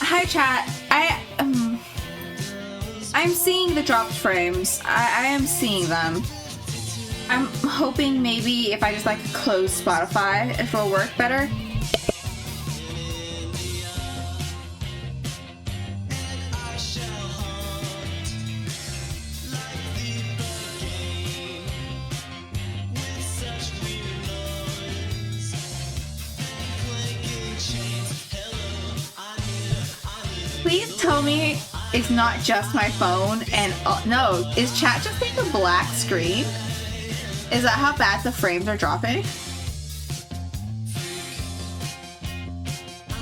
Hi chat. I'm seeing the dropped frames. I am seeing them. I'm hoping maybe if I just like close Spotify, it'll work better. Please tell me it's not just my phone and no, is chat just being a black screen? Is that how bad the frames are dropping?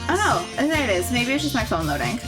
Oh no, there it is. Maybe it's just my phone loading.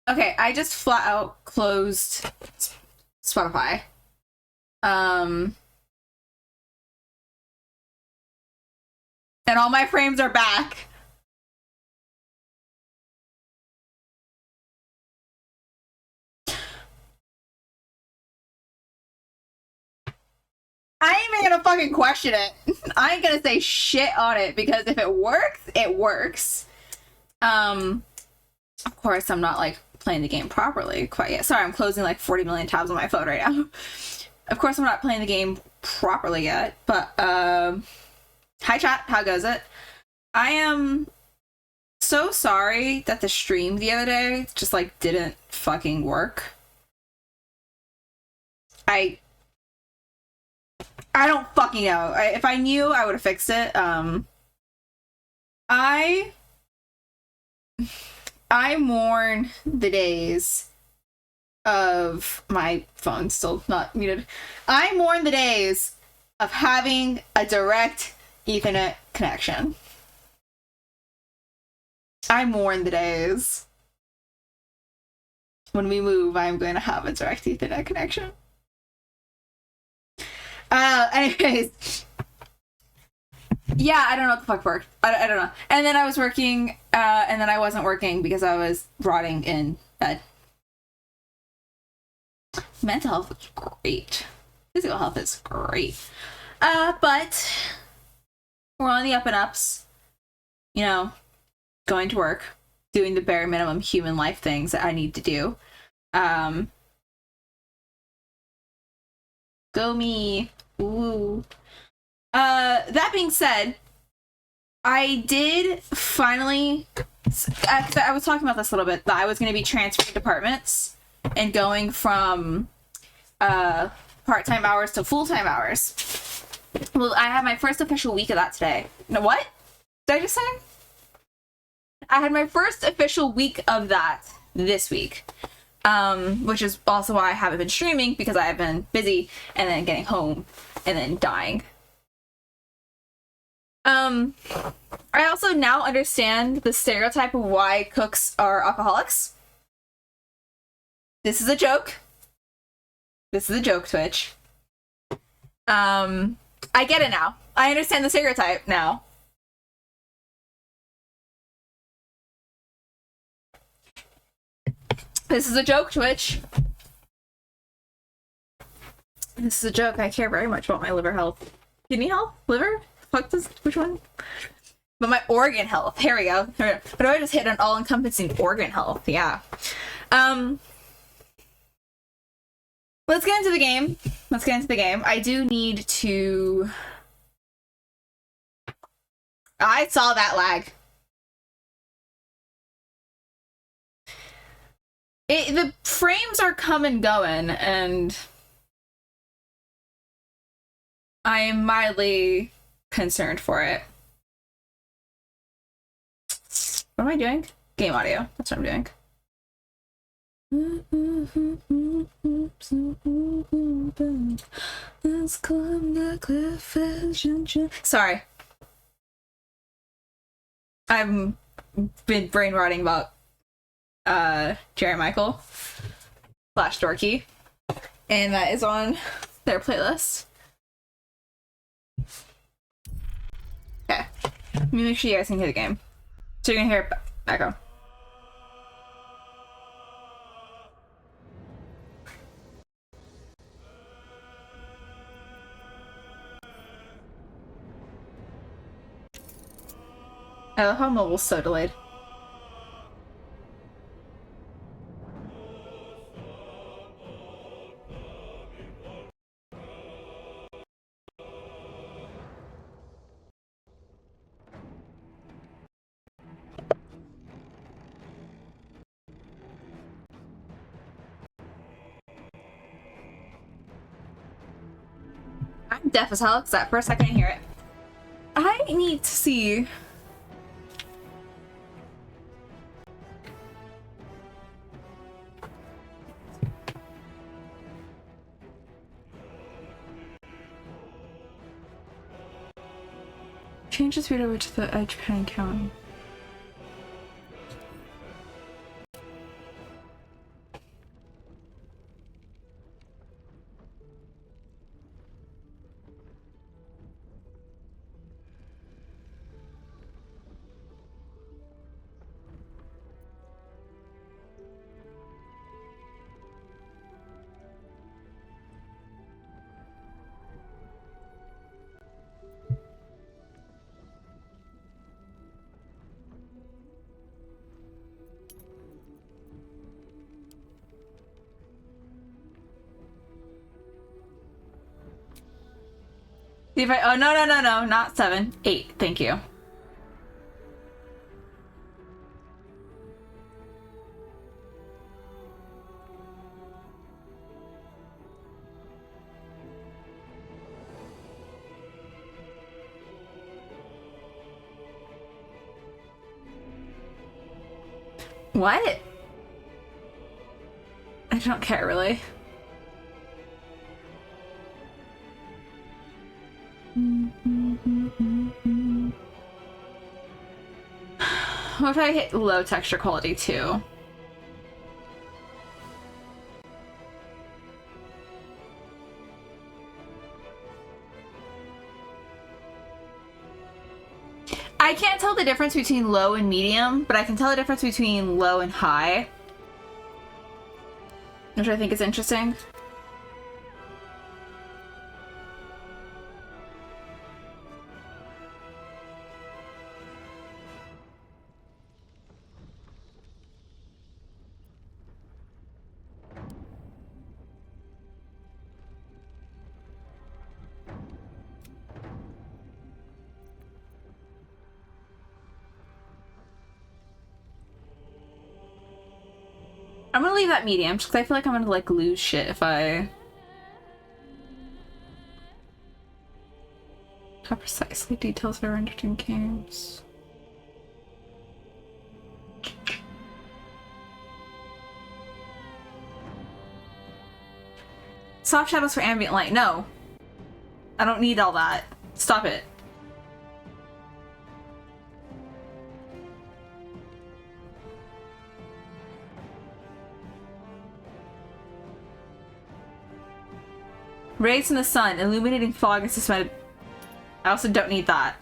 Okay, I just flat out closed Spotify. And all my frames are back. I ain't even gonna fucking question it. I ain't gonna say shit on it because if it works, it works. Of course, I'm not like playing the game properly quite yet. Sorry, I'm closing like 40 million tabs on my phone right now. Of course, I'm not playing the game properly yet, but hi chat, how goes it? I am so sorry that the stream the other day just like didn't fucking work. I don't fucking know. If I knew, I would have fixed it. I mourn the days of my phone still not muted. I mourn the days of having a direct Ethernet connection. I mourn the days. When we move, I'm going to have a direct Ethernet connection. Anyways. Yeah, I don't know what the fuck worked. I don't know. And then I was working, and then I wasn't working because I was rotting in bed. Mental health is great. Physical health is great. But we're on the up and ups. You know, going to work, doing the bare minimum human life things that I need to do. Go me. Ooh. That being said, I did finally, I was talking about this a little bit, that I was going to be transferring departments and going from part-time hours to full-time hours. Well, I had my first official week of that today. No, what? Did I just say? I had my first official week of that this week. Which is also why I haven't been streaming, because I have been busy and then getting home and then dying. I also now understand the stereotype of why cooks are alcoholics. This is a joke. This is a joke, Twitch. I get it now. I understand the stereotype now. This is a joke, Twitch. This is a joke. I care very much about my liver health. Kidney health? Liver? Fuck this. Which one? But my organ health. Here we go. But do I just hit an all-encompassing organ health? Yeah. Let's get into the game. Let's get into the game. I do need to... I saw that lag. The frames are come and going, and I am mildly concerned for it. What am I doing? Game audio. That's what I'm doing. Sorry. I've been brain rotting about Jerry Michael / Dorky, and that is on their playlist. Okay, let me make sure you guys can hear the game. So you're gonna hear it echo. I love how mobile's so delayed. I'm deaf as hell because at first I couldn't hear it. I need to see. Change the speed over to the edge pen count. See if I, oh, no, not 7. 8, thank you. What? I don't care, really. What if I hit low texture quality too? I can't tell the difference between low and medium, but I can tell the difference between low and high, which I think is interesting. I'm gonna leave that medium just because I feel like I'm gonna like lose shit if I... How precisely details are rendered in games. Soft shadows for ambient light. No. I don't need all that. Stop it. Rays from the sun, illuminating fog and suspended. I also don't need that.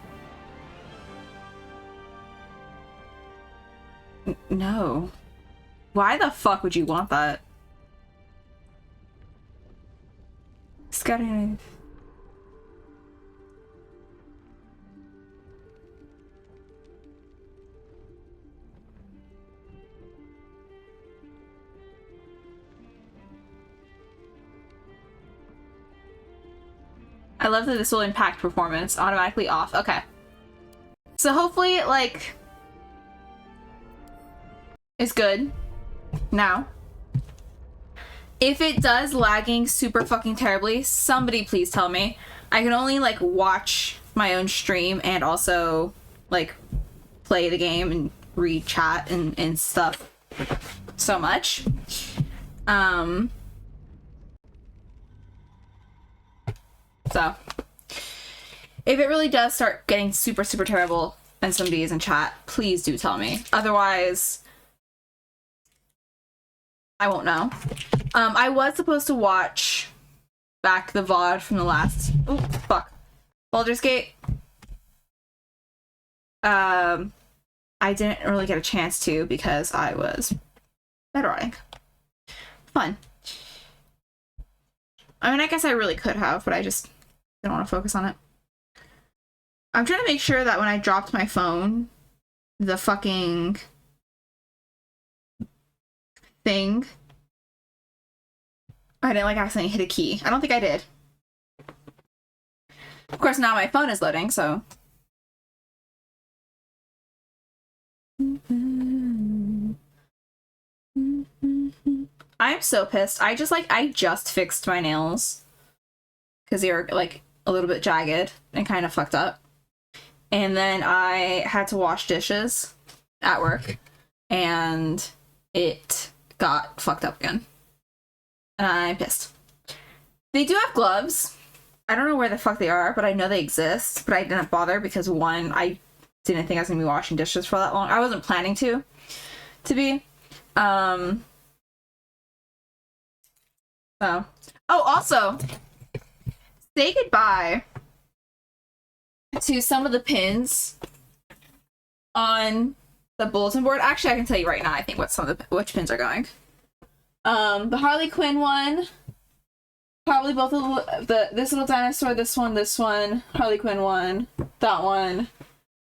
No. Why the fuck would you want that? Scattering. I love that this will impact performance. Automatically off. Okay. So hopefully, like, it's good now. If it does lagging super fucking terribly, somebody please tell me. I can only, like, watch my own stream and also, like, play the game and read chat and stuff so much. So, if it really does start getting super, super terrible and somebody is in chat, please do tell me. Otherwise, I won't know. I was supposed to watch back the VOD from the last... Oh, fuck. Baldur's Gate. I didn't really get a chance to because I was bedrotting. Fun. I mean, I guess I really could have, but I just didn't want to focus on it. I'm trying to make sure that when I dropped my phone, the fucking thing, I didn't like accidentally hit a key. I don't think I did. Of course, now my phone is loading, so. I'm so pissed. I just fixed my nails because they were like a little bit jagged and kind of fucked up. And then I had to wash dishes at work and it got fucked up again. And I'm pissed. They do have gloves. I don't know where the fuck they are, but I know they exist. But I didn't bother because, one, I didn't think I was going to be washing dishes for that long. I wasn't planning to be. So. Oh, also, say goodbye to some of the pins on the bulletin board. Actually, I can tell you right now, I think which pins are going. The Harley Quinn one, probably both of this little dinosaur, this one, Harley Quinn one, that one,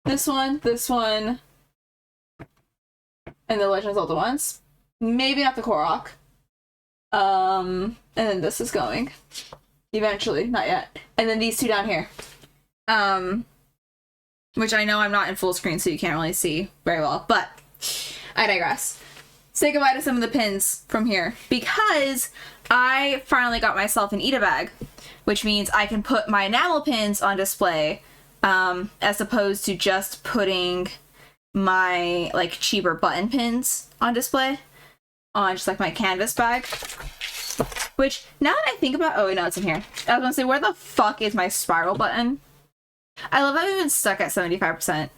this one, and the Legend of Zelda ones. Maybe not the Korok. And then this is going. Eventually, not yet. And then these two down here. Um, which I know I'm not in full screen, so you can't really see very well, but I digress. Say goodbye to some of the pins from here, because I finally got myself an Ita bag, which means I can put my enamel pins on display, as opposed to just putting my like cheaper button pins on display on just like my canvas bag. Which, now that I think about, oh wait, no, it's in here. I was gonna say, where the fuck is my spiral button? I love that we've been stuck at 75%.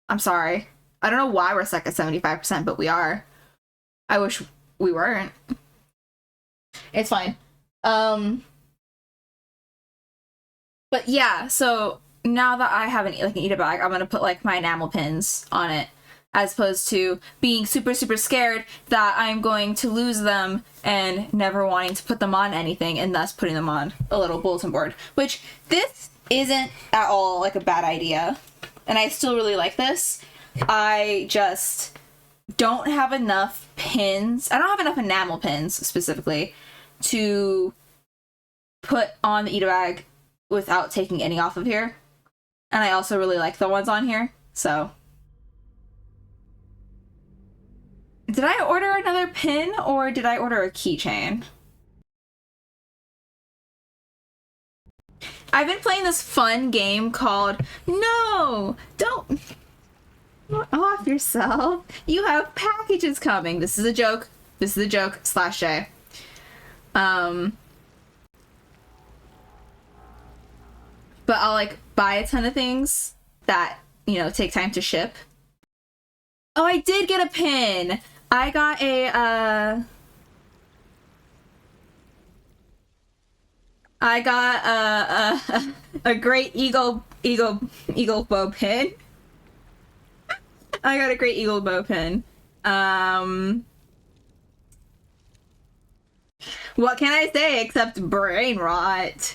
I'm sorry. I don't know why we're stuck at 75%, but we are. I wish we weren't. It's fine. But yeah, so now that I have an Ita bag, I'm gonna put like my enamel pins on it, as opposed to being super scared that I'm going to lose them and never wanting to put them on anything, and thus putting them on a little bulletin board. Which, this isn't at all like a bad idea, and I still really like this. I just don't have enough pins. I don't have enough enamel pins specifically to put on the Ita bag without taking any off of here. And I also really like the ones on here, so. Did I order another pin, or did I order a keychain? I've been playing this fun game called No! Don't off yourself. You have packages coming. This is a joke. This is a joke. /J. But I'll like buy a ton of things that, you know, take time to ship. Oh, I did get a pin. I got a Great Eagle bow pin. I got a Great Eagle bow pin. What can I say except brain rot?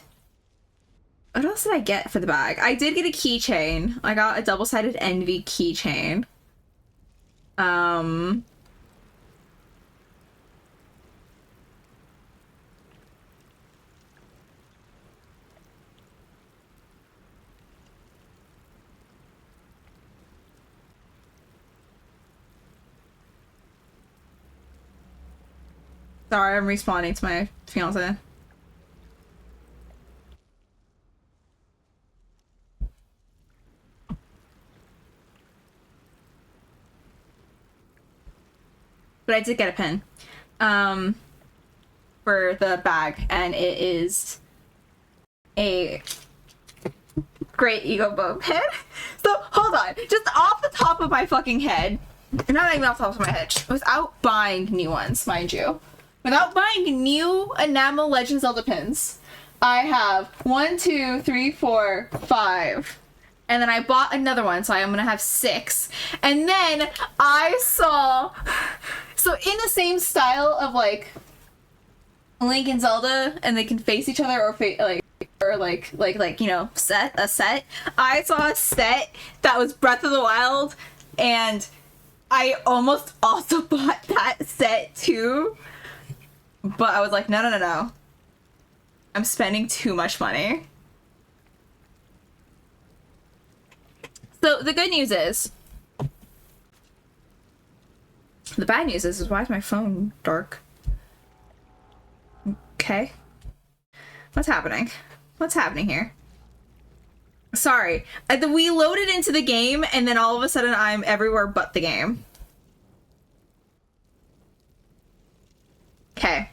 What else did I get for the bag? I did get a keychain. I got a double-sided Envy keychain. Sorry, I'm responding to my fiance. But I did get a pin for the bag, and it is a Great Eagle bow pin. So hold on, just off the top of my fucking head, not even off the top of my head, without buying new ones, mind you, without buying new enamel Legend Zelda pins, I have 1, 2, 3, 4, 5. And then I bought another one, so I'm gonna have 6. And then I saw, so in the same style of like Link and Zelda, and they can face each other or you know, a set. I saw a set that was Breath of the Wild, and I almost also bought that set too. But I was like, no. I'm spending too much money. So the good news is, the bad news is why is my phone dark? Okay. What's happening? What's happening here? Sorry. We loaded into the game, and then all of a sudden I'm everywhere but the game. Okay.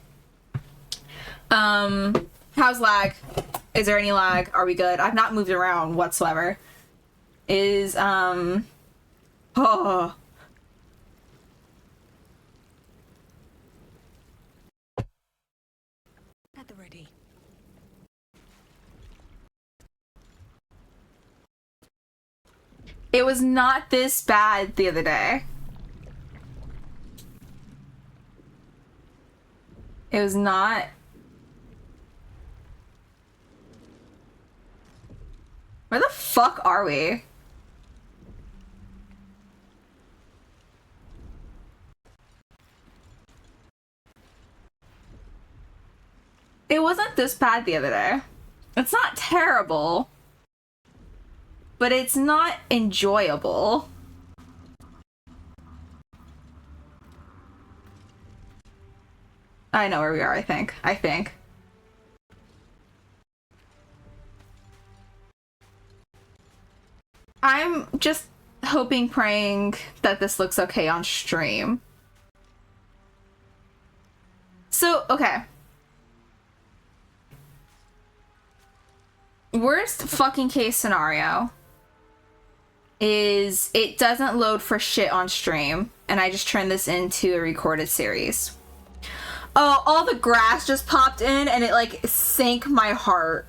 How's lag? Is there any lag? Are we good? I've not moved around whatsoever. Oh. At the ready. It was not this bad the other day. It was not. Where the fuck are we? It wasn't this bad the other day. It's not terrible. but it's not enjoyable. I know where we are, I think. I'm just hoping, praying that this looks okay on stream. So, okay. Worst fucking case scenario is it doesn't load for shit on stream, and I just turn this into a recorded series. Oh, all the grass just popped in, and it, like, sank my heart.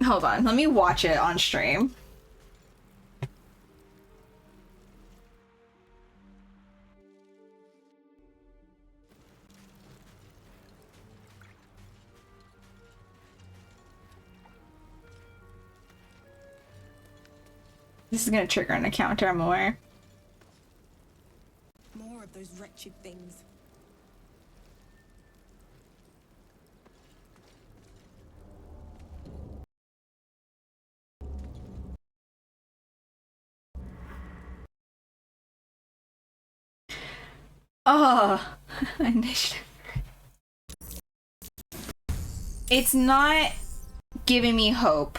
Hold on, let me watch it on stream. This is gonna trigger an encounter, I'm aware. More of those wretched things. Oh, initiative. It's not giving me hope.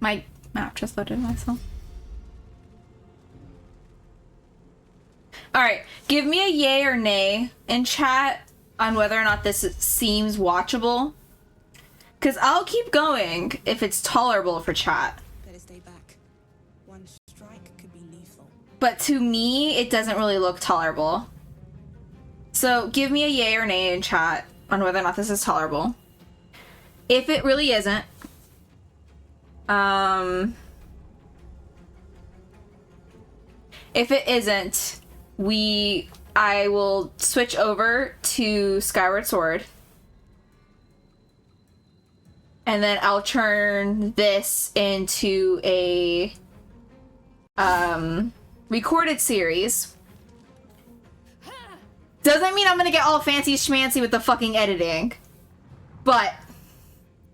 My map just loaded myself. Alright, give me a yay or nay in chat on whether or not this seems watchable. Because I'll keep going if it's tolerable for chat. Better stay back. One strike could be lethal. But to me, it doesn't really look tolerable. So give me a yay or nay in chat on whether or not this is tolerable. If it really isn't, if it isn't, I will switch over to Skyward Sword. And then I'll turn this into a recorded series. Doesn't mean I'm gonna get all fancy schmancy with the fucking editing. But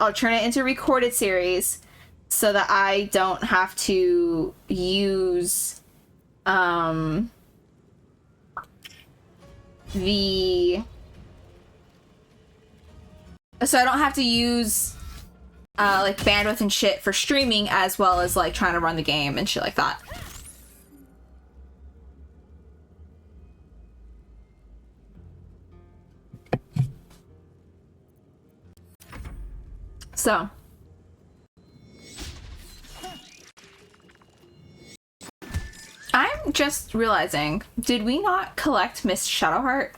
I'll turn it into a recorded series so that I don't have to use so I don't have to use like bandwidth and shit for streaming, as well as like trying to run the game and shit like that. So I'm just realizing, did we not collect Miss Shadowheart?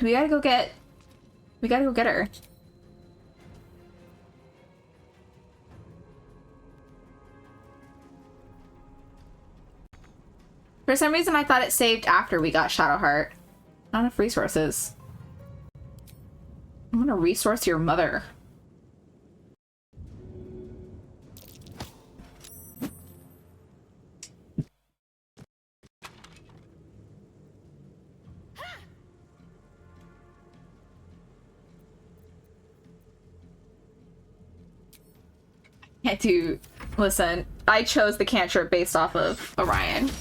We gotta go get her. For some reason, I thought it saved after we got Shadowheart. Not enough resources. I'm gonna resource your mother. Yeah, dude, listen, I chose the cantrip based off of Orion.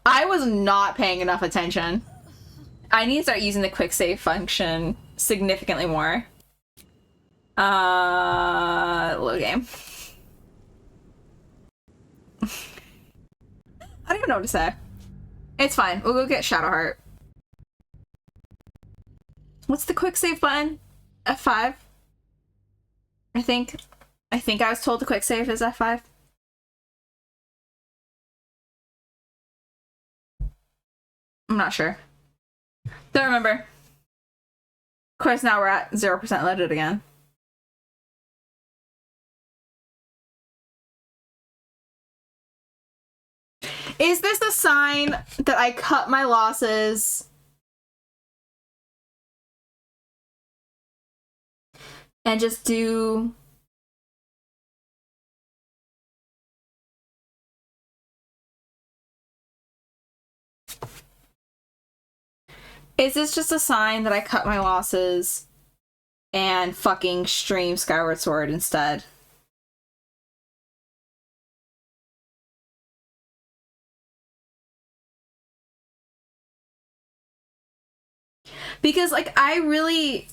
I was not paying enough attention. I need to start using the quick save function significantly more. Load game. I don't even know what to say. It's fine. We'll go get Shadowheart. What's the quick save button? F5? I think I was told the quick save is F5. I'm not sure. Don't remember. Of course, now we're at 0% loaded again. Is this a sign that I cut my losses and just do Is this just a sign that I cut my losses and fucking stream Skyward Sword instead? Because, like, I really...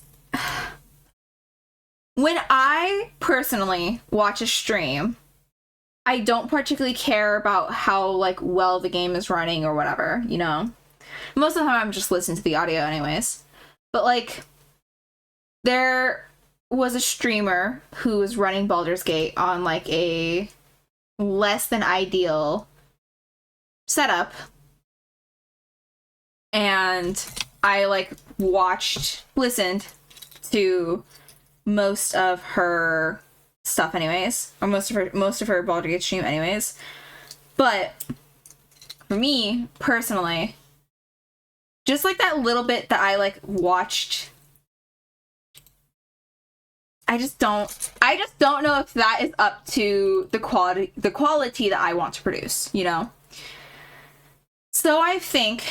When I personally watch a stream, I don't particularly care about how, like, well the game is running or whatever, you know? Most of the time I'm just listening to the audio anyways. But, like, there was a streamer who was running Baldur's Gate on, like, a less than ideal setup. And I, like, listened to most of her stuff anyways, or most of her Baldur's Gate stream anyways. But for me personally, just like that little bit that I like watched, I just don't know if that is up to the quality that I want to produce, you know? So I think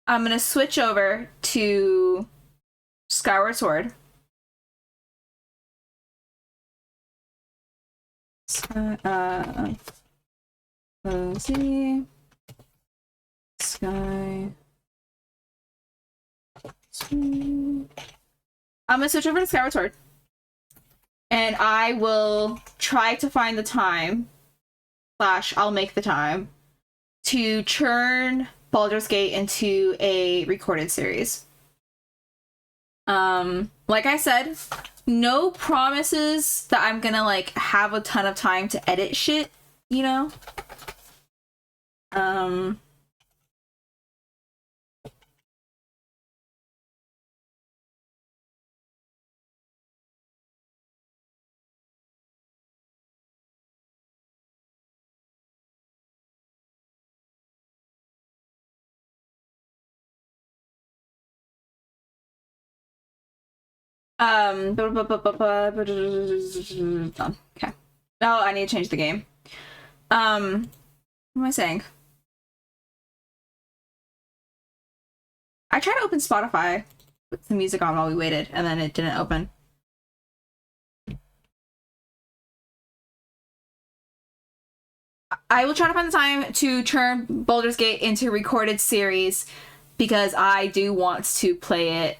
I'm gonna switch over to Skyward Sword. Cozy Sky. I'm gonna switch over to Skyward Sword, and I will try to find the time / I'll make the time to turn Baldur's Gate into a recorded series. Like I said, no promises that I'm gonna like have a ton of time to edit shit, you know? Okay. Oh, I need to change the game. What am I saying? I tried to open Spotify with the music on while we waited, and then it didn't open. I will try to find the time to turn Baldur's Gate into a recorded series, because I do want to play it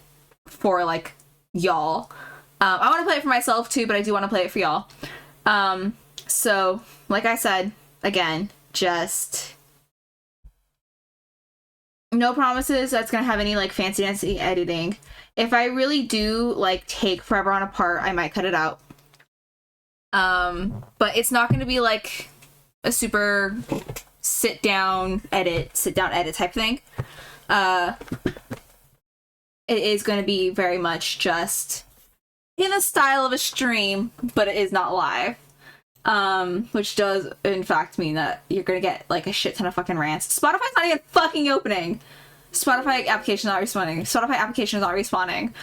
for, like, y'all. I want to play it for myself too, but I do want to play it for y'all. So, like I said, again, just no promises that's gonna have any, like, fancy editing. If I really do, like, take forever on a part, I might cut it out. But it's not gonna be, like, a super sit down edit type thing. It is going to be very much just in the style of a stream, but it is not live. Which does, in fact, mean that you're going to get, like, a shit ton of fucking rants. Spotify's not even fucking opening. Spotify application not responding. Spotify application is not responding.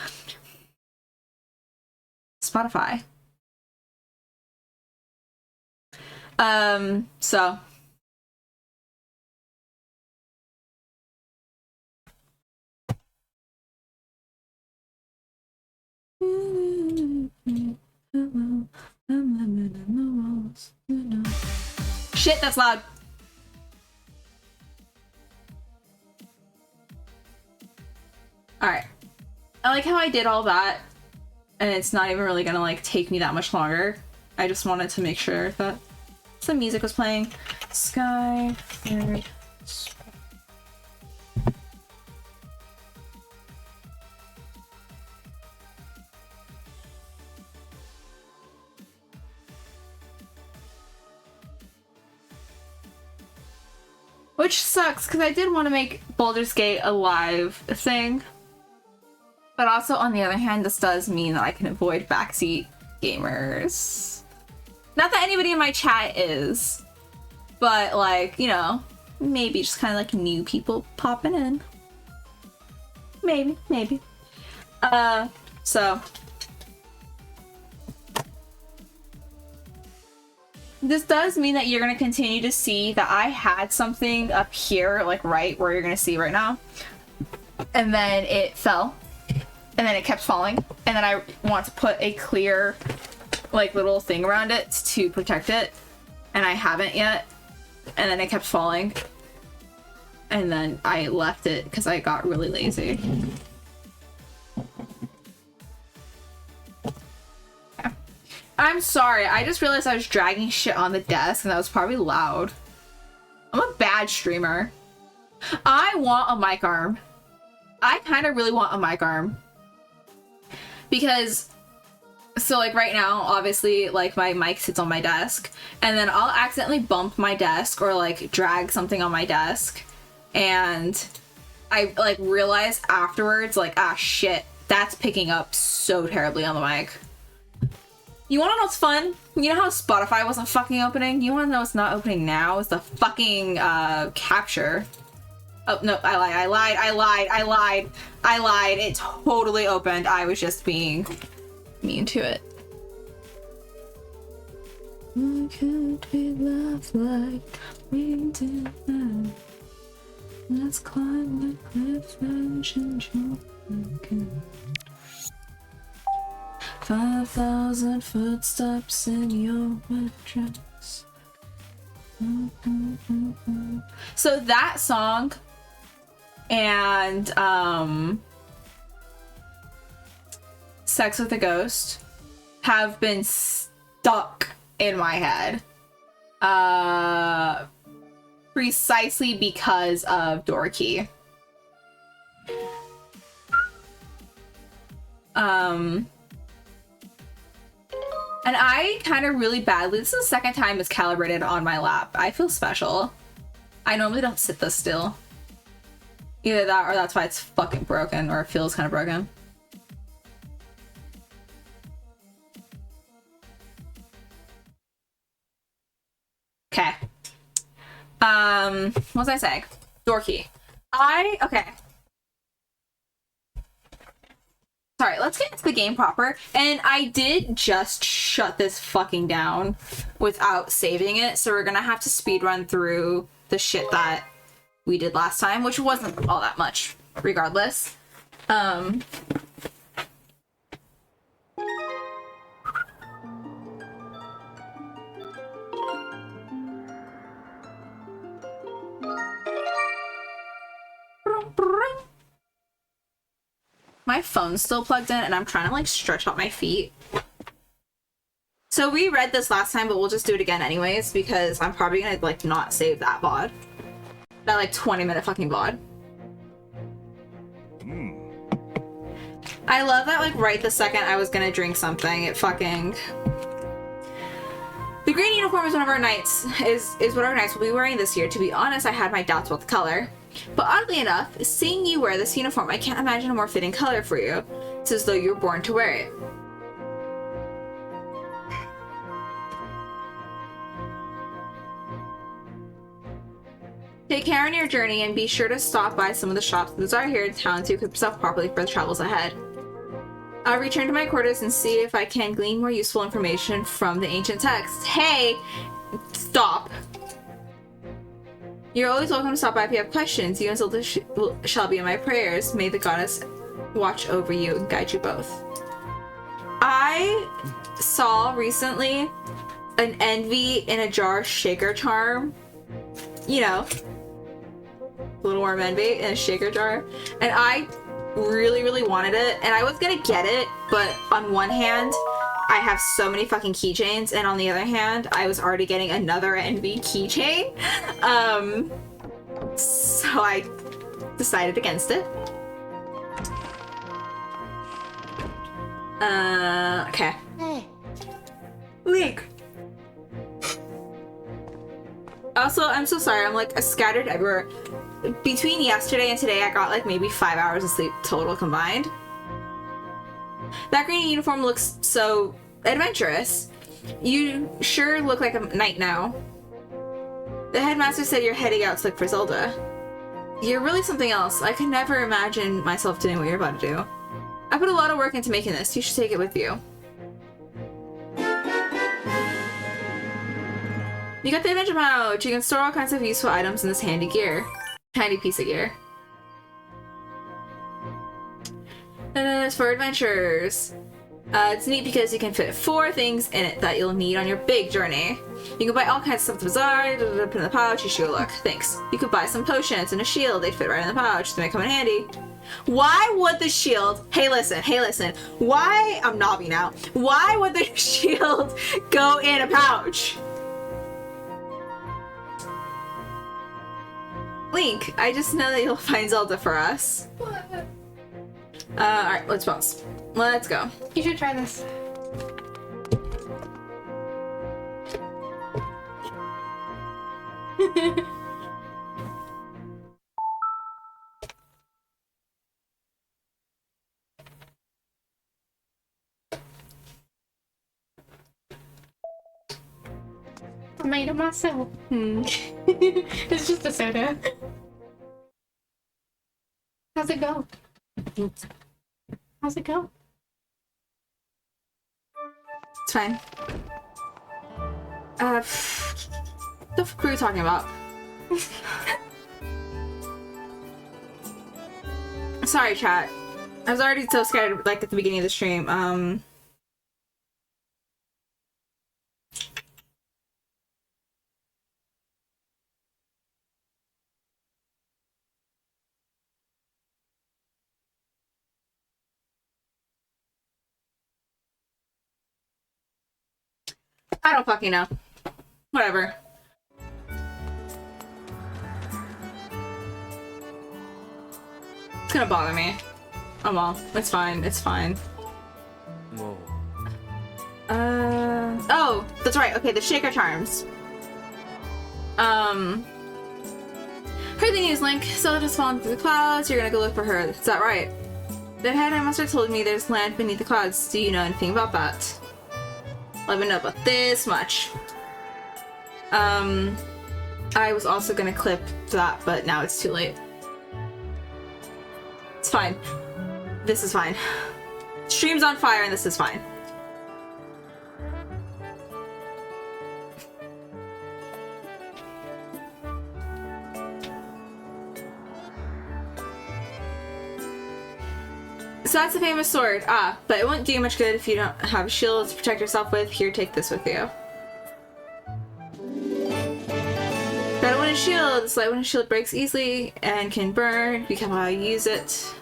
Spotify. So... Shit, that's loud. Alright. I like how I did all that, and it's not even really gonna, like, take me that much longer. I just wanted to make sure that some music was playing. Sky... Which sucks, because I did want to make Baldur's Gate a live thing. But also, on the other hand, this does mean that I can avoid backseat gamers. Not that anybody in my chat is, but, like, you know, maybe just kind of like new people popping in. Maybe. So, this does mean that you're going to continue to see that I had something up here, like right where you're going to see right now. And then it fell. And then it kept falling. And then I want to put a clear, like, little thing around it to protect it. And I haven't yet. And then it kept falling. And then I left it because I got really lazy. Okay. I'm sorry. I just realized I was dragging shit on the desk and that was probably loud. I'm a bad streamer. I want a mic arm. I kind of really want a mic arm. Because, so like right now, obviously, like my mic sits on my desk, and then I'll accidentally bump my desk or like drag something on my desk, and I like realize afterwards, like, ah shit, that's picking up so terribly on the mic. You wanna know what's fun? You know how Spotify wasn't fucking opening? You wanna know what's not opening now? Is the fucking capture. Oh, no, I lied. It totally opened. I was just being mean to it. I could be loved like we did then. Let's climb the cliff edge and jump again. 5,000 footsteps in your mattress. So that song and Sex with a Ghost have been stuck in my head precisely because of Dorky. And I kind of really badly, this is the second time it's calibrated on my lap. I feel special. I normally don't sit this still. Either that or that's why it's fucking broken, or it feels kind of broken. Okay. What was I saying? Dorky. Okay. Sorry, let's get into the game proper. And I did just shut this fucking down without saving it, so we're gonna have to speedrun through the shit that we did last time, which wasn't all that much, regardless. My phone's still plugged in and I'm trying to like stretch out my feet. So we read this last time, but we'll just do it again anyways because I'm probably gonna like not save that VOD. That like 20-minute fucking VOD. I love that like right the second I was gonna drink something, it fucking... The green uniform is one of our knights, is what our knights will be wearing this year. To be honest, I had my doubts about the color. But oddly enough, seeing you wear this uniform, I can't imagine a more fitting color for you. It's as though you were born to wear it. Take care on your journey and be sure to stop by some of the shops that are here in town to equip yourself properly for the travels ahead. I'll return to my quarters and see if I can glean more useful information from the ancient texts. Hey! Stop! You're always welcome to stop by if you have questions. You and Zelda shall be in my prayers. May the goddess watch over you and guide you both. I saw recently an Envy in a Jar shaker charm. You know, Little Worm Envy in a shaker jar. And I really, really wanted it. And I was gonna get it, but on one hand, I have so many fucking keychains, and on the other hand, I was already getting another Envy keychain. So I decided against it. Okay. Hey. Leek. Also, I'm so sorry, I'm like scattered everywhere. Between yesterday and today, I got like maybe 5 hours of sleep total combined. That green uniform looks so adventurous. You sure look like a knight now. The headmaster said you're heading out to look for Zelda. You're really something else. I could never imagine myself doing what you're about to do. I put a lot of work into making this. You should take it with you. You got the adventure pouch. You can store all kinds of useful items in this handy piece of gear. And then it's for adventures. It's neat because you can fit 4 things in it that you'll need on your big journey. You can buy all kinds of stuff at the bazaar, put in the pouch, you shoot a look. Thanks. You could buy some potions and a shield, they'd fit right in the pouch, they may come in handy. Why would the shield, hey listen, why, I'm Navi now, why would the shield go in a pouch? Link, I just know that you'll find Zelda for us. Alright, let's pause. Let's go. You should try this. I made it myself. It's just a soda. How's it go? How's it go? It's fine. The fuck were you talking about? Sorry, chat. I was already so scared, like, at the beginning of the stream. I don't fucking know. Whatever. It's gonna bother me. Oh well, it's fine, it's fine. Whoa. Oh, that's right, okay, the Shaker Charms. Heard the news, Link. Zelda just fallen through the clouds, you're gonna go look for her, is that right? The headmaster told me there's land beneath the clouds, do you know anything about that? Let me know about this much. I was also gonna clip that, but now it's too late. It's fine. This is fine. Stream's on fire and this is fine. So that's a famous sword. Ah, but it won't do you much good if you don't have a shield to protect yourself with. Here, take this with you. Got a wooden shield. This light wooden shield breaks easily and can burn. Be careful how you use it.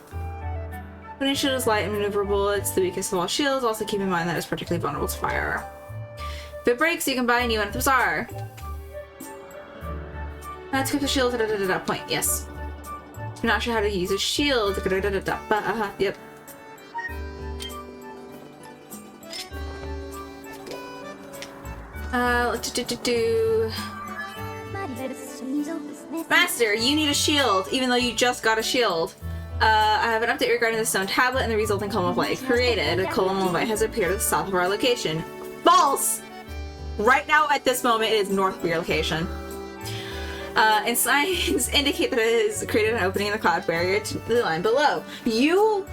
Wooden shield is light and maneuverable. It's the weakest of all shields. Also keep in mind that it's particularly vulnerable to fire. If it breaks, you can buy a new one at the bazaar. Let's equip the shield. Point. Yes. If you're not sure how to use a shield. Yep. Master, you need a shield, even though you just got a shield. I have an update regarding the stone tablet and the resulting column of light created. A column of light has appeared at the south of our location. False! Right now, at this moment, it is north of your location. And signs indicate that it has created an opening in the cloud barrier to the line below. You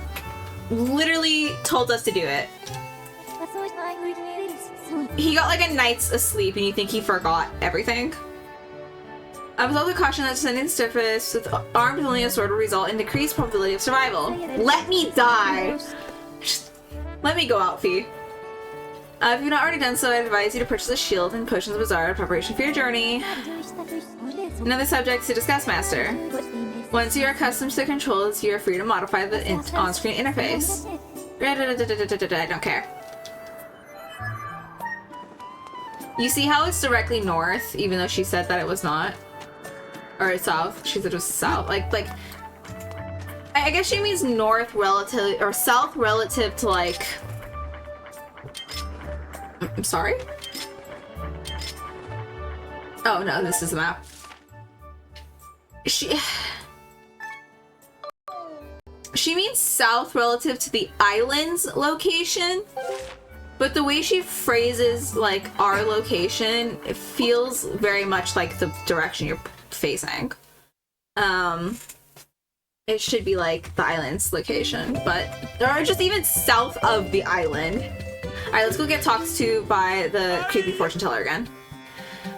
literally told us to do it. He got like a night's asleep and you think he forgot everything? I was also cautioned that descending the surface with armed with only a sword will result in decreased probability of survival. Let me die! Just let me go out, Fee. If you've not already done so, I advise you to purchase a shield and potions bazaar in preparation for your journey. Another subject to discuss, Master. Once you are accustomed to the controls, you are free to modify the on-screen interface. I don't care. You see how it's directly north, even though she said that it was not? Or south. She said it was south. Like, I guess she means north relative, or south relative to, like... I'm sorry? Oh, no, this is the map. She means south relative to the island's location, but the way she phrases, like, our location, it feels very much like the direction you're facing. It should be, like, the island's location, but... Or just even south of the island. Alright, let's go get talked to by the creepy fortune teller again.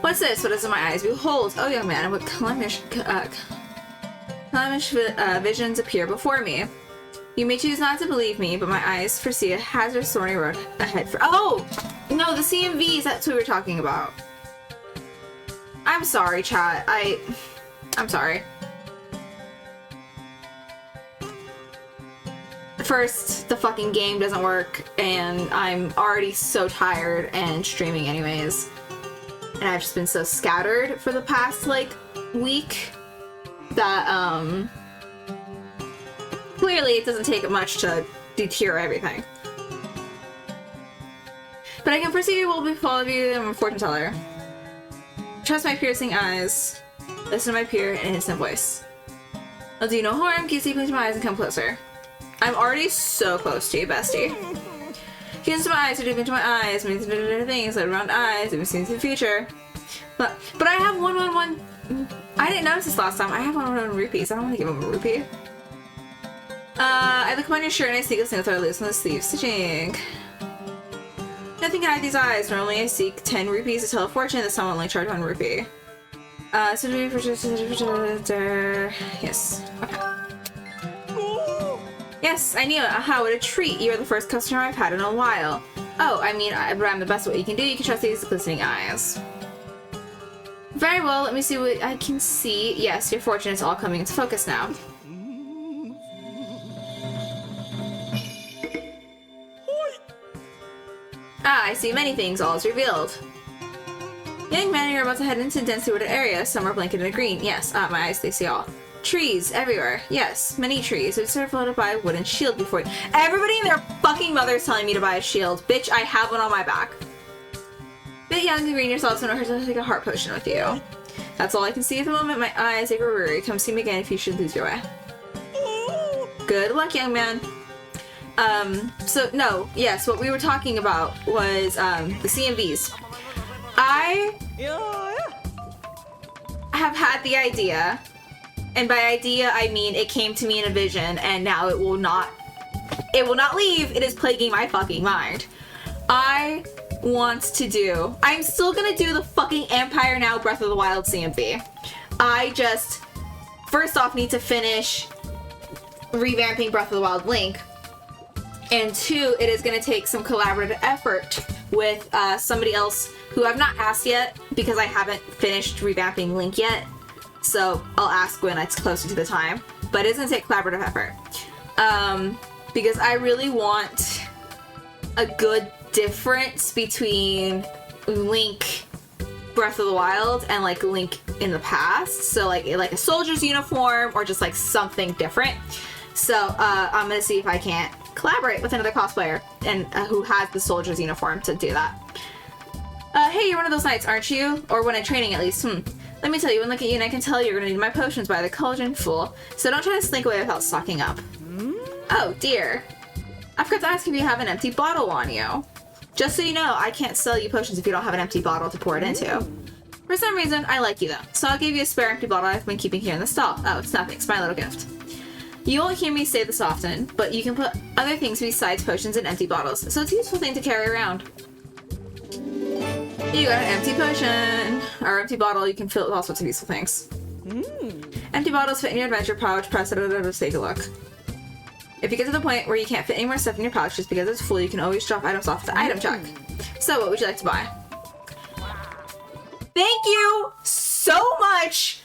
What's this? What is in my eyes? Behold, oh young man, what clownish visions appear before me. You may choose not to believe me, but my eyes foresee a hazardous thorny road ahead for— oh! No, the CMVs, that's what we were talking about. I'm sorry, chat. I'm sorry. First, the fucking game doesn't work, and I'm already so tired and streaming anyways. And I've just been so scattered for the past, like, week that, clearly it doesn't take much to deter everything. But I can foresee what will befall of you. I'm a fortune teller. Trust my piercing eyes. Listen to my pure and innocent voice. I'll do you no harm. Keep sleeping into my eyes and come closer. I'm already so close to you, bestie. Gaze into my eyes, or deep into my eyes, means things like around eyes, and see into the future. But I have 111. I didn't notice this last time. I have 111 rupees. I don't want to give him a rupee. I look upon your shirt and I seek a single thread loose on the sleeve. Stitching. Nothing can hide these eyes. Normally I seek 10 rupees to tell a fortune that someone only charged 1 rupee. Yes. Okay. Yes, I knew it. Aha, what a treat. You are the first customer I've had in a while. Oh, I mean, but I'm the best at what you can do. You can trust these glistening eyes. Very well, let me see what I can see. Yes, your fortune is all coming into focus now. Ah, I see many things. All is revealed. Young man, you're about to head into a densely wooded area. Some are blanketed in green. Yes, my eyes, they see all. Trees everywhere. Yes, many trees. It's surrounded by a wooden shield before you. Everybody and their fucking mother's telling me to buy a shield. Bitch, I have one on my back. Bit young and green yourself, so no hurt to take a heart potion with you. That's all I can see at the moment. My eyes, they were weary. Come see me again if you should lose your way. Good luck, young man. So, no, yes, what we were talking about was, the CMVs. I have had the idea, and by idea I mean it came to me in a vision, and now it will not leave. It is plaguing my fucking mind. I'm still gonna do the fucking Empire Now Breath of the Wild CMV. I just, first off, need to finish revamping Breath of the Wild Link. And 2, it is going to take some collaborative effort with somebody else who I've not asked yet because I haven't finished revamping Link yet. So I'll ask when it's closer to the time. But it's going to take collaborative effort. Because I really want a good difference between Link Breath of the Wild and like Link in the past. So like a soldier's uniform or just like something different. So I'm going to see if I can't collaborate with another cosplayer and who has the soldier's uniform to do that. Hey, you're one of those knights, aren't you? Or when I'm training, at least. Let me tell you, when I look at you and I can tell you're gonna need my potions by the cauldron, fool. So don't try to slink away without stocking up. Oh dear. I forgot to ask if you have an empty bottle on you. Just so you know, I can't sell you potions if you don't have an empty bottle to pour it into. For some reason, I like you though, so I'll give you a spare empty bottle I've been keeping here in the stall. Oh, it's nothing, it's my little gift. You won't hear me say this often, but you can put other things besides potions in empty bottles, so it's a useful thing to carry around. You got an empty potion, or empty bottle, you can fill it with all sorts of useful things. Empty bottles fit in your adventure pouch, press it, just take a look. If you get to the point where you can't fit any more stuff in your pouch just because it's full, you can always drop items off the item chuck. So, what would you like to buy? Thank you so much,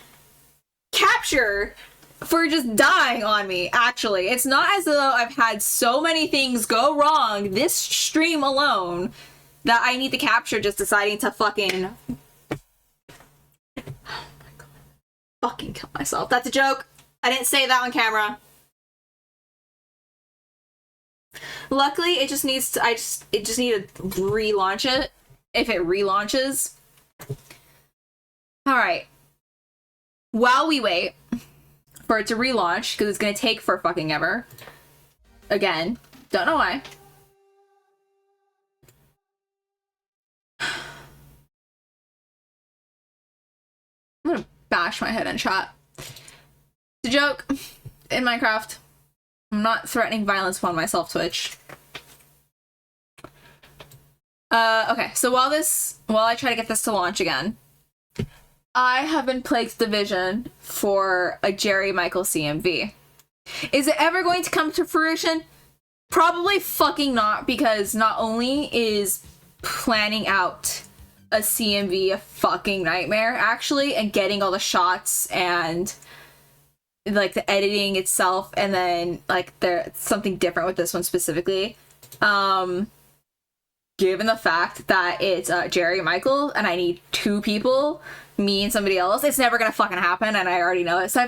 Capture, for just dying on me, actually. It's not as though I've had so many things go wrong this stream alone that I need to Capture just deciding to fucking... oh my god. Fucking kill myself. That's a joke. I didn't say that on camera. Luckily, it just needs to... it just need to relaunch it. If it relaunches. Alright. While we wait for it to relaunch, because it's gonna take for fucking ever. Again. Don't know why. I'm gonna bash my head in chat. It's a joke. In Minecraft. I'm not threatening violence upon myself, Twitch. Okay, so while I try to get this to launch again, I have been plagued the vision for a Jerry Michael CMV. Is it ever going to come to fruition? Probably fucking not, because not only is planning out a CMV a fucking nightmare, actually, and getting all the shots and like the editing itself, and then like there's something different with this one specifically. Given the fact that it's Jerry Michael and I need two people, me and somebody else, it's never gonna fucking happen, and I already know it. So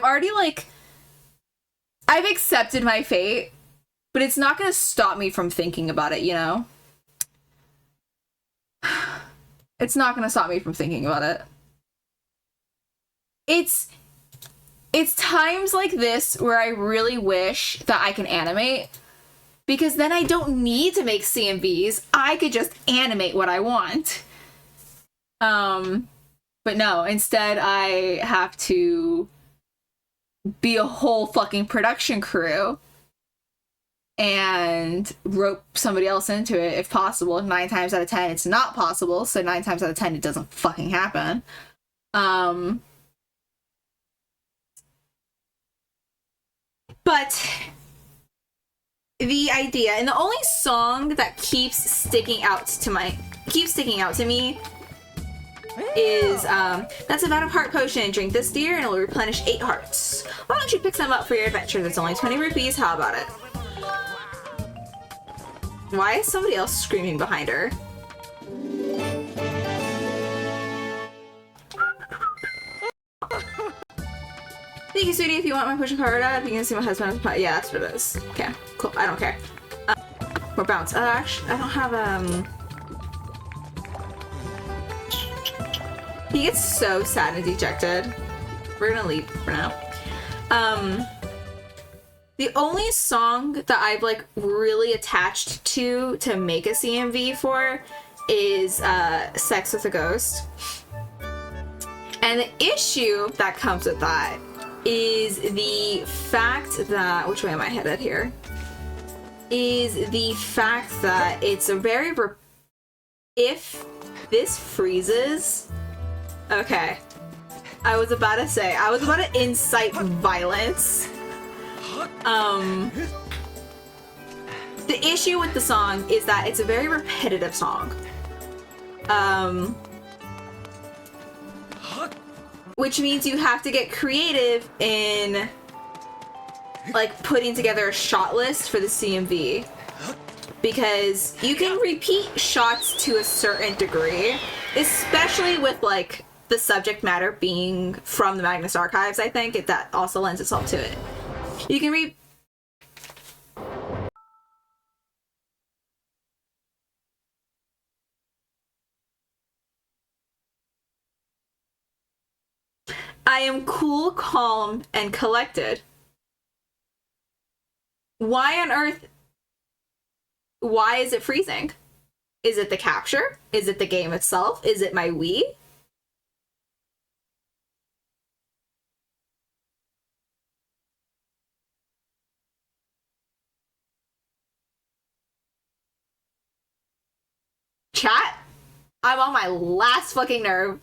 I've accepted my fate, but it's not gonna stop me from thinking about it, you know? It's not gonna stop me from thinking about it. It's times like this where I really wish that I can animate, because then I don't need to make CMVs. I could just animate what I want. But no, instead I have to be a whole fucking production crew and rope somebody else into it if possible. 9 times out of 10 it's not possible, so 9 times out of 10 it doesn't fucking happen. But the idea, and the only song that keeps sticking out to me is that's about a heart potion. Drink this, dear, and it'll replenish 8 hearts. Why don't you pick some up for your adventure? It's only 20 rupees. How about it? Why is somebody else screaming behind her? Thank you, sweetie. If you want my pushing card up, you can see my husband. Yeah, that's what it is. Okay, cool. I don't care. More bounce. Actually, I don't have He gets so sad and dejected. We're gonna leave for now. The only song that I've like really attached to make a CMV for is Sex with a Ghost. And the issue that comes with that is the fact that, which way am I headed here? Is the fact that it's a very if this freezes. Okay. I was about to incite violence. The issue with the song is that it's a very repetitive song. Which means you have to get creative in like putting together a shot list for the CMV. Because you can repeat shots to a certain degree, especially with like the subject matter being from the Magnus Archives. I think that also lends itself to it. You can I am cool, calm, and collected. Why on earth? Why is it freezing? Is it the capture? Is it the game itself? Is it my Wii? Chat? I'm on my last fucking nerve.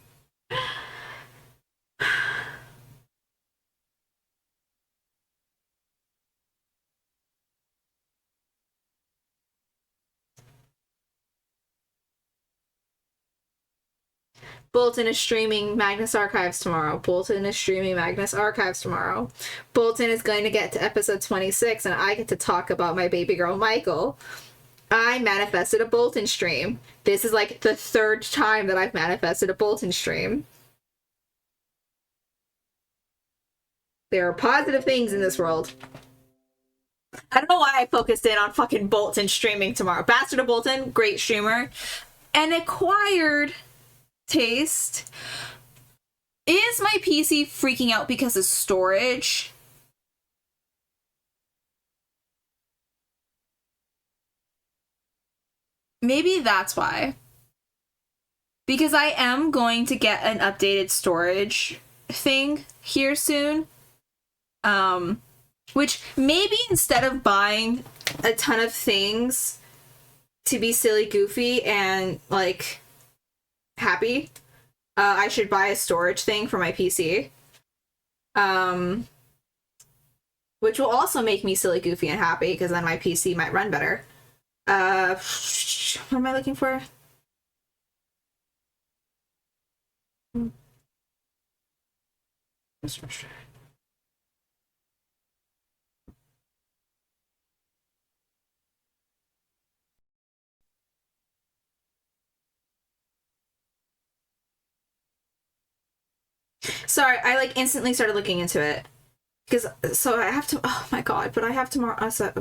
Bolton is streaming Magnus Archives tomorrow. Bolton is streaming Magnus Archives tomorrow. Bolton is going to get to episode 26 and I get to talk about my baby girl Michael. I manifested a Bolton stream. This is like the 3rd time that I've manifested a Bolton stream. There are positive things in this world. I don't know why I focused in on fucking Bolton streaming tomorrow. Bastard of Bolton, great streamer. An acquired taste. Is my PC freaking out because of storage? Maybe that's why. Because I am going to get an updated storage thing here soon. Which maybe instead of buying a ton of things to be silly, goofy, and like happy, I should buy a storage thing for my PC. Which will also make me silly, goofy, and happy, because then my PC might run better. What am I looking for? Sorry, I like instantly started looking into it. Because, so I have to, oh my god, but I have tomorrow, so,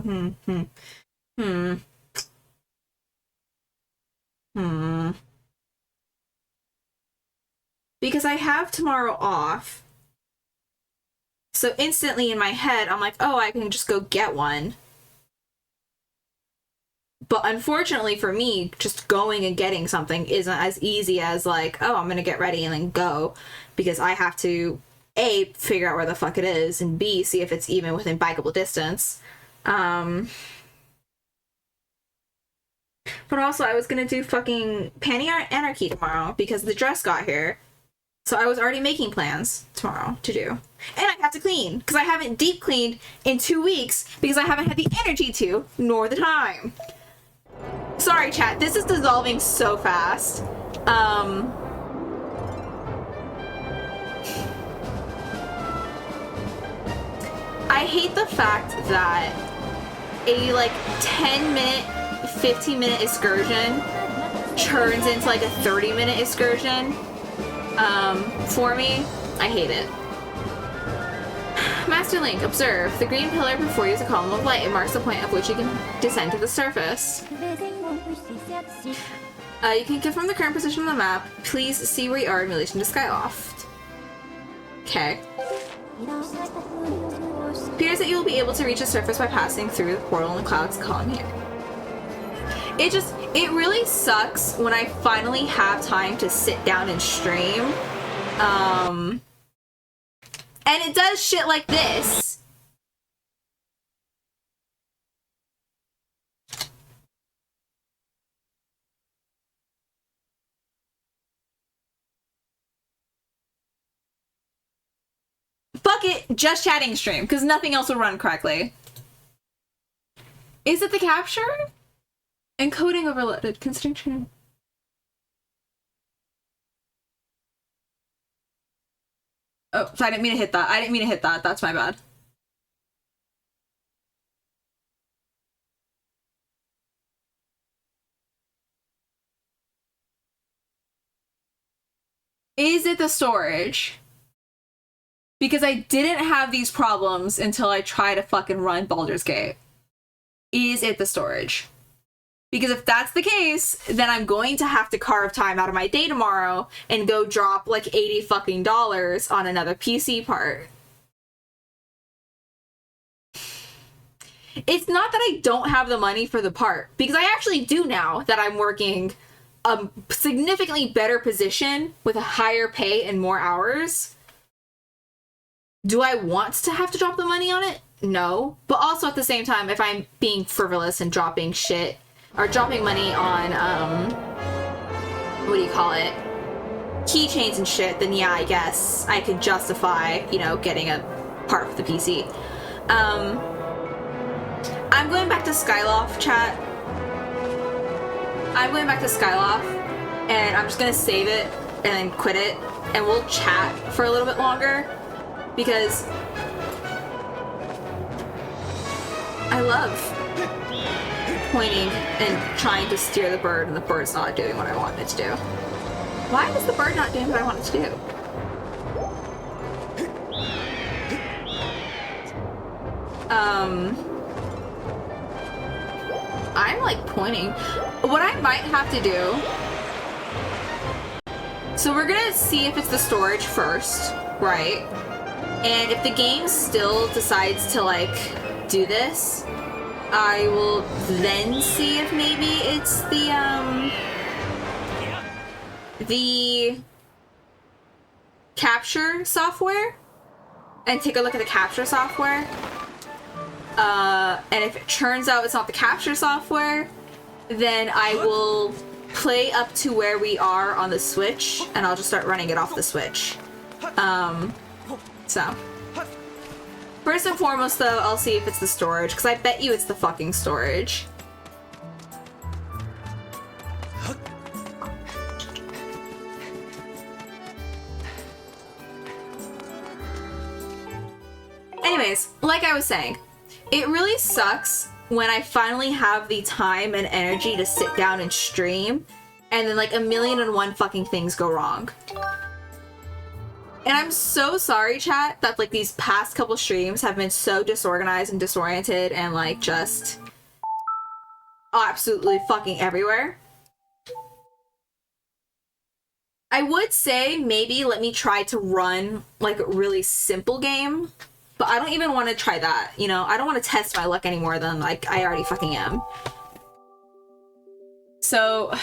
Because I have tomorrow off. So instantly in my head, I'm like, oh, I can just go get one. But unfortunately for me, just going and getting something isn't as easy as like, oh, I'm gonna get ready and then go. Because I have to, A, figure out where the fuck it is, and B, see if it's even within bikeable distance. But also, I was gonna do fucking Panty Anarchy tomorrow because the dress got here. So I was already making plans tomorrow to do. And I have to clean, because I haven't deep cleaned in 2 weeks because I haven't had the energy to, nor the time. Sorry, chat, this is dissolving so fast. I hate the fact that a like 10-minute, 15-minute excursion turns into like a 30-minute excursion. For me, I hate it. Master Link, observe. The green pillar before you is a column of light. It marks the point at which you can descend to the surface. You can get from the current position on the map. Please see where you are in relation to Skyloft. Okay. It appears that you will be able to reach the surface by passing through the portal in the clouds column here. It really sucks when I finally have time to sit down and stream. And it does shit like this. Fuck it, just chatting stream, because nothing else will run correctly. Is it the capture? Encoding overloaded. Constriction. Oh, so I didn't mean to hit that. I didn't mean to hit that. That's my bad. Is it the storage? Because I didn't have these problems until I tried to fucking run Baldur's Gate. Is it the storage? Because if that's the case, then I'm going to have to carve time out of my day tomorrow and go drop like $80 fucking on another PC part. It's not that I don't have the money for the part, because I actually do now that I'm working a significantly better position with a higher pay and more hours. Do I want to have to drop the money on it? No. But also at the same time, if I'm being frivolous and dropping shit, or dropping money on, what do you call it? Keychains and shit, then yeah, I guess I could justify, you know, getting a part for the PC. I'm going back to Skyloft, chat. I'm going back to Skyloft, and I'm just gonna save it and then quit it, and we'll chat for a little bit longer, because I love pointing and trying to steer the bird, and the bird's not doing what I want it to do. Why is the bird not doing what I want it to do? I'm like pointing. What I might have to do, so we're gonna see if it's the storage first, right? And if the game still decides to like do this, I will then see if maybe it's the capture software, and take a look at the capture software. And if it turns out it's not the capture software, then I will play up to where we are on the Switch, and I'll just start running it off the Switch. So. First and foremost, though, I'll see if it's the storage, because I bet you it's the fucking storage. Anyways, like I was saying, it really sucks when I finally have the time and energy to sit down and stream, and then like 1,000,001 fucking things go wrong. And I'm so sorry, chat, that like these past couple streams have been so disorganized and disoriented and like just absolutely fucking everywhere. I would say maybe let me try to run like a really simple game, but I don't even want to try that, you know? I don't want to test my luck any more than like I already fucking am. So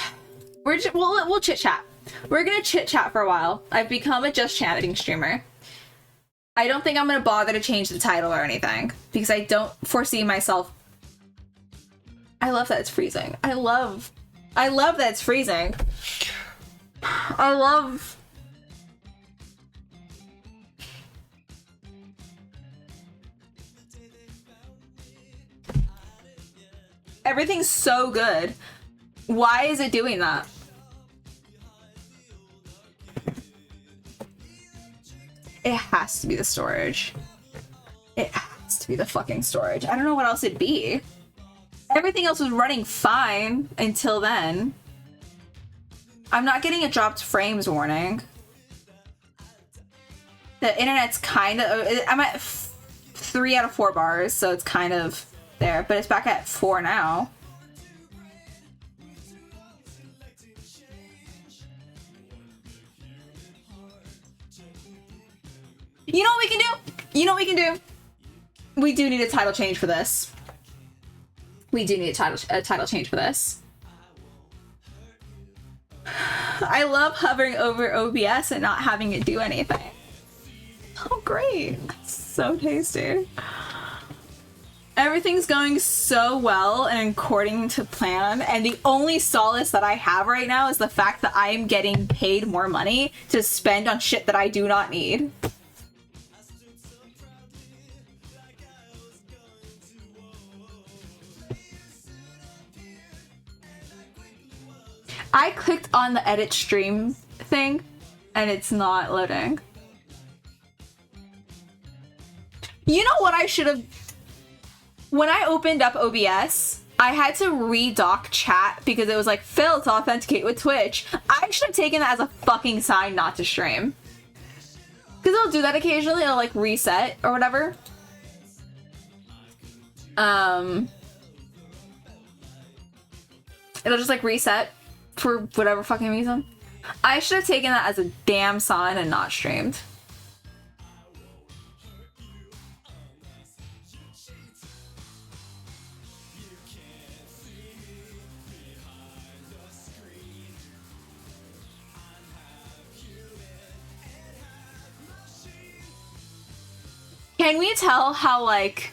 we'll chit chat. We're gonna chit chat for a while. I've become a just chatting streamer. I don't think I'm gonna bother to change the title or anything because I don't foresee myself. I love that it's freezing. I love that it's freezing. I love. Everything's so good. Why is it doing that? It has to be the storage. It has to be the fucking storage. I don't know what else it'd be. Everything else was running fine until then. I'm not getting a dropped frames warning. The internet's kind of... I'm at 3 out of 4 bars, so it's kind of there. But it's back at 4 now. You know what we can do? You know what we can do? We do need a title change for this. We do need a title change for this. I love hovering over OBS and not having it do anything. Oh, great. So tasty. Everything's going so well and according to plan, and the only solace that I have right now is the fact that I am getting paid more money to spend on shit that I do not need. I clicked on the edit stream thing and it's not loading. You know what I should have... When I opened up OBS, I had to redock chat because it was like, failed to authenticate with Twitch. I should have taken that as a fucking sign not to stream. Because it'll do that occasionally, it'll like reset or whatever. It'll just like reset for whatever fucking reason. I should have taken that as a damn sign and not streamed. Can we tell how, like,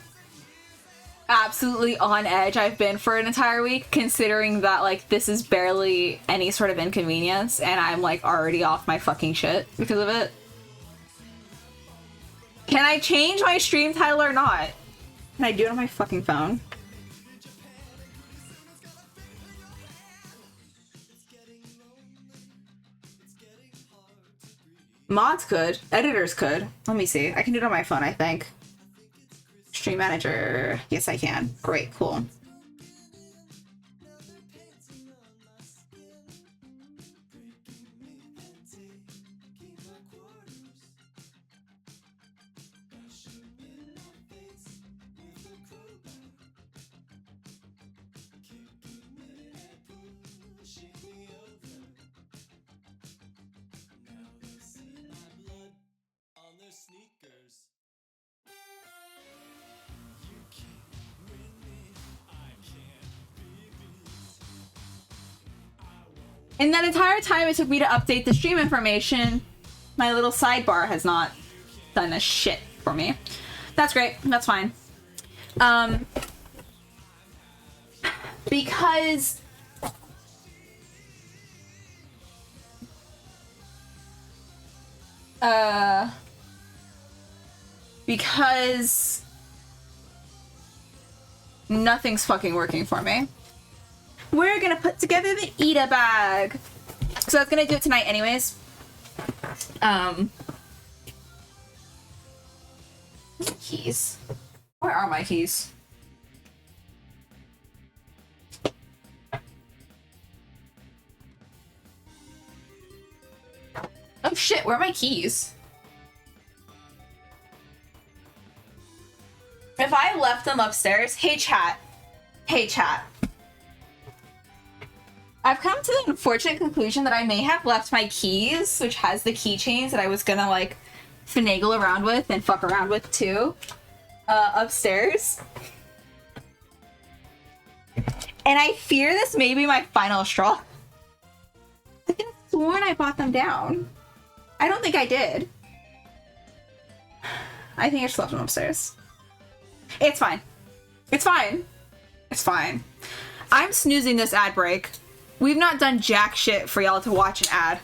absolutely on edge I've been for an entire week, considering that, like, this is barely any sort of inconvenience, and I'm, like, already off my fucking shit because of it? Can I change my stream title or not? Can I do it on my fucking phone? Mods could. Editors could. Let me see. I can do it on my phone, I think. Stream manager. Yes, I can. Great. Cool. In that entire time it took me to update the stream information, my little sidebar has not done a shit for me. That's great. That's fine. Because Because nothing's fucking working for me. We're gonna put together the Ida bag. So I was gonna do it tonight anyways. Keys. Where are my keys? Oh shit, where are my keys? If I left them upstairs, hey chat. Hey chat. I've come to the unfortunate conclusion that I may have left my keys, which has the keychains that I was gonna like finagle around with and fuck around with too, upstairs. And I fear this may be my final straw. I could have sworn I bought them down. I don't think I did. I think I just left them upstairs. It's fine. It's fine. It's fine. I'm snoozing this ad break. We've not done jack shit for y'all to watch an ad.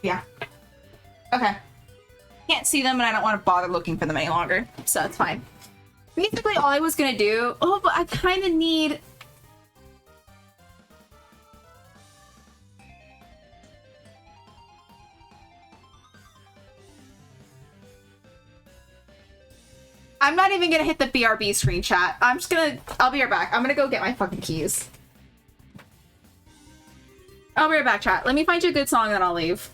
Yeah. Okay. Can't see them and I don't want to bother looking for them any longer, so it's fine. Basically all I was gonna do... Oh, but I kind of need... I'm not even gonna hit the BRB screen chat. I'm just gonna... I'll be right back. I'm gonna go get my fucking keys. I'll be right back, chat. Let me find you a good song and then I'll leave.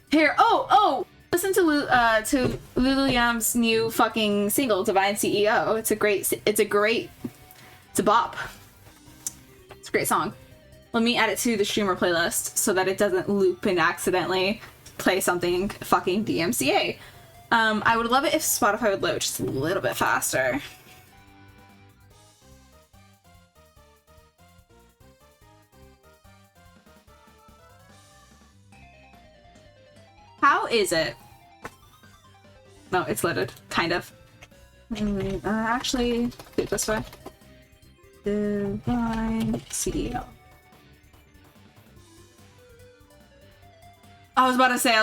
Here. Oh! Listen to Lulu Yam's new fucking single, Divine CEO. It's a bop. It's a great song. Let me add it to the streamer playlist so that it doesn't loop and accidentally play something fucking DMCA. I would love it if Spotify would load just a little bit faster. How is it? No, it's loaded. Kind of. Actually, do it this way. Divine CEO. I was about to say,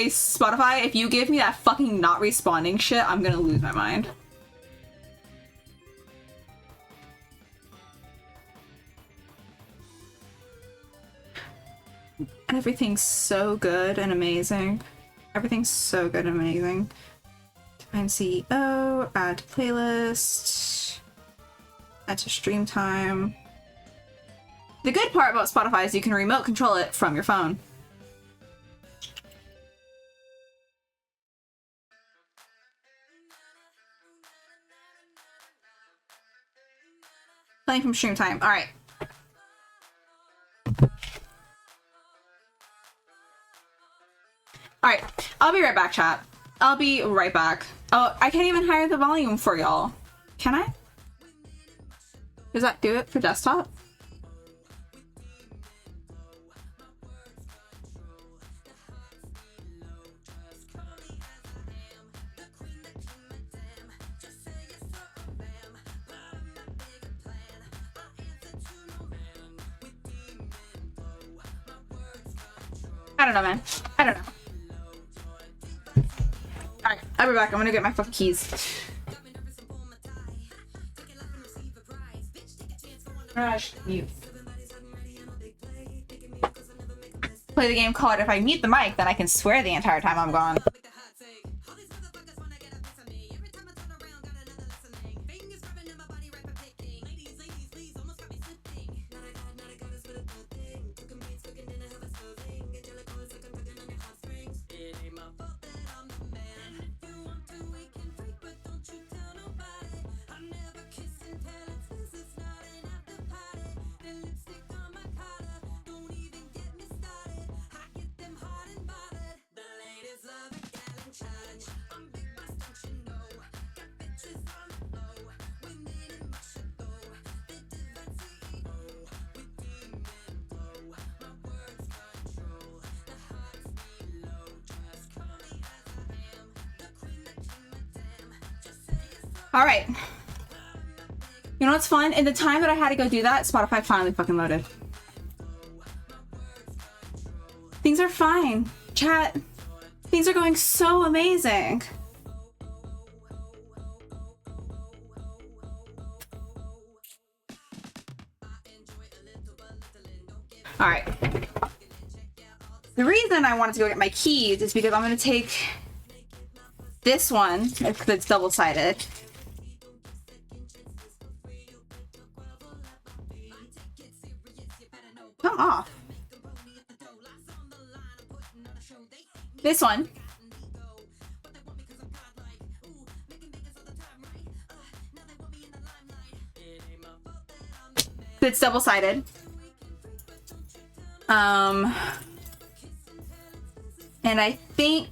Spotify, if you give me that fucking not responding shit, I'm gonna lose my mind. Everything's so good and amazing. Everything's so good and amazing. Define CEO, add to playlist, add to stream time. The good part about Spotify is you can remote control it from your phone. Playing from stream time. All right. All right. I'll be right back, chat. I'll be right back. Oh, I can't even higher the volume for y'all. Can I? Does that do it for desktop? I don't know, man. I don't know. Alright, I'll be back. I'm gonna get my fucking keys. Gosh, you. Play the game called If I Mute the Mic, then I can swear the entire time I'm gone. Love All right. You know what's fun? In the time that I had to go do that, Spotify finally fucking loaded. Things are fine. Chat. Things are going so amazing. All right. The reason I wanted to go get my keys is because I'm going to take this one, because it's double-sided. Come off. This one. It's double-sided. And I think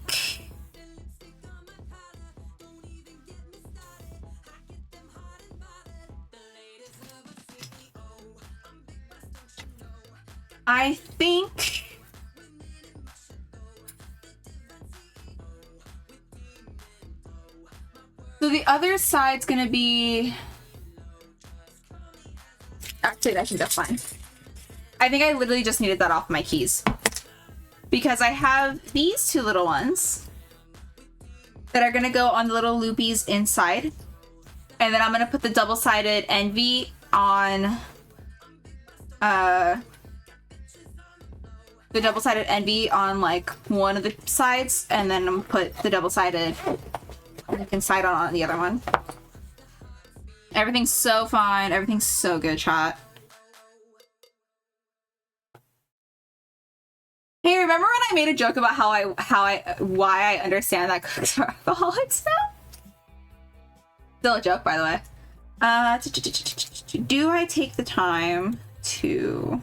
so the other side's gonna be, actually I think that's fine. I think I literally just needed that off my keys because I have these two little ones that are gonna go on the little loopies inside, and then I'm gonna put the double-sided Envy on the double-sided Envy on like one of the sides, and then I'm gonna put the double-sided inside on the other one. Everything's so fine. Everything's so good, chat. Hey, remember when I made a joke about why I understand that cooks are alcoholics now? Still a joke, by the way. Do I take the time to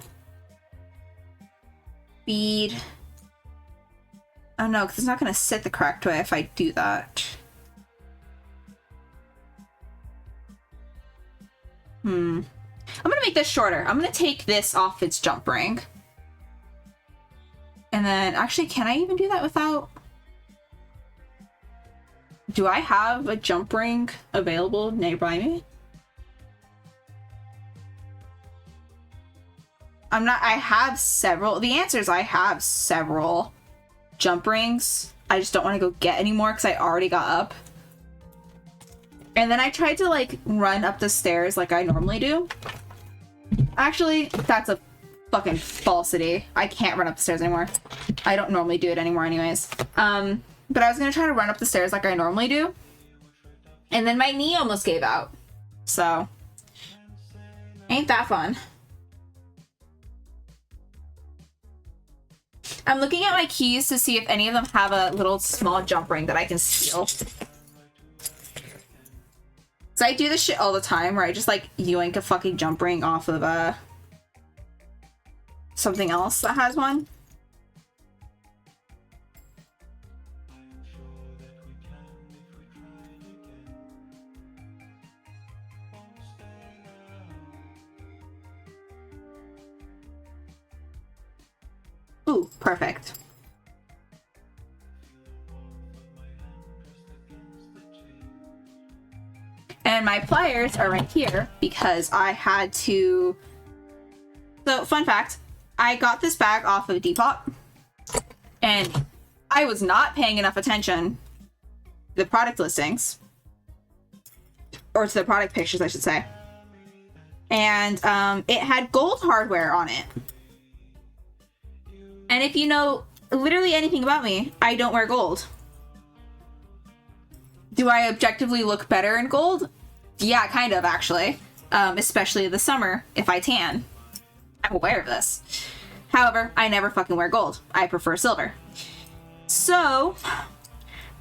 feed? Oh no, because it's not going to sit the correct way if I do that. I'm going to make this shorter. I'm going to take this off its jump ring. And then, actually, can I even do that without... Do I have a jump ring available nearby me? I have several. The answer is I have several jump rings. I just don't want to go get any more because I already got up. And then I tried to, like, run up the stairs like I normally do. Actually, that's a fucking falsity. I can't run up the stairs anymore. I don't normally do it anymore anyways. But I was gonna try to run up the stairs like I normally do. And then my knee almost gave out. So, ain't that fun. I'm looking at my keys to see if any of them have a little small jump ring that I can steal. So I do this shit all the time where I just like yoink a fucking jump ring off of something else that has one. Ooh, perfect. And my pliers are right here because I had to... So, fun fact, I got this bag off of Depop and I was not paying enough attention to the product listings. Or to the product pictures, I should say. And it had gold hardware on it. And if you know literally anything about me, I don't wear gold. Do I objectively look better in gold? Yeah, kind of, actually. Especially in the summer, if I tan. I'm aware of this. However, I never fucking wear gold. I prefer silver. So,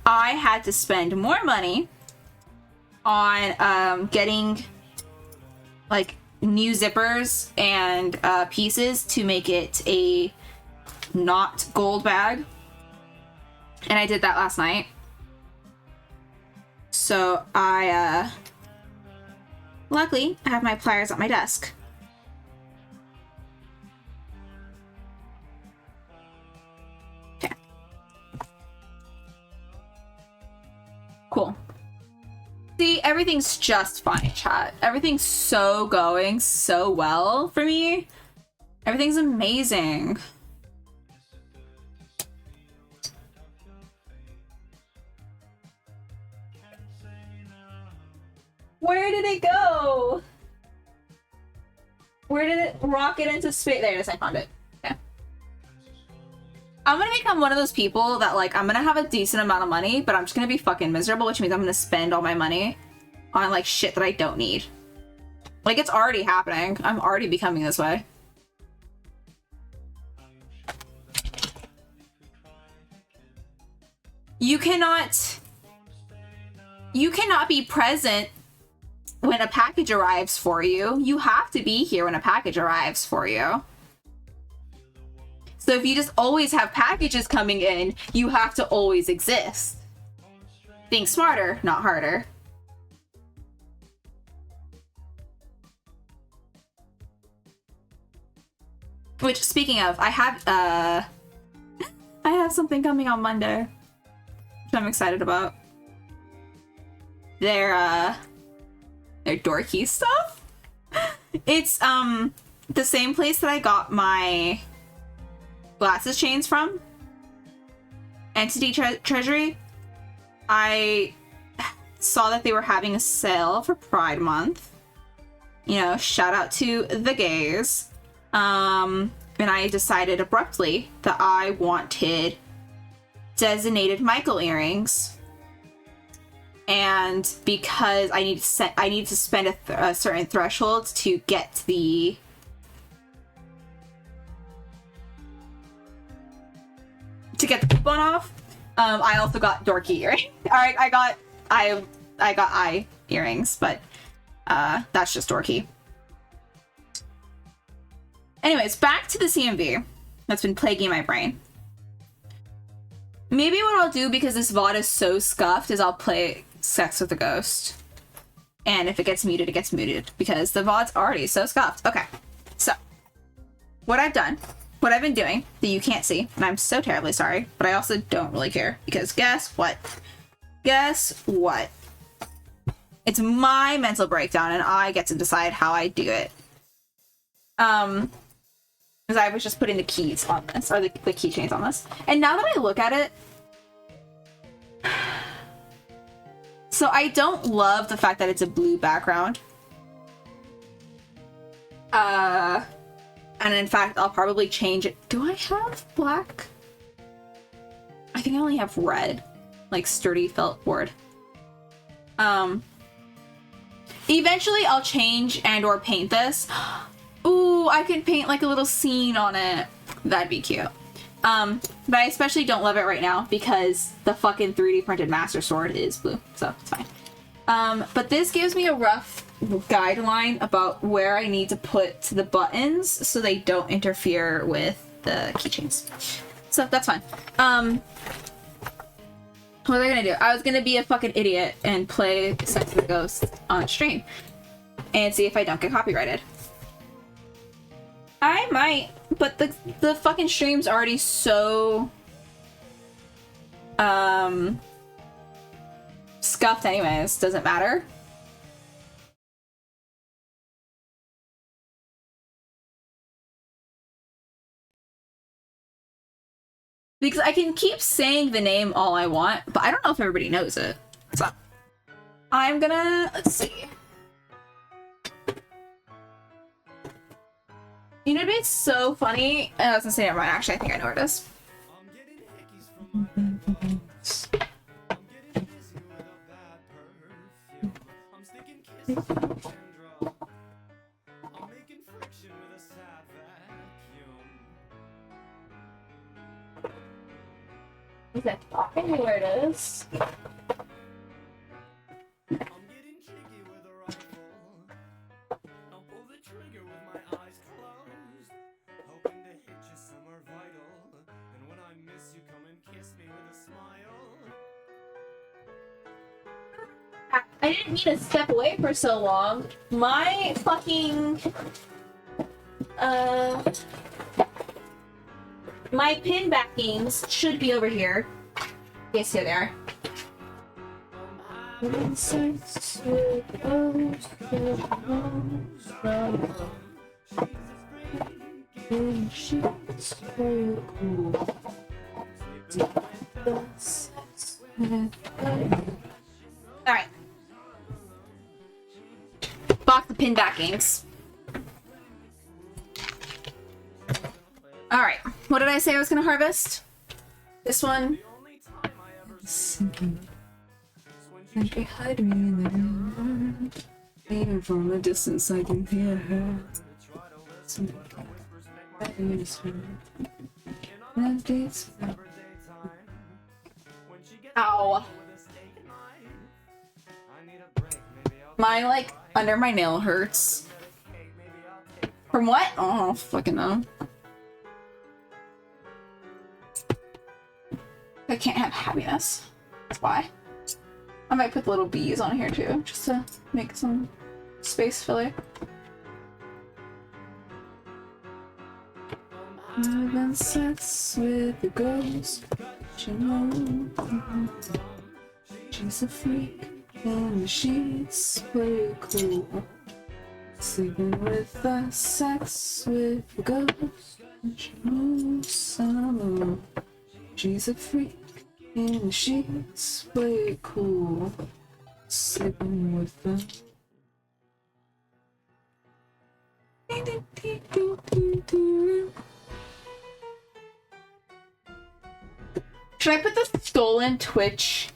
I had to spend more money on getting, like, new zippers and pieces to make it a not gold bag. And I did that last night. So luckily I have my pliers at my desk. Okay. Cool. See, me, everything's just fine, chat. Everything's so going so well for me. Everything's amazing. Where did it go? Where did it rocket into space? There it is, I found it. Okay. I'm gonna become one of those people that, like, I'm gonna have a decent amount of money, but I'm just gonna be fucking miserable, which means I'm gonna spend all my money on, like, shit that I don't need. Like, it's already happening. I'm already becoming this way. You cannot be present when a package arrives for you. You have to be here when a package arrives for you. So if you just always have packages coming in, you have to always exist. Think smarter, not harder. Which, speaking of, I have something coming on Monday, which I'm excited about. Their dorky stuff. It's the same place that I got my glasses chains from. Entity Treasury. I saw that they were having a sale for Pride Month. You know, shout out to the gays. And I decided abruptly that I wanted designated Michael earrings. And because I need to spend a certain threshold to get the coupon off, I also got dorky earrings. Alright, I got eye earrings, but that's just dorky. Anyways, back to the CMV that's been plaguing my brain. Maybe what I'll do, because this VOD is so scuffed, is I'll play Sex with a Ghost. And if it gets muted, it gets muted, because the VOD's already so scuffed. Okay, so what I've done, what I've been doing that you can't see, and I'm so terribly sorry, but I also don't really care, because guess what? Guess what? It's my mental breakdown, and I get to decide how I do it. Because I was just putting the keys on this, or the keychains on this. And now that I look at it, so I don't love the fact that it's a blue background. And in fact, I'll probably change it. Do I have black? I think I only have red, like sturdy felt board. Eventually I'll change and or paint this. Ooh, I could paint like a little scene on it. That'd be cute. But I especially don't love it right now because the fucking 3D printed Master Sword is blue, so it's fine. But this gives me a rough guideline about where I need to put the buttons so they don't interfere with the keychains. So that's fine. What was I gonna do? I was gonna be a fucking idiot and play Sex with a Ghost on stream and see if I don't get copyrighted. I might, but the fucking stream's already so scuffed anyways. Doesn't matter. Because I can keep saying the name all I want, but I don't know if everybody knows it. So I'm gonna, let's see. You know, it'd be so funny. I was gonna say, never mind. Actually, I think I know where it is. Is that talking me where it is? I didn't mean to step away for so long. My fucking my pin backings should be over here. Yes, here they are. Insects with bows, and sheets for cool. Alright. Box of pin backings. Alright. What did I say I was gonna harvest? This one. And she hide me in the room. Even from a distance, I can hear her. Ow. My, like, under my nail hurts. From what? Oh, I don't fucking know. I can't have happiness. That's why. I might put the little bees on here too, just to make some space filler. Having sex with the girls, she knows she's a freak and she's way cool. Sleeping with the sex with the girls, she knows some. She's a freak and she's way cool. Sleeping with them. Should I put the stolen Twitch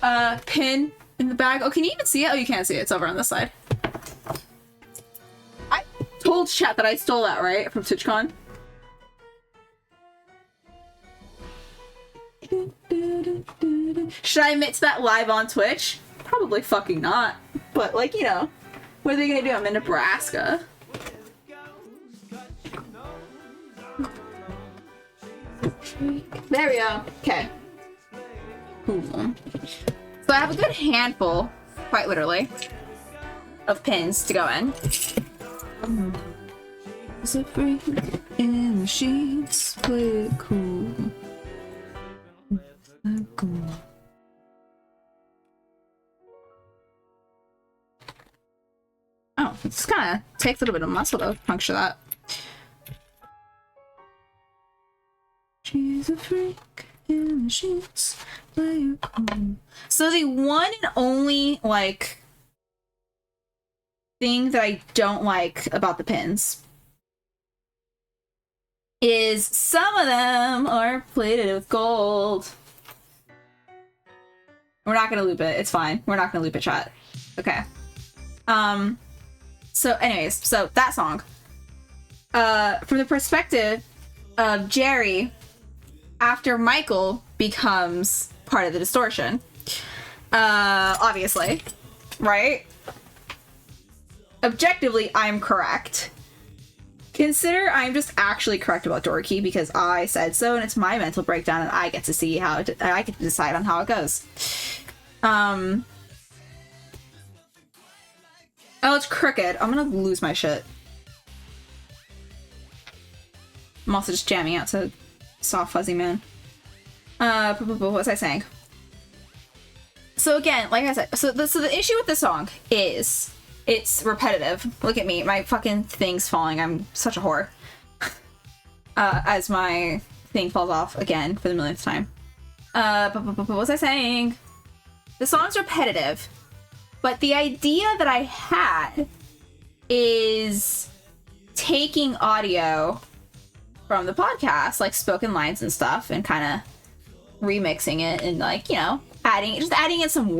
pin in the bag? Oh, can you even see it? Oh, you can't see it. It's over on this side. I told chat that I stole that, right? From TwitchCon. Should I admit to that live on Twitch? Probably fucking not. But, like, you know, what are they gonna do? I'm in Nebraska. There we go. Okay. Cool. So I have a good handful, quite literally, of pins to go in. It's a freak in the sheets, play it cool. Cool. Oh, it's kind of takes a little bit of muscle to puncture that. She's a freak in the sheets, play it cool. So the one and only, like, thing that I don't like about the pins is some of them are plated with gold. We're not gonna loop it. It's fine. We're not gonna loop it, chat. Okay. So anyways, so that song. From the perspective of Jerry, after Michael becomes part of the distortion. Obviously. Right? Objectively, I'm correct. Consider I'm just actually correct about Dorky because I said so, and it's my mental breakdown, and I get to see how I get to decide on how it goes. Oh, it's crooked. I'm gonna lose my shit. I'm also just jamming out to Soft Fuzzy Man. What was I saying? So again, like I said, so the issue with the song is it's repetitive. Look at me, my fucking thing's falling. I'm such a whore. As my thing falls off again for the millionth time. What was I saying? The song's repetitive, but the idea that I had is taking audio from the podcast, like spoken lines and stuff, and kind of remixing it and, like, you know, adding in some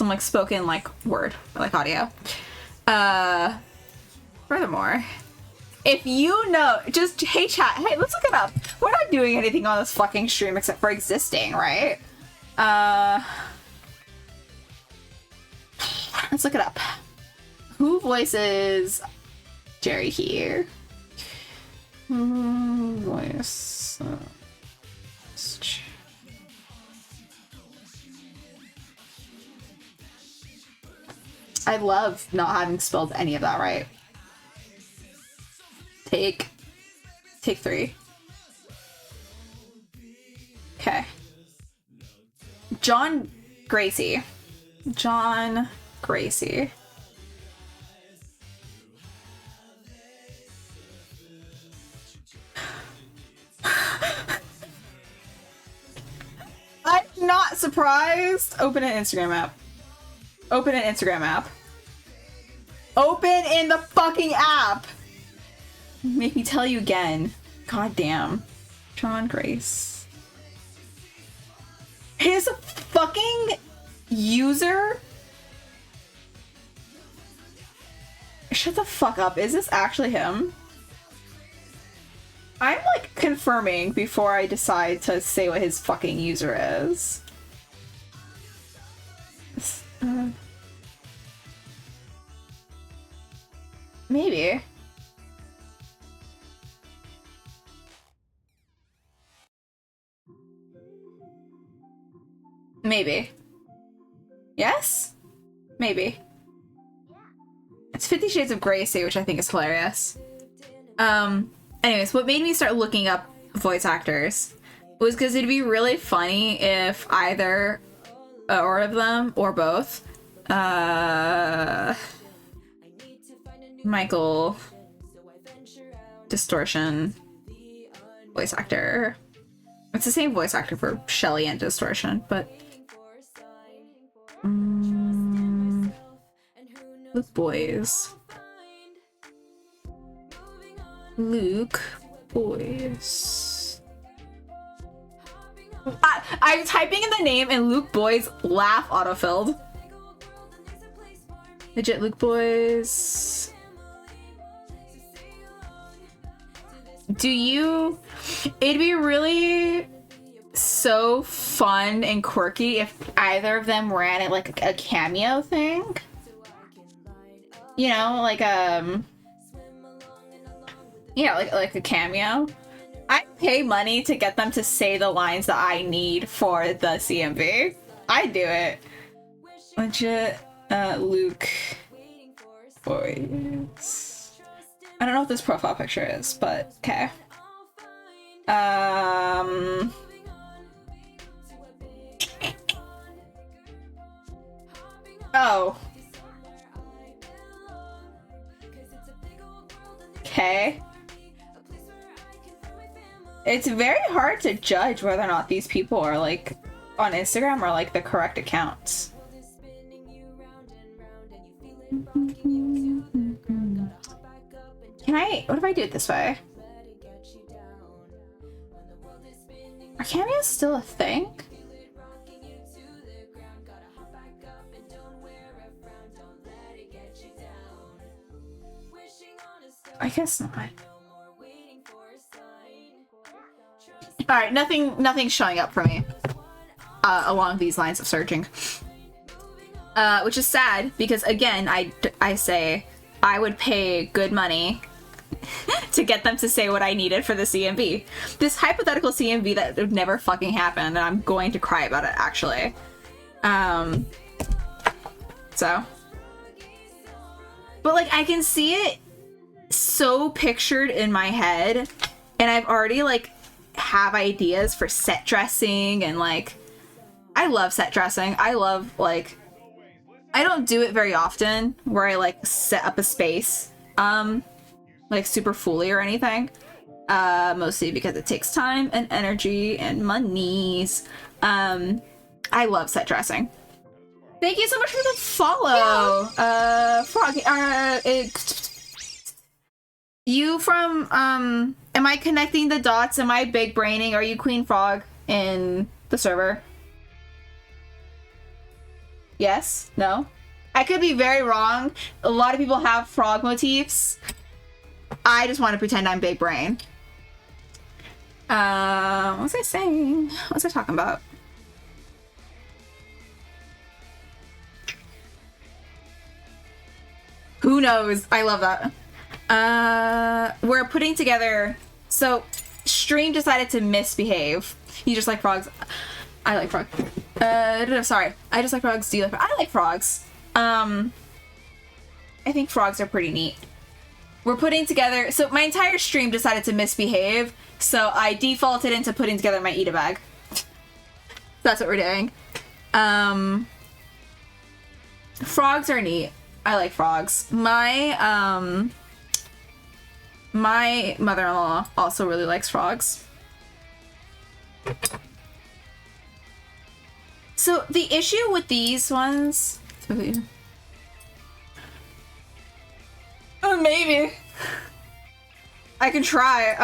like spoken, like, word, like audio. Furthermore, if you know, just, hey chat, hey, let's look it up. We're not doing anything on this fucking stream except for existing, right? Let's look it up. Who voices Jerry here? Voice. I love not having spelled any of that right. Take 3. Okay. John Gracie. John Gracie. I'm not surprised. Open an Instagram app. Open an Instagram app. Open in the fucking app. Make me tell you again. God damn. John Grace. His fucking user. Shut the fuck up. Is this actually him? I'm like confirming before I decide to say what his fucking user is. Maybe. Maybe. Yes? Maybe. It's 50 Shades of Gracie, which I think is hilarious. Anyways, what made me start looking up voice actors was because it'd be really funny if either or of them, or both, Michael Distortion voice actor. It's the same voice actor for Shelly and Distortion, but Luke Boys. Luke Boys. I'm typing in the name and Luke Boys laugh autofilled. Legit Luke Boys. Do you... It'd be really so fun and quirky if either of them ran it like a cameo thing. You know, like yeah, like a cameo. I pay money to get them to say the lines that I need for the CMV. I do it. Legit, Luke Boys. I don't know what this profile picture is, but okay. Oh. Okay. It's very hard to judge whether or not these people are like on Instagram or like the correct accounts. Can I, what if I do it this way? Are cameos still a thing? I guess not. Alright, nothing's showing up for me along these lines of searching. Which is sad, because again, I say I would pay good money to get them to say what I needed for the CMV. This hypothetical CMV that would never fucking happen, and I'm going to cry about it, actually. So. But, like, I can see it so pictured in my head, and I've already, like, have ideas for set dressing, and, like, I love set dressing. I love, like, I don't do it very often, where I, like, set up a space, like, super fully or anything. Mostly because it takes time and energy and monies. I love set dressing. Thank you so much for the follow! Frog, you from, am I connecting the dots? Am I big braining? Are you Queen Frog in the server? Yes? No? I could be very wrong. A lot of people have frog motifs. I just want to pretend I'm big brain. What was I saying? What was I talking about? Who knows? I love that. We're putting together... So, Stream decided to misbehave. You just like frogs. I like frogs. Sorry. I just like frogs. Do you like frogs? I like frogs. I think frogs are pretty neat. We're putting together... So, my entire stream decided to misbehave, so I defaulted into putting together my eat-a-bag. That's what we're doing. Frogs are neat. I like frogs. My mother-in-law also really likes frogs. So the issue with these ones, maybe I can try.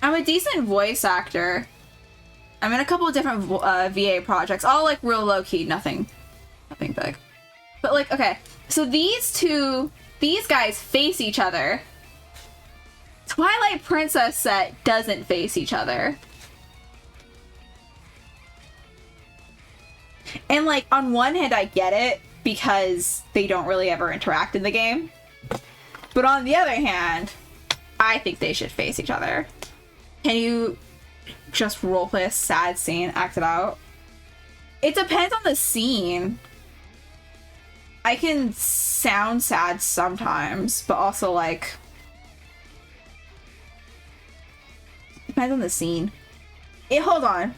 I'm a decent voice actor. I'm in a couple of different VA projects, all like real low key, nothing big. But like, okay, so these guys face each other. Twilight Princess set doesn't face each other. And like, on one hand, I get it because they don't really ever interact in the game. But on the other hand, I think they should face each other. Can you just roleplay a sad scene, act it out? It depends on the scene. I can sound sad sometimes, but also like, depends on the scene. Hold on.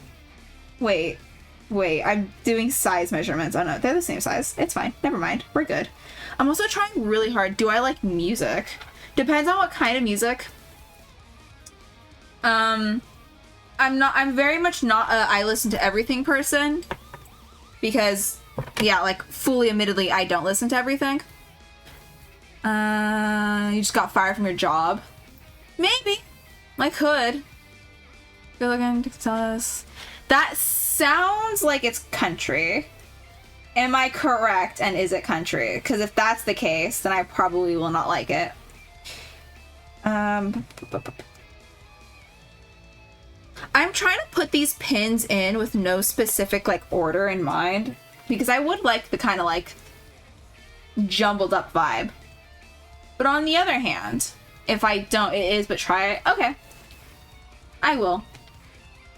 Wait, I'm doing size measurements. Oh no, they're the same size. It's fine. Never mind. We're good. I'm also trying really hard. Do I like music? Depends on what kind of music. I'm very much not a I listen to everything person. Because, yeah, like, fully admittedly, I don't listen to everything. You just got fired from your job. Maybe. I could. Good looking to tell us. That sounds like it's country. Am I correct, and is it country? Because if that's the case, then I probably will not like it. I'm trying to put these pins in with no specific, like, order in mind. Because I would like the kind of, like, jumbled up vibe. But on the other hand, if I don't, it is but try it. Okay. I will.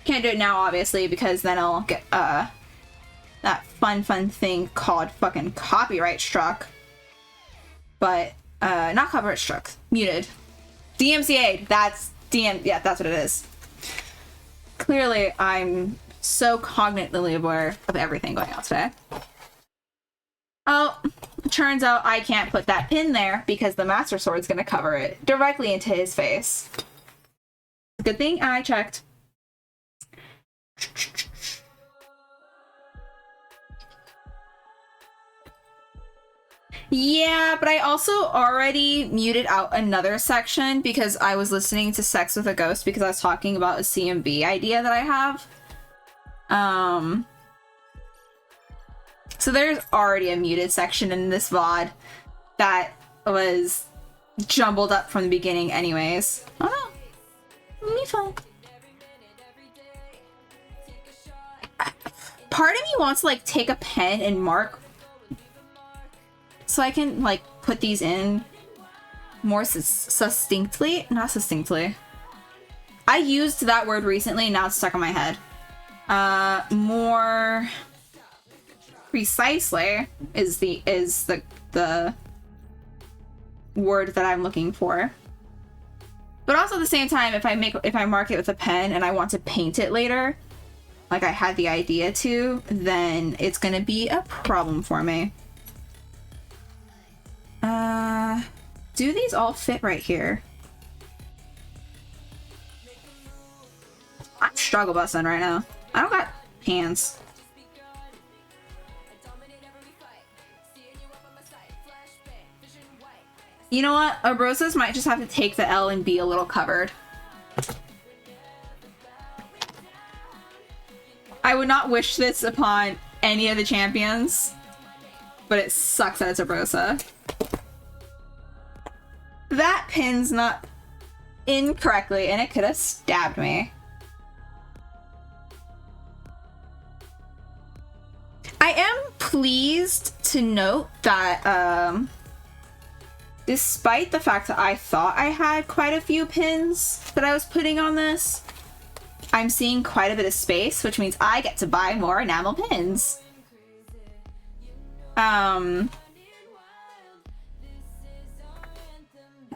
Can't do it now, obviously, because then I'll get, that fun thing called fucking copyright struck. But, not copyright struck. Muted. DMCA'd. Yeah, that's what it is. Clearly, I'm so cognitively aware of everything going on today. Oh, turns out I can't put that pin there because the Master Sword's gonna cover it directly into his face. Good thing I checked. Yeah, but I also already muted out another section because I was listening to Sex with a Ghost because I was talking about a CMB idea that I have. So there's already a muted section in this VOD that was jumbled up from the beginning anyways. Oh no. It'll be fun. Part of me wants to like take a pen and mark so I can like put these in more succinctly. Not succinctly. I used that word recently and now it's stuck in my head. More precisely is the word that I'm looking for. But also at the same time, if I mark it with a pen and I want to paint it later, like I had the idea to, then it's gonna be a problem for me. Do these all fit right here? I'm struggle busting right now. I don't got hands. You know what? Abrosas might just have to take the L and be a little covered. I would not wish this upon any of the champions, but it sucks that it's Abrosa. That pin's not incorrectly, and it could have stabbed me. I am pleased to note that, despite the fact that I thought I had quite a few pins that I was putting on this, I'm seeing quite a bit of space, which means I get to buy more enamel pins.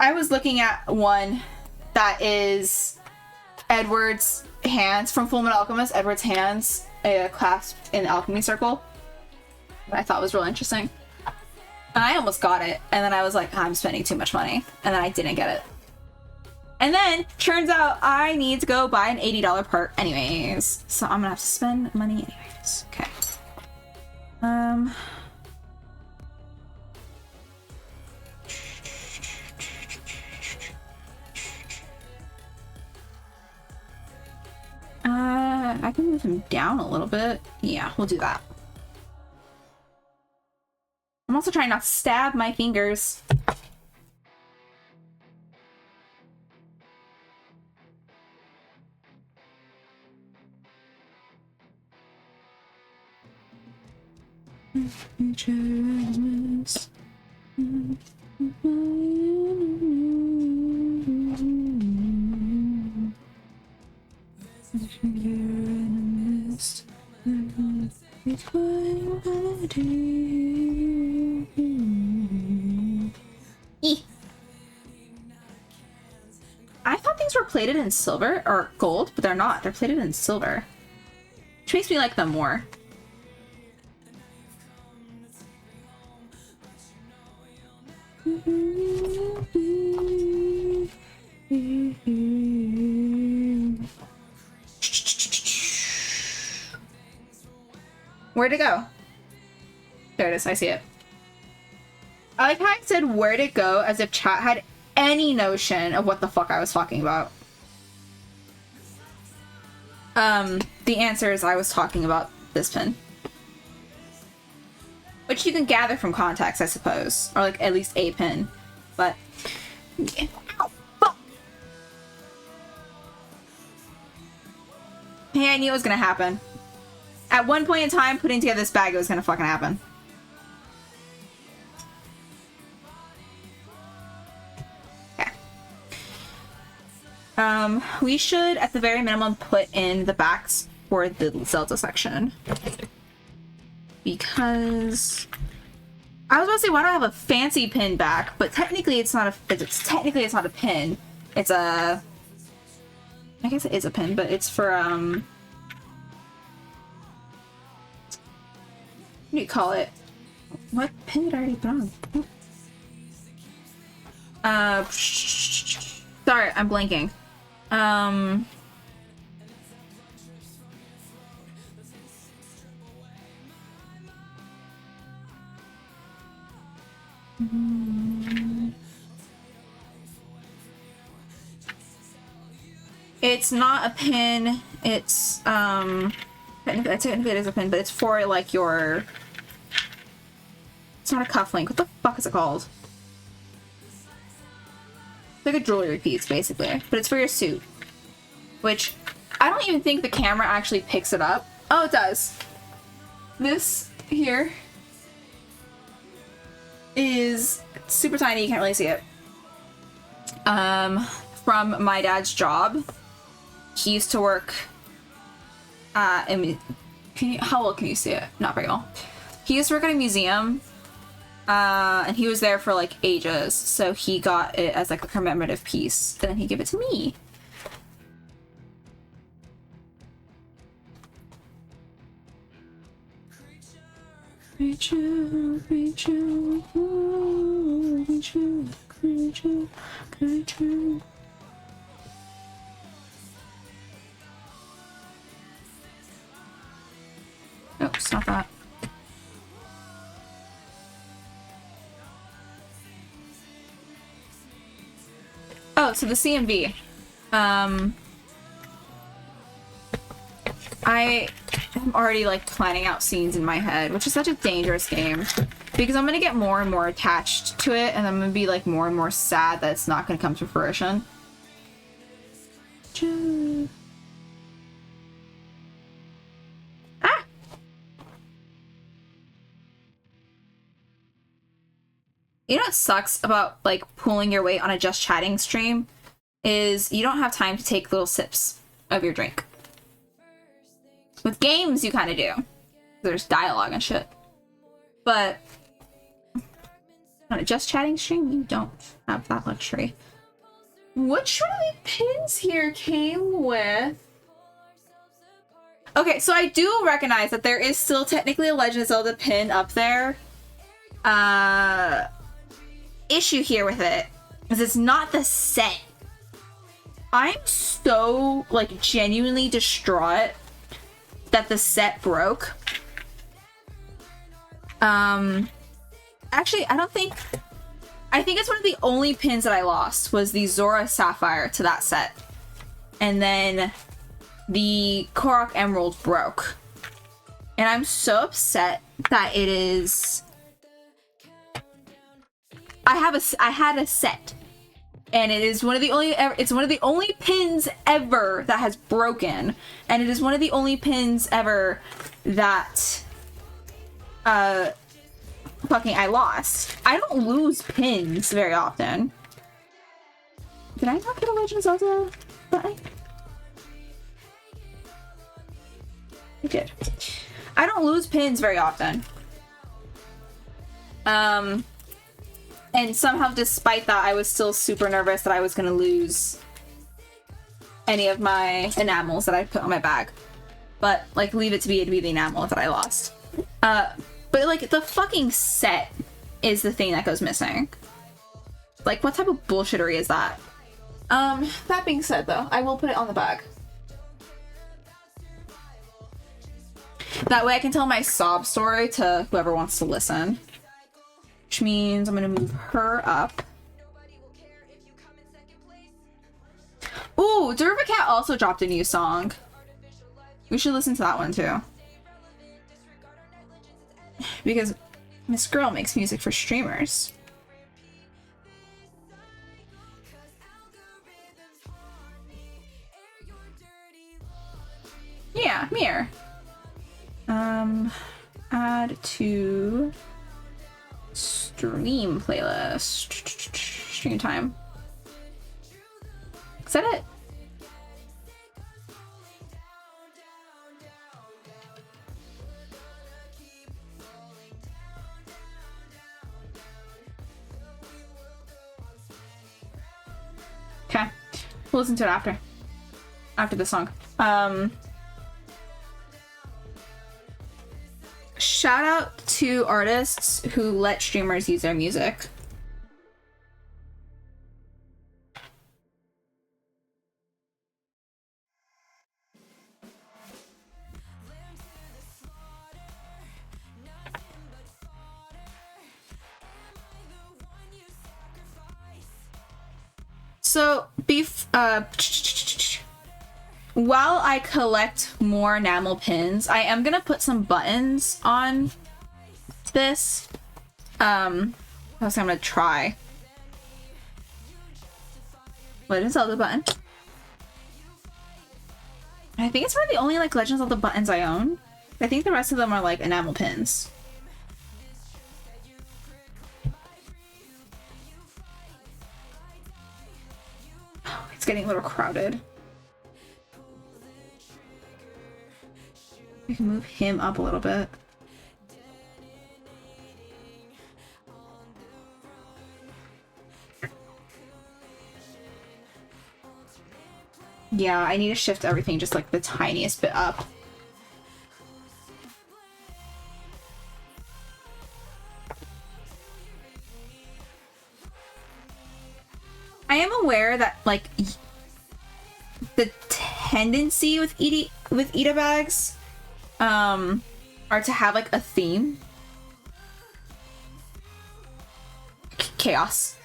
I was looking at one that is Edward's hands from Fullmetal Alchemist, Edward's hands, a class in the alchemy circle that I thought was really interesting. And I almost got it, and then I was like, I'm spending too much money, and then I didn't get it. And then turns out I need to go buy an $80 part anyways, so I'm gonna have to spend money anyways. Okay. I can move him down a little bit. Yeah, we'll do that. I'm also trying not to stab my fingers. I thought these were plated in silver or gold, but they're not. They're plated in silver, which makes me like them more. Where'd it go? There it is. I see it. I like how I said where'd it go as if chat had any notion of what the fuck I was talking about. The answer is I was talking about this pin. Which you can gather from context, I suppose. Or like at least a pin. But ow, fuck. Hey, I knew it was gonna happen. At one point in time, putting together this bag, it was gonna fucking happen. Okay. We should, at the very minimum, put in the backs for the Zelda section. Because I was about to say, why do I have a fancy pin back? But technically, it's not a pin. It's a. I guess it is a pin, but it's for What do you call it? What pin did I already put on? Sorry, I'm blanking. It's not a pin. It's technically it is a pin, but it's for like your. It's not a cufflink. What the fuck is it called? It's like a jewelry piece, basically, but it's for your suit. Which I don't even think the camera actually picks it up. Oh, it does. This here is super tiny. You can't really see it. From my dad's job. He used to work. How well can you see it? Not very well. He used to work at a museum. And he was there for like ages, so he got it as like a commemorative piece, and then he gave it to me. Creature, creature, oh, creature, creature, creature. Oh, it's not that. Oh, so the CMV. I am already like planning out scenes in my head, which is such a dangerous game because I'm gonna get more and more attached to it, and I'm gonna be like more and more sad that it's not gonna come to fruition. Ah! You know what sucks about like pulling your weight on a just chatting stream is you don't have time to take little sips of your drink. With games, you kind of do. There's dialogue and shit. But on a just chatting stream, you don't have that luxury. Which one of the pins here came with Okay, so I do recognize that there is still technically a Legend of Zelda pin up there. Issue here with it is it's not the set. I'm so, like, genuinely distraught that the set broke. Actually, I think it's one of the only pins that I lost was the Zora Sapphire to that set. And then the Korok Emerald broke. And I'm so upset that it is... I had a set. And it is one of the only pins ever that has broken. And it is one of the only pins ever that fucking I lost. I don't lose pins very often. Did I not get a Legend of Zelda button? I did. I don't lose pins very often. And somehow, despite that, I was still super nervous that I was gonna lose any of my enamels that I put on my bag. But, like, leave it to be the enamel that I lost. But, like, the fucking set is the thing that goes missing. Like, what type of bullshittery is that? That being said, though, I will put it on the bag. That way I can tell my sob story to whoever wants to listen. Which means I'm gonna move her up. Ooh, Derva Cat also dropped a new song. We should listen to that one too. Because Miss Girl makes music for streamers. Yeah, Mir. Add to stream playlist. Stream time. Is that it? Okay. We'll listen to it after the song. Shout out to artists who let streamers use their music. So, while I collect more enamel pins, I am gonna put some buttons on this. I'm gonna try. Legend of Zelda button. I think it's one of the only, like, Legends of the buttons I own. I think the rest of them are, like, enamel pins. It's getting a little crowded. We can move him up a little bit. Yeah, I need to shift everything just like the tiniest bit up. I am aware that, like, the tendency with Ita bags are to have, like, a theme. Chaos.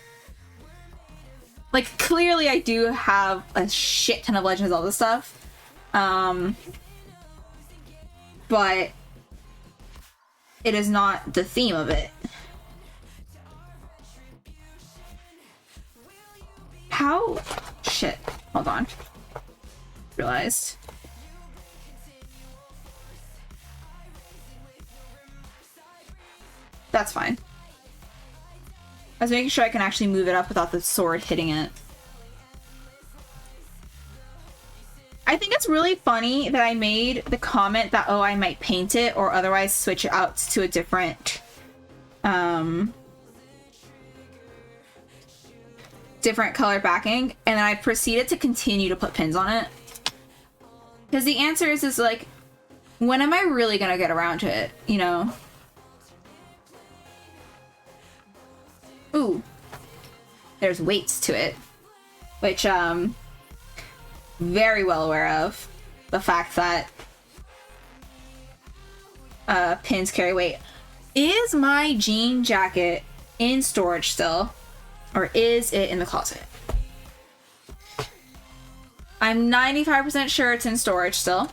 Like, clearly I do have a shit ton of Legend of Zelda stuff. But it is not the theme of it. How? Shit. Hold on. Realized. That's fine. I was making sure I can actually move it up without the sword hitting it. I think it's really funny that I made the comment that, oh, I might paint it or otherwise switch it out to a different, different color backing, and then I proceeded to continue to put pins on it. Because the answer is like, when am I really gonna get around to it, you know? Ooh. There's weights to it, which very well aware of the fact that pins carry weight. Is my jean jacket in storage still, or is it in the closet? I'm 95% sure it's in storage still.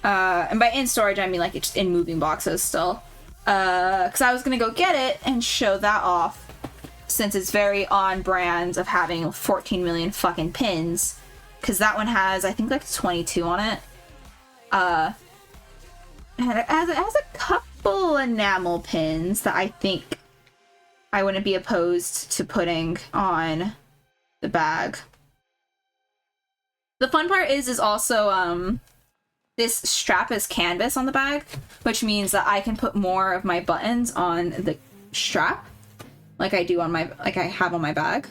And by in storage, I mean like it's in moving boxes still. Because I was gonna go get it and show that off, since it's very on brand of having 14 million fucking pins. Because that one has, I think, like 22 on it. And it has a couple enamel pins that I think I wouldn't be opposed to putting on the bag. The fun part is also, this strap is canvas on the bag, which means that I can put more of my buttons on the strap, like I do on my, like I have on my bag.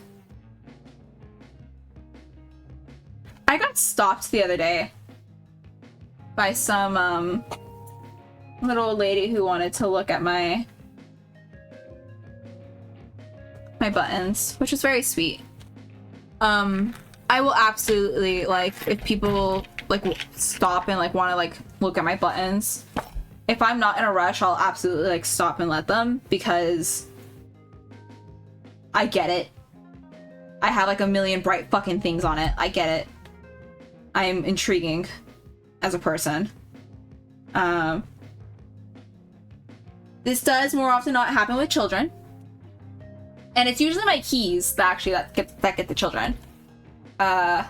I got stopped the other day by some, little lady who wanted to look at my buttons, which was very sweet. I will absolutely, like, if people like stop and like want to like look at my buttons, if I'm not in a rush, I'll absolutely like stop and let them, because I get it. I have like a million bright fucking things on it. I get it. I'm intriguing as a person. This does more often not happen with children, and it's usually my keys that actually that get the children, because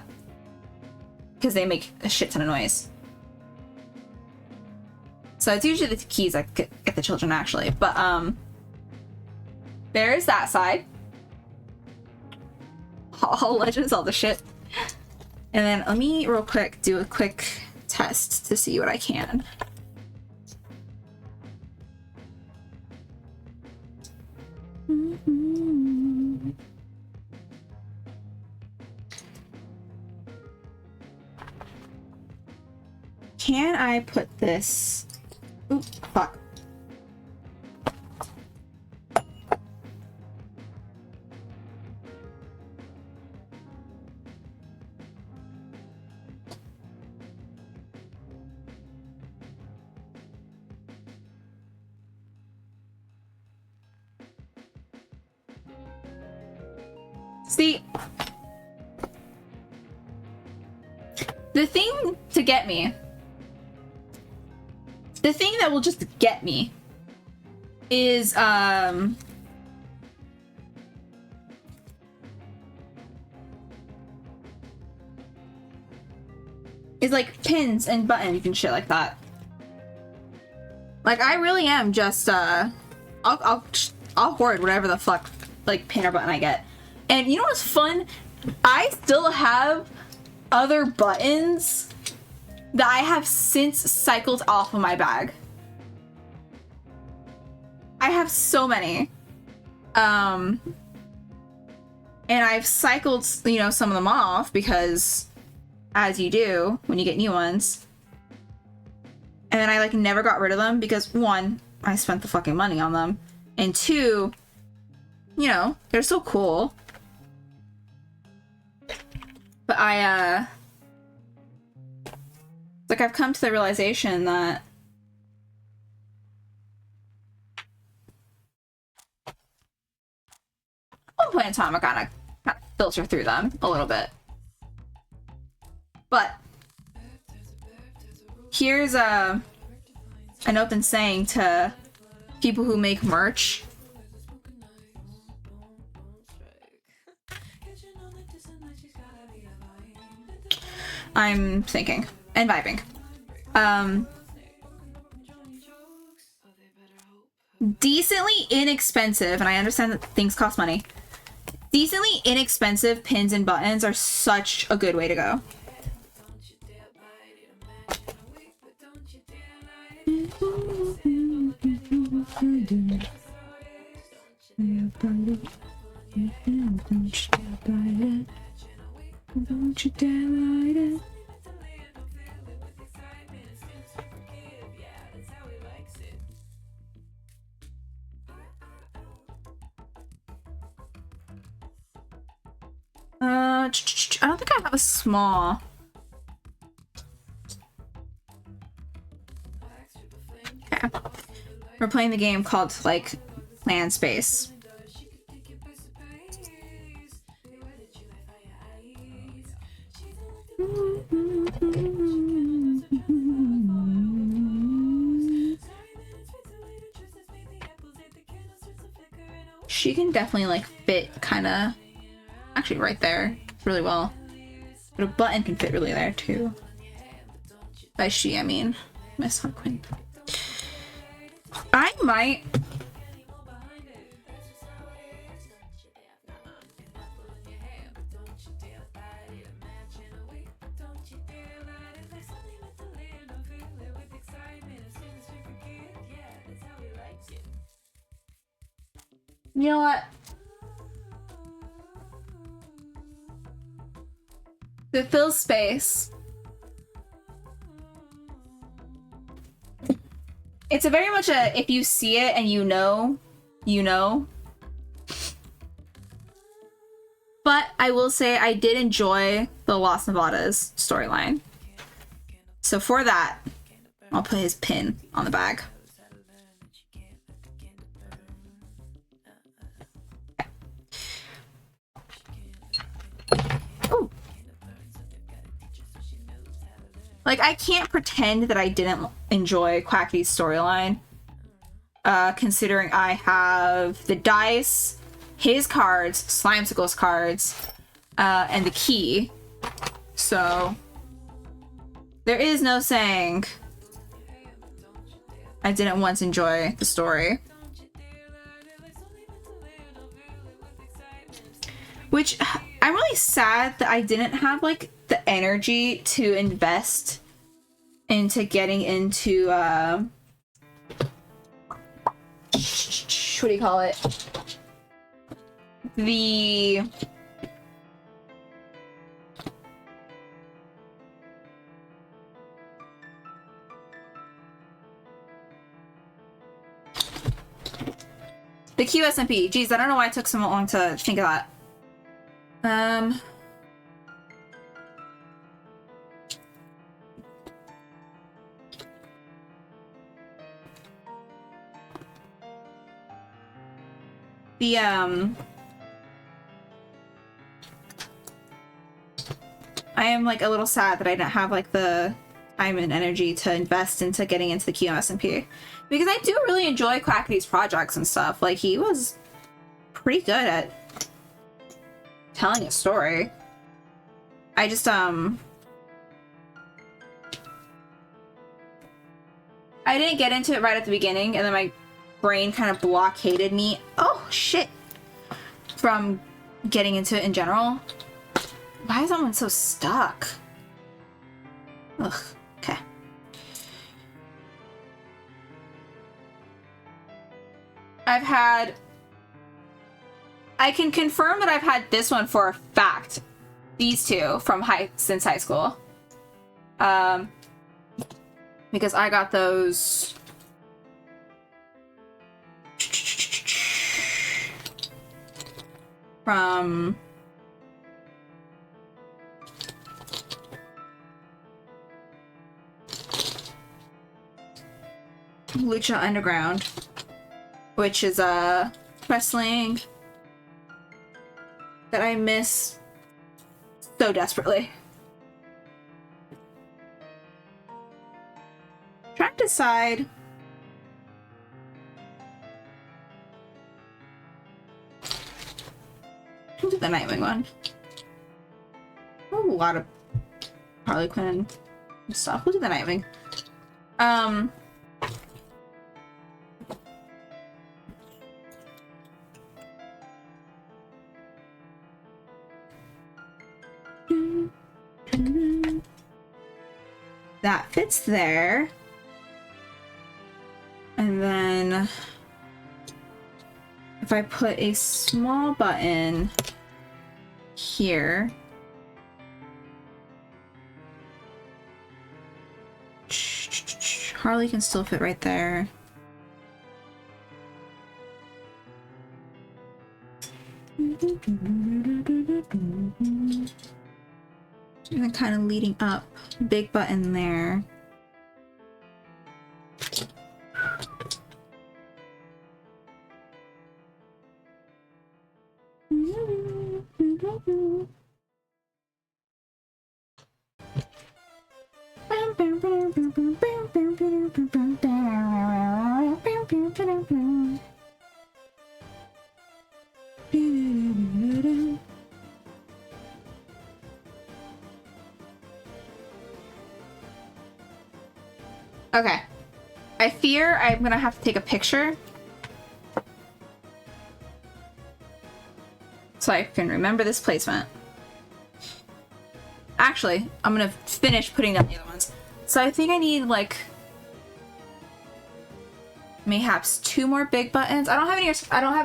they make a shit ton of noise. So it's usually the keys that get the children actually. But there's that side. All legends, all the shit. And then let me real quick do a quick test to see what I can. Can I put this? Oop, fuck. See, the thing to get me, the thing that will just get me is like pins and buttons and shit like that. Like I really am just I'll hoard whatever the fuck like pin or button I get. And you know what's fun? I still have other buttons that I have since cycled off of my bag. I have so many. And I've cycled, you know, some of them off because, as you do when you get new ones. And then I like never got rid of them because one, I spent the fucking money on them. And two, you know, they're so cool. But like I've come to the realization that at one point in time I gotta filter through them a little bit. But here's an open saying to people who make merch. I'm thinking and vibing. Decently inexpensive, and I understand that things cost money. Decently inexpensive pins and buttons are such a good way to go. Don't you dare light it. the small. Okay. We're playing the game called like Plan Space. She can definitely like fit kind of actually right there really well, but a button can fit really there too. By she I mean Miss Harquin. I might you know what? To fill space. It's a very much a if you see it and you know, you know. But I will say I did enjoy the Las Nevadas storyline. So for that, I'll put his pin on the bag. Ooh. Like, I can't pretend that I didn't enjoy Quackity's storyline. Considering I have the dice, his cards, Slimecicle's cards, and the key. So, there is no saying I didn't once enjoy the story. Which, I'm really sad that I didn't have, like, the energy to invest into getting into, what do you call it? The QSMP. Geez, I don't know why it took so long to think of that. I am like a little sad that I didn't have like the time and energy to invest into getting into the QMSMP, because I do really enjoy Quackity's projects and stuff. Like, he was pretty good at telling a story. I just I didn't get into it right at the beginning, and then my brain kind of blockaded me. Oh shit! From getting into it in general. Why is that one so stuck? Ugh. Okay. I can confirm that I've had this one for a fact. These two from since high school. Because I got those from Lucha Underground, which is a wrestling that I miss so desperately. Trying to decide. I'll do the Nightwing one. A lot of Harley Quinn stuff. We'll do the Nightwing. That fits there. And then if I put a small button here, Harley can still fit right there. And then kind of leading up. Big button there. Okay. I fear I'm gonna have to take a picture so I can remember this placement. Actually, I'm gonna finish putting down the other ones. So I think I need like mayhaps 2 more big buttons. I don't have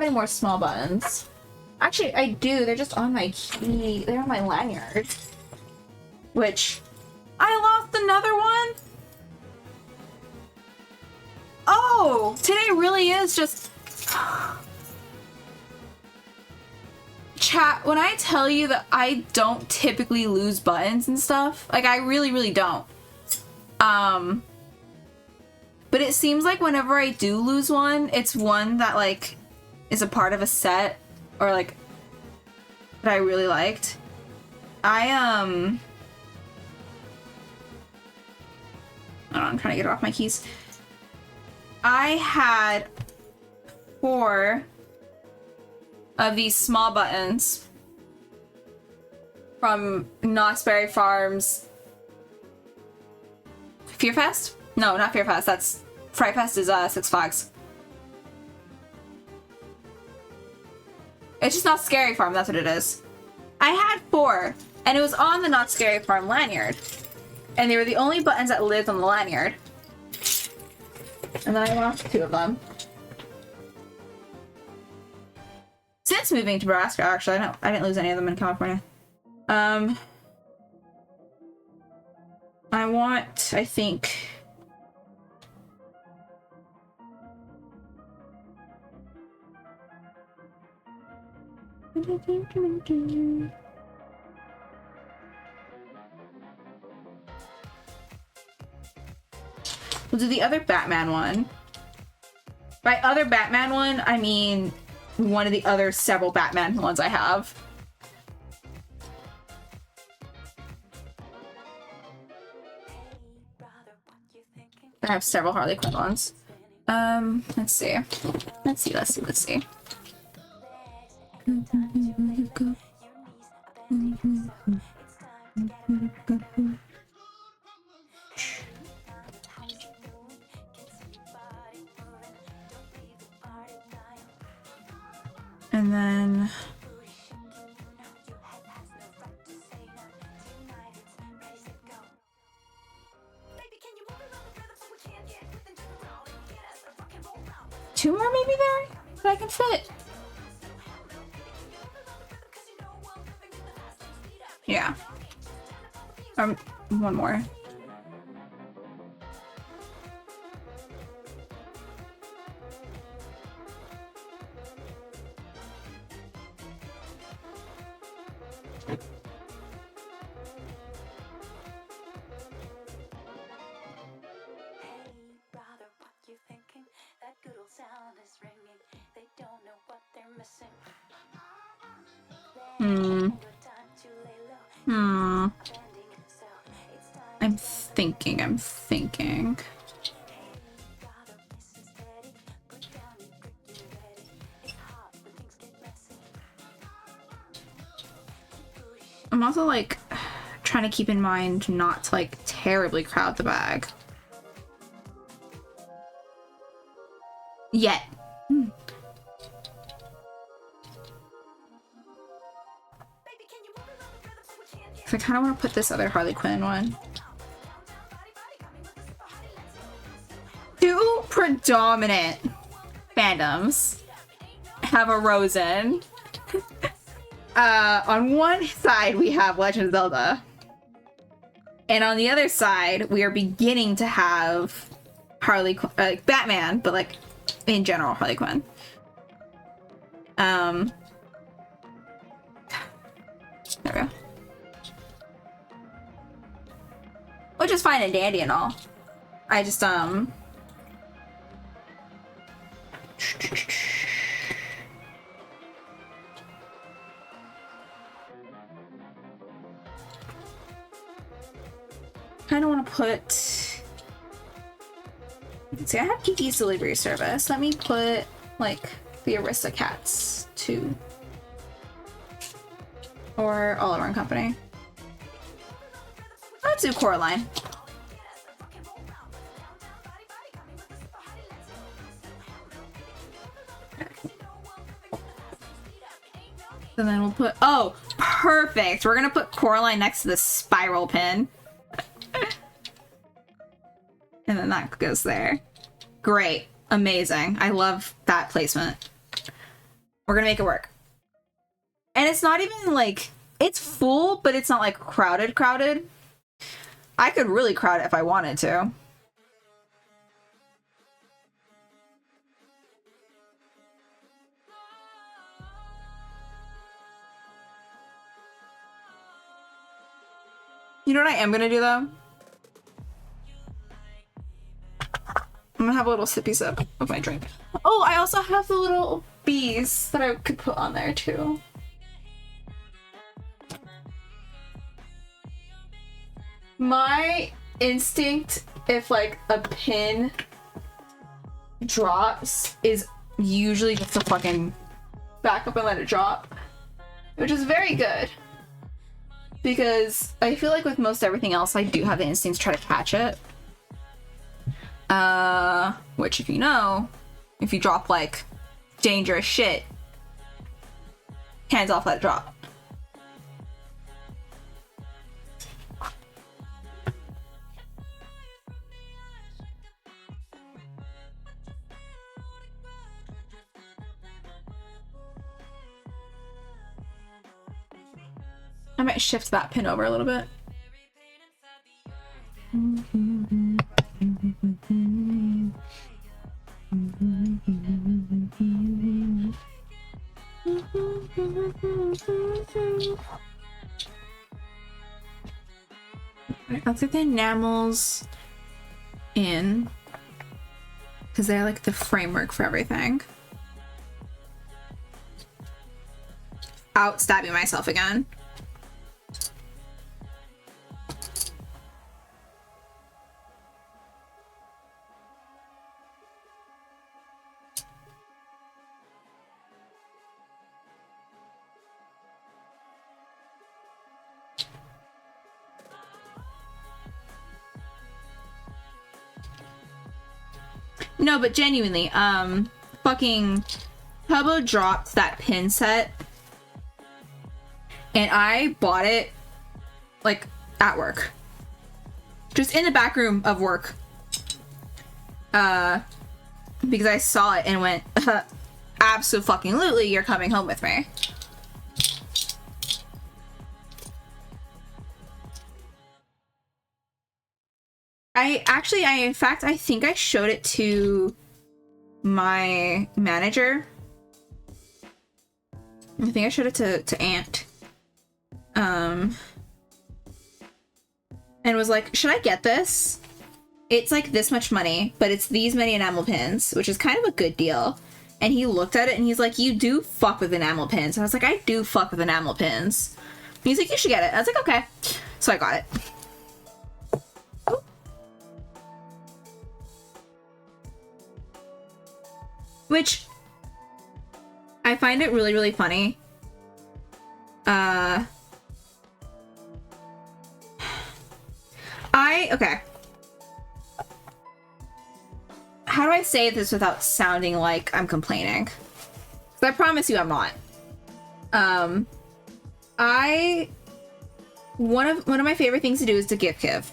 any more small buttons. Actually, I do. They're just on my key. They're on my lanyard. Which I lost another one. Oh, today really is just chat. When I tell you that I don't typically lose buttons and stuff, like I really don't. But it seems like whenever I do lose one, it's one that like is a part of a set or like that I really liked. I'm trying to get it off my keys. I had 4 of these small buttons from Knott's Berry Farms. Fear Fest? No, not Fear Fest. That's Fright Fest is Six Flags. It's just Not Scary Farm. That's what it is. I had 4, and it was on the Not Scary Farm lanyard, and they were the only buttons that lived on the lanyard. And then I lost 2 of them. Since moving to Nebraska, actually, I didn't lose any of them in California. I think. We'll do the other Batman one. By other Batman one, I mean one of the other several Batman ones I have. I have several Harley Quinn ones. Let's see. Let's see. And then two more maybe there that I can fit. Yeah. One more. I'm thinking. I'm also like trying to keep in mind not to like terribly crowd the bag. Yet. I kind of want to put this other Harley Quinn one. Two predominant fandoms have arisen. On one side we have Legend of Zelda, and on the other side we are beginning to have Harley Batman, but like in general Harley Quinn. There we go. which is fine and dandy and all. I just kind of want to put. See, I have Kiki's delivery service. Let me put like the Aristocats too, or Oliver and Company. Let's do Coraline. And then we'll put, oh, perfect. We're gonna put Coraline next to the spiral pin. And then that goes there. Great. Amazing. I love that placement. We're gonna make it work. And it's not even like, it's full, but it's not like crowded. I could really crowd it if I wanted to. You know what I am gonna do though? I'm gonna have a little sippy sip of my drink. Oh, I also have the little bees that I could put on there too. My instinct, if like a pin drops, is usually just to fucking back up and let it drop, which is very good. Because I feel like with most everything else, I do have the instinct to try to catch it. Which if you know, if you drop like dangerous shit, hands off, let it drop. I might shift that pin over a little bit. I'll take the enamels in because they're like the framework for everything. Out stabbing myself again. No, but genuinely, fucking Hubbo dropped that pin set and I bought it like at work. Just in the back room of work. Because I saw it and went, absolutely, you're coming home with me. I think I showed it to my manager. I think I showed it to Ant. And was like, should I get this? It's like this much money, but it's these many enamel pins, which is kind of a good deal. And he looked at it and he's like, you do fuck with enamel pins. And I was like, I do fuck with enamel pins. And he's like, you should get it. I was like, okay. So I got it. Which I find it really, really funny. Okay. How do I say this without sounding like I'm complaining? Because I promise you I'm not. One of my favorite things to do is to gift give.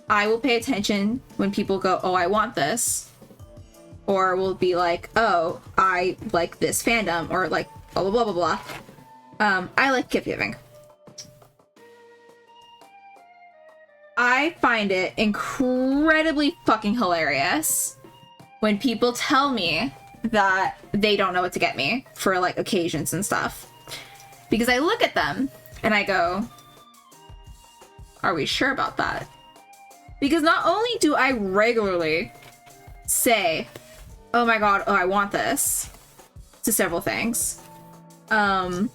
I will pay attention when people go, oh, I want this. Or will be like, oh, I like this fandom, or like blah blah blah blah blah. I like gift giving. I find it incredibly fucking hilarious when people tell me that they don't know what to get me for like occasions and stuff. Because I look at them and I go, are we sure about that? Because not only do I regularly say, oh my god, oh, I want this, to several things. I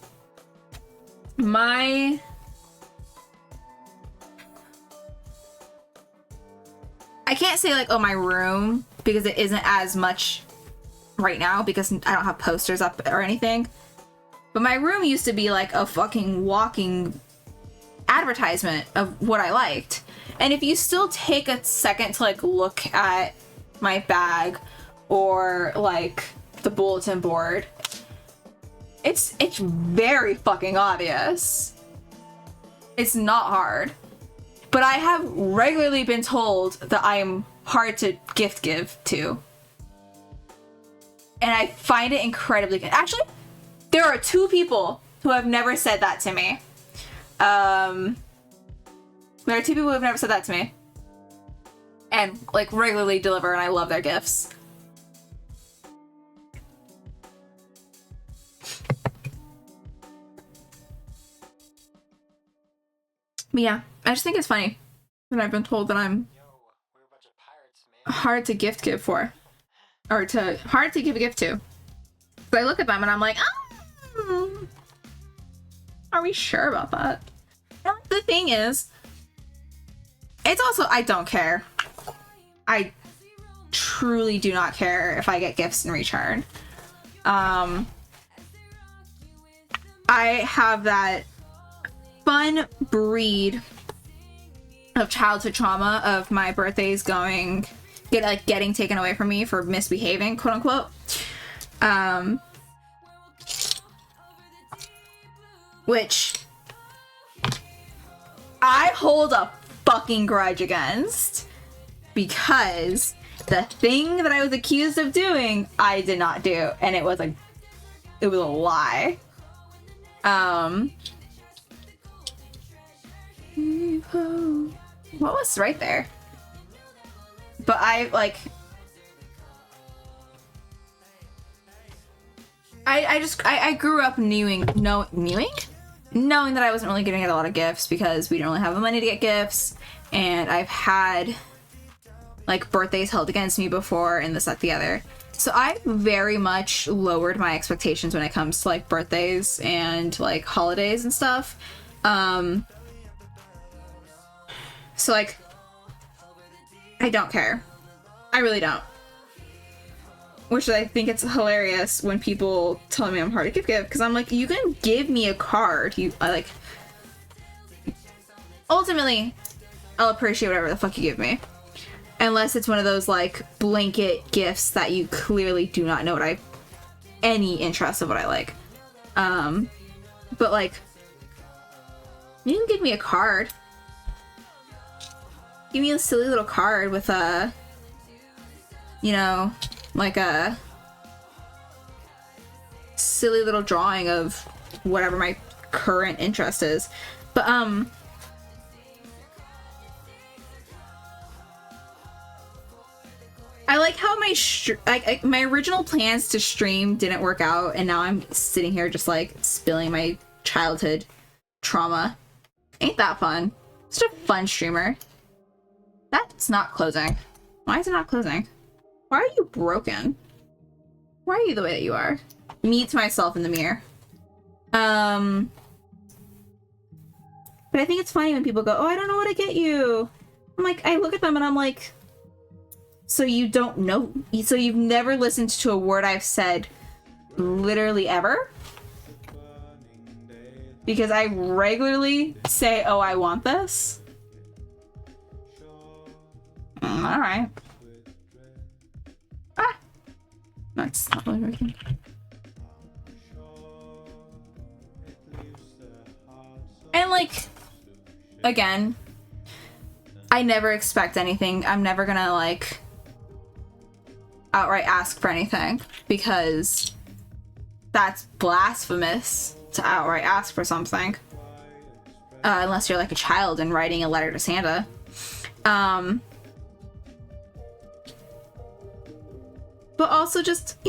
can't say like, oh, my room, because it isn't as much right now because I don't have posters up or anything. But my room used to be like a fucking walking advertisement of what I liked. And if you still take a second to like look at my bag or like the bulletin board, it's very fucking obvious. It's not hard. But I have regularly been told that I am hard to gift give to. And I find it incredibly good. Actually, there are 2 people who have never said that to me. There are 2 people who have never said that to me. And like regularly deliver, and I love their gifts. But yeah, I just think it's funny that I've been told that I'm hard to gift give for. Or hard to give a gift to. So I look at them and I'm like, are we sure about that? And the thing is, it's also, I don't care. I truly do not care if I get gifts in return. I have that fun breed of childhood trauma of my birthdays getting taken away from me for misbehaving, quote unquote. Which I hold a fucking grudge against, because the thing that I was accused of doing, I did not do, and it was a lie. What was right there? But I grew up knowing that I wasn't really gonna get a lot of gifts because we didn't really have the money to get gifts, and I've had like birthdays held against me before and this, that, the other. So I very much lowered my expectations when it comes to like birthdays and like holidays and stuff. So like, I don't care. I really don't. Which I think it's hilarious when people tell me I'm hard to give, because I'm like, you can give me a card. Ultimately, I'll appreciate whatever the fuck you give me. Unless it's one of those like blanket gifts that you clearly do not know any interest of what I like. But like, you can give me a card. Give me a silly little card with like a silly little drawing of whatever my current interest is. But I like how my original plans to stream didn't work out, and now I'm sitting here just like spilling my childhood trauma. Ain't that fun? Such a fun streamer. That's not closing. Why is it not closing? Why are you broken? Why are you the way that you are? Me to myself in the mirror. But I think it's funny when people go, oh, I don't know what to get you. I'm like, I look at them and I'm like, so you don't know? So you've never listened to a word I've said literally ever? Because I regularly say, oh, I want this. Alright. Ah! That's not really working. And like, again, I never expect anything. I'm never gonna like outright ask for anything, because that's blasphemous to outright ask for something. Unless you're like a child and writing a letter to Santa. But also just,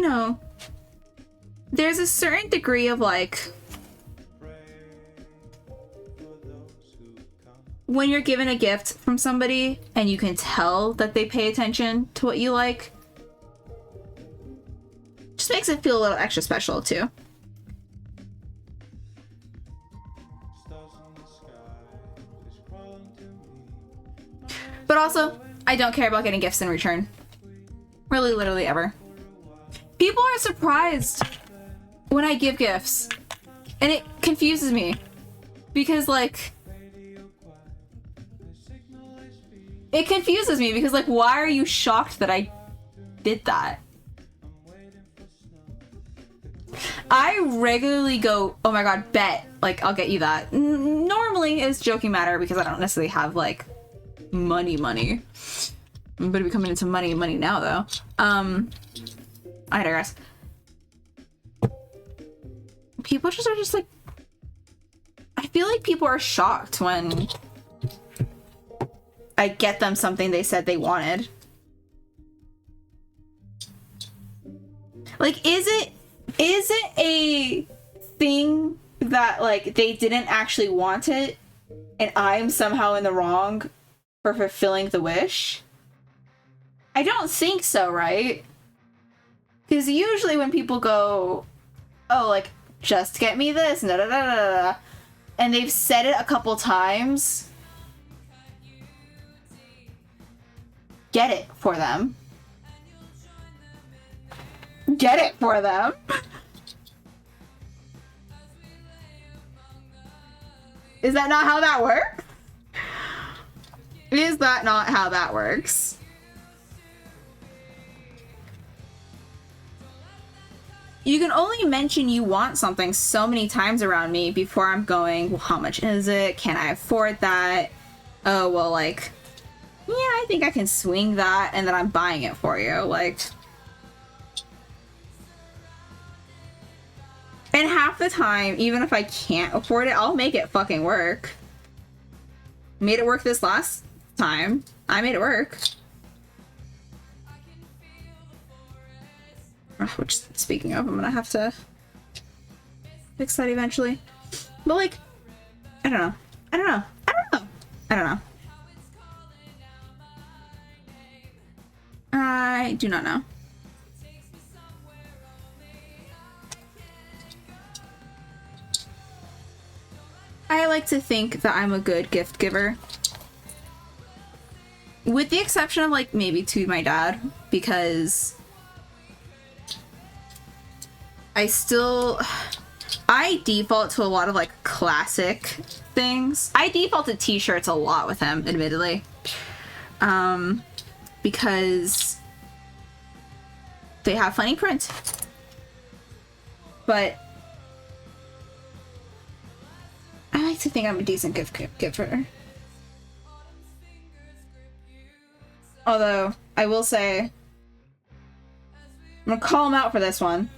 there's a certain degree of like when you're given a gift from somebody and you can tell that they pay attention to what you like, just makes it feel a little extra special too. But also, I don't care about getting gifts in return. Really, literally ever. People are surprised when I give gifts. And it confuses me. Because, like... It confuses me because, like, why are you shocked that I did that? I regularly go, oh my god, bet. Like, I'll get you that. Normally, it's joking matter because I don't necessarily have, like, money. I'm gonna be coming into money now, though. I digress. People just are just like... I feel like people are shocked when I get them something they said they wanted. Like, is it a thing that, like, they didn't actually want it and I'm somehow in the wrong for fulfilling the wish? I don't think so, right? Because usually when people go, oh, like, just get me this, da da da da da, and they've said it a couple times, get it for them. Get it for them. Is that not how that works? Is that not how that works? You can only mention you want something so many times around me before I'm going, well, how much is it? Can I afford that? Oh, well, like, yeah, I think I can swing that, and then I'm buying it for you. Like... And half the time, even if I can't afford it, I'll make it fucking work. Made it work this last time. I made it work. Which, speaking of, I'm gonna have to fix that eventually. But, like, I don't know. I don't know. I do not know. I like to think that I'm a good gift giver. With the exception of, like, maybe to my dad, because I default to a lot of, like, classic things. I default to t-shirts a lot with him, admittedly. Because they have funny print. But I like to think I'm a decent gift giver. Although, I will say, I'm gonna call him out for this one.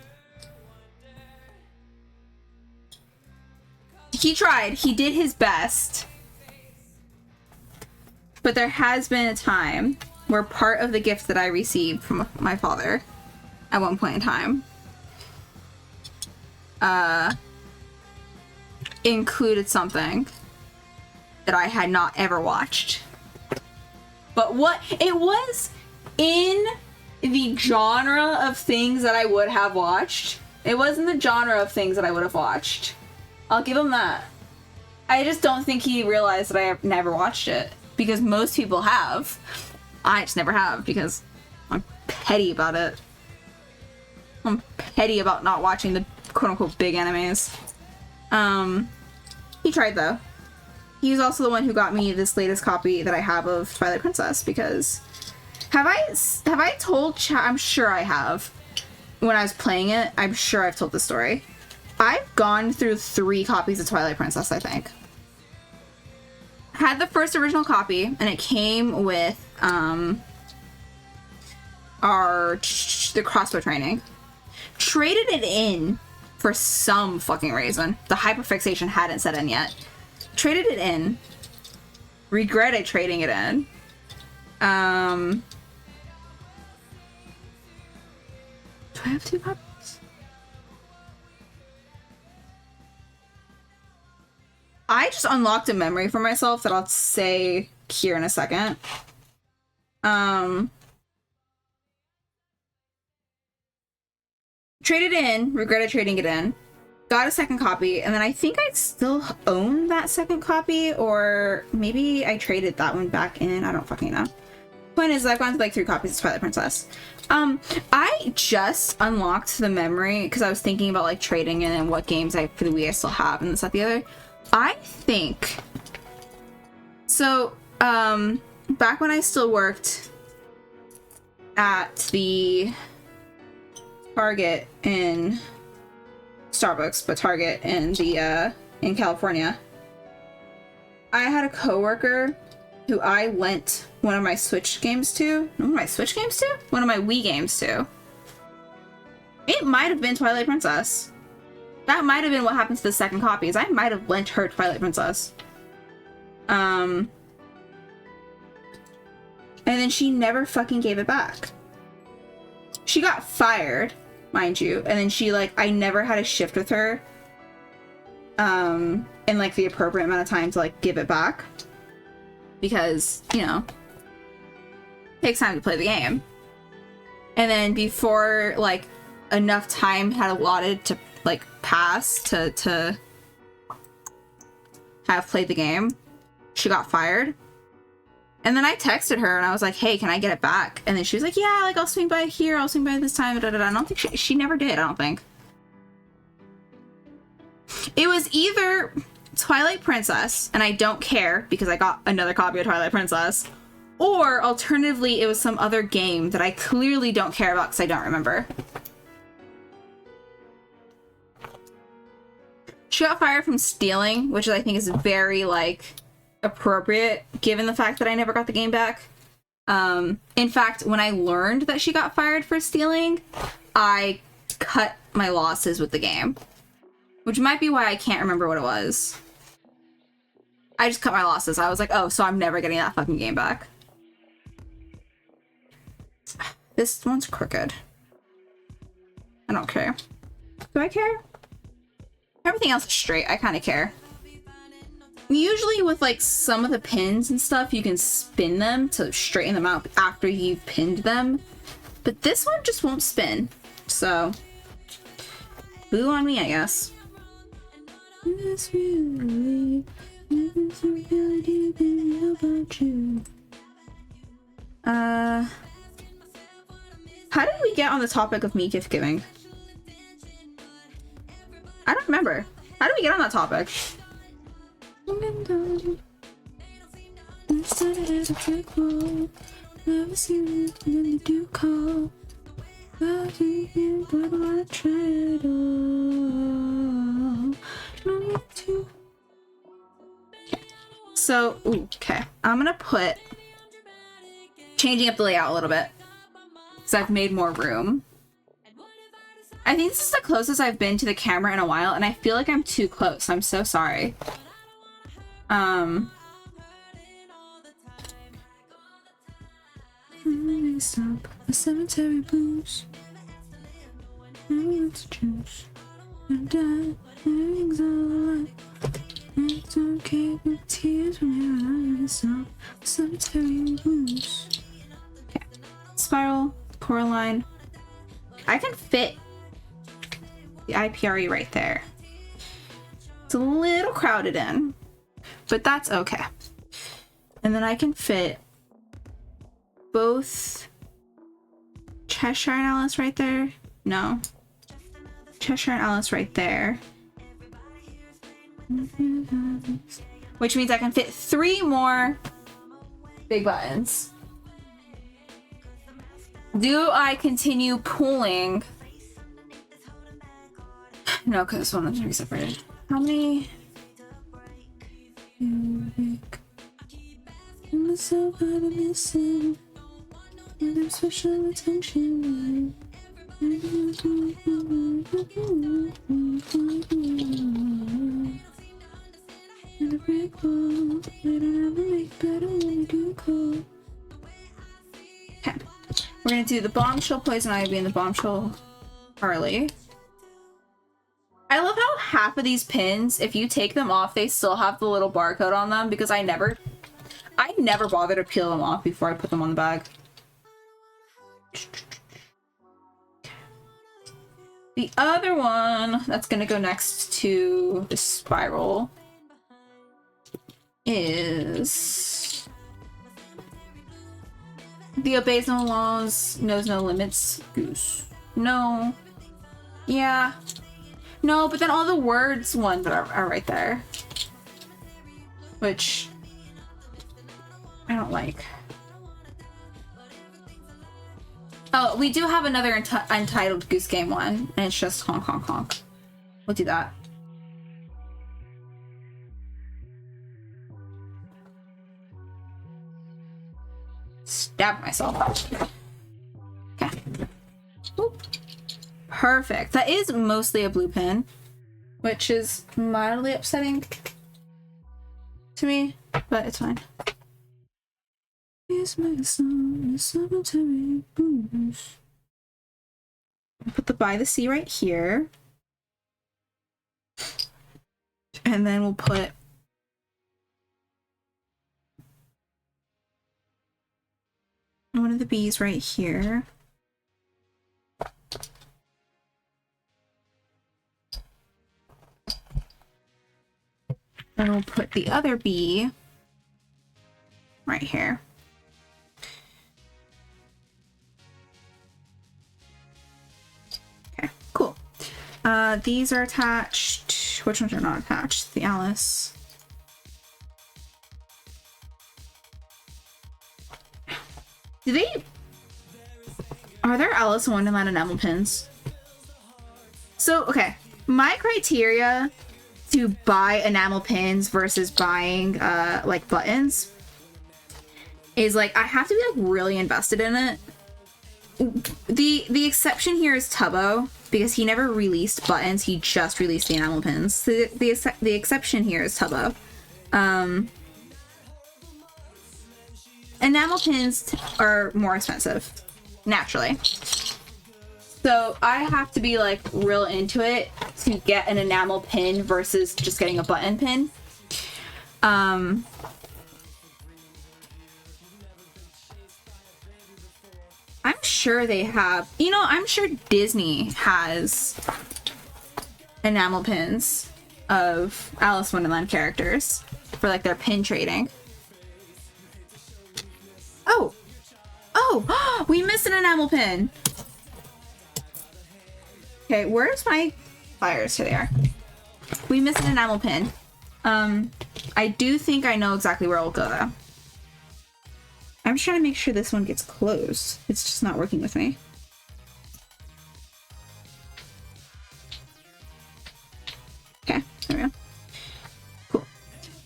He tried. He did his best. But there has been a time where part of the gift that I received from my father at one point in time included something that I had not ever watched. But what it was in the genre of things that I would have watched. It wasn't the genre of things that I would have watched. I'll give him that. I just don't think he realized that I have never watched it. Because most people have. I just never have because I'm petty about it. I'm petty about not watching the quote-unquote big animes. He tried though. He's also the one who got me this latest copy that I have of Twilight Princess because have I told chat? I'm sure I have. When I was playing it, I'm sure I've told the story. I've gone through 3 copies of Twilight Princess, I think. Had the first original copy, and it came with the crossbow training. Traded it in for some fucking reason. The hyperfixation hadn't set in yet. Traded it in. Regretted trading it in. Do I have 2 copies? I just unlocked a memory for myself that I'll say here in a second. Traded in, regretted trading it in, got a second copy, and then I think I still own that second copy, or maybe I traded that one back in. I don't fucking know. Point is, I've gone through like 3 copies of Twilight Princess. I just unlocked the memory because I was thinking about like trading in and what games for the Wii I still have and this, that, the other. I think so. Back when I still worked at the Target in Starbucks, but Target in the in California, I had a coworker who I lent one of my Switch games to. One of my Wii games to. It might have been Twilight Princess. That might have been what happened to the second copy, is I might have lent her Twilight Princess. And then she never fucking gave it back. She got fired, mind you, and then she, like, I never had a shift with her in, like, the appropriate amount of time to, like, give it back. Because, you know, it takes time to play the game. And then before, like, enough time had allotted to, like, pass to have played the game, she got fired. And then I texted her and I was like, hey, can I get it back? And then she was like, yeah, like, I'll swing by here, I'll swing by this time, da, da, da. I don't think she never did, I don't think. It was either Twilight Princess, and I don't care because I got another copy of Twilight Princess, or alternatively, it was some other game that I clearly don't care about because I don't remember. She got fired from stealing, which I think is very, like, appropriate given the fact that I never got the game back. In fact, when I learned that she got fired for stealing, I cut my losses with the game, which might be why I can't remember what it was. I just cut my losses. I was like, oh, so I'm never getting that fucking game back. This one's crooked. I don't care. Do I care? Everything else is straight. I kind of care. Usually with, like, some of the pins and stuff, you can spin them to straighten them out after you've pinned them. But this one just won't spin. So, boo on me, I guess. How did we get on the topic of me gift giving? I don't remember. How did we get on that topic? So, okay. I'm gonna put changing up the layout a little bit because I've made more room. I think this is the closest I've been to the camera in a while, and I feel like I'm too close. I'm so sorry. Stop the cemetery blues. It's juice. And everything's alright. It's okay with tears when your eyes stop the cemetery blues. Okay. Spiral, Coraline. I can fit the IPRE right there. It's a little crowded in, but that's okay. And then I can fit both Cheshire and Alice right there. No. Cheshire and Alice right there. Which means I can fit 3 more big buttons. Do I continue pulling? No, because this one is going to be separated. How many? I'm so bad at missing. And I'm special attention. And a break ball. I don't ever make better when you do cold. Okay. We're gonna do the Bombshell Poison Ivy and the Bombshell Harley. I love how half of these pins, if you take them off, they still have the little barcode on them because I never bother to peel them off before I put them on the bag. The other one that's gonna go next to the spiral is the obeys no laws, knows no limits goose. No. Yeah. No, but then all the words ones are right there. Which I don't like. Oh, we do have another Untitled Goose Game one, and it's just honk honk honk. We'll do that. Stab myself. Okay. Oop. Perfect. That is mostly a blue pin, which is mildly upsetting to me, but it's fine. Here's my song, the cemetery blues. Put the by the sea right here. And then we'll put one of the bees right here. And we'll put the other bee right here. Okay, cool. These are attached. Which ones are not attached? The Alice. Do they... Are there Alice in Wonderland enamel pins? So, okay. My criteria to buy enamel pins versus buying, like, buttons is, like, I have to be, like, really invested in it. The exception here is Tubbo, because he never released buttons, he just released the enamel pins. The exception here is Tubbo. Enamel pins are more expensive, naturally. So I have to be like real into it to get an enamel pin versus just getting a button pin. I'm sure they have, you know, I'm sure Disney has enamel pins of Alice in Wonderland characters for like their pin trading. Oh, we missed an enamel pin. Okay, where's my flyers? Here they are. We missed an enamel pin. I do think I know exactly where it'll go though. I'm just trying to make sure this one gets closed. It's just not working with me. Okay, there we go. Cool.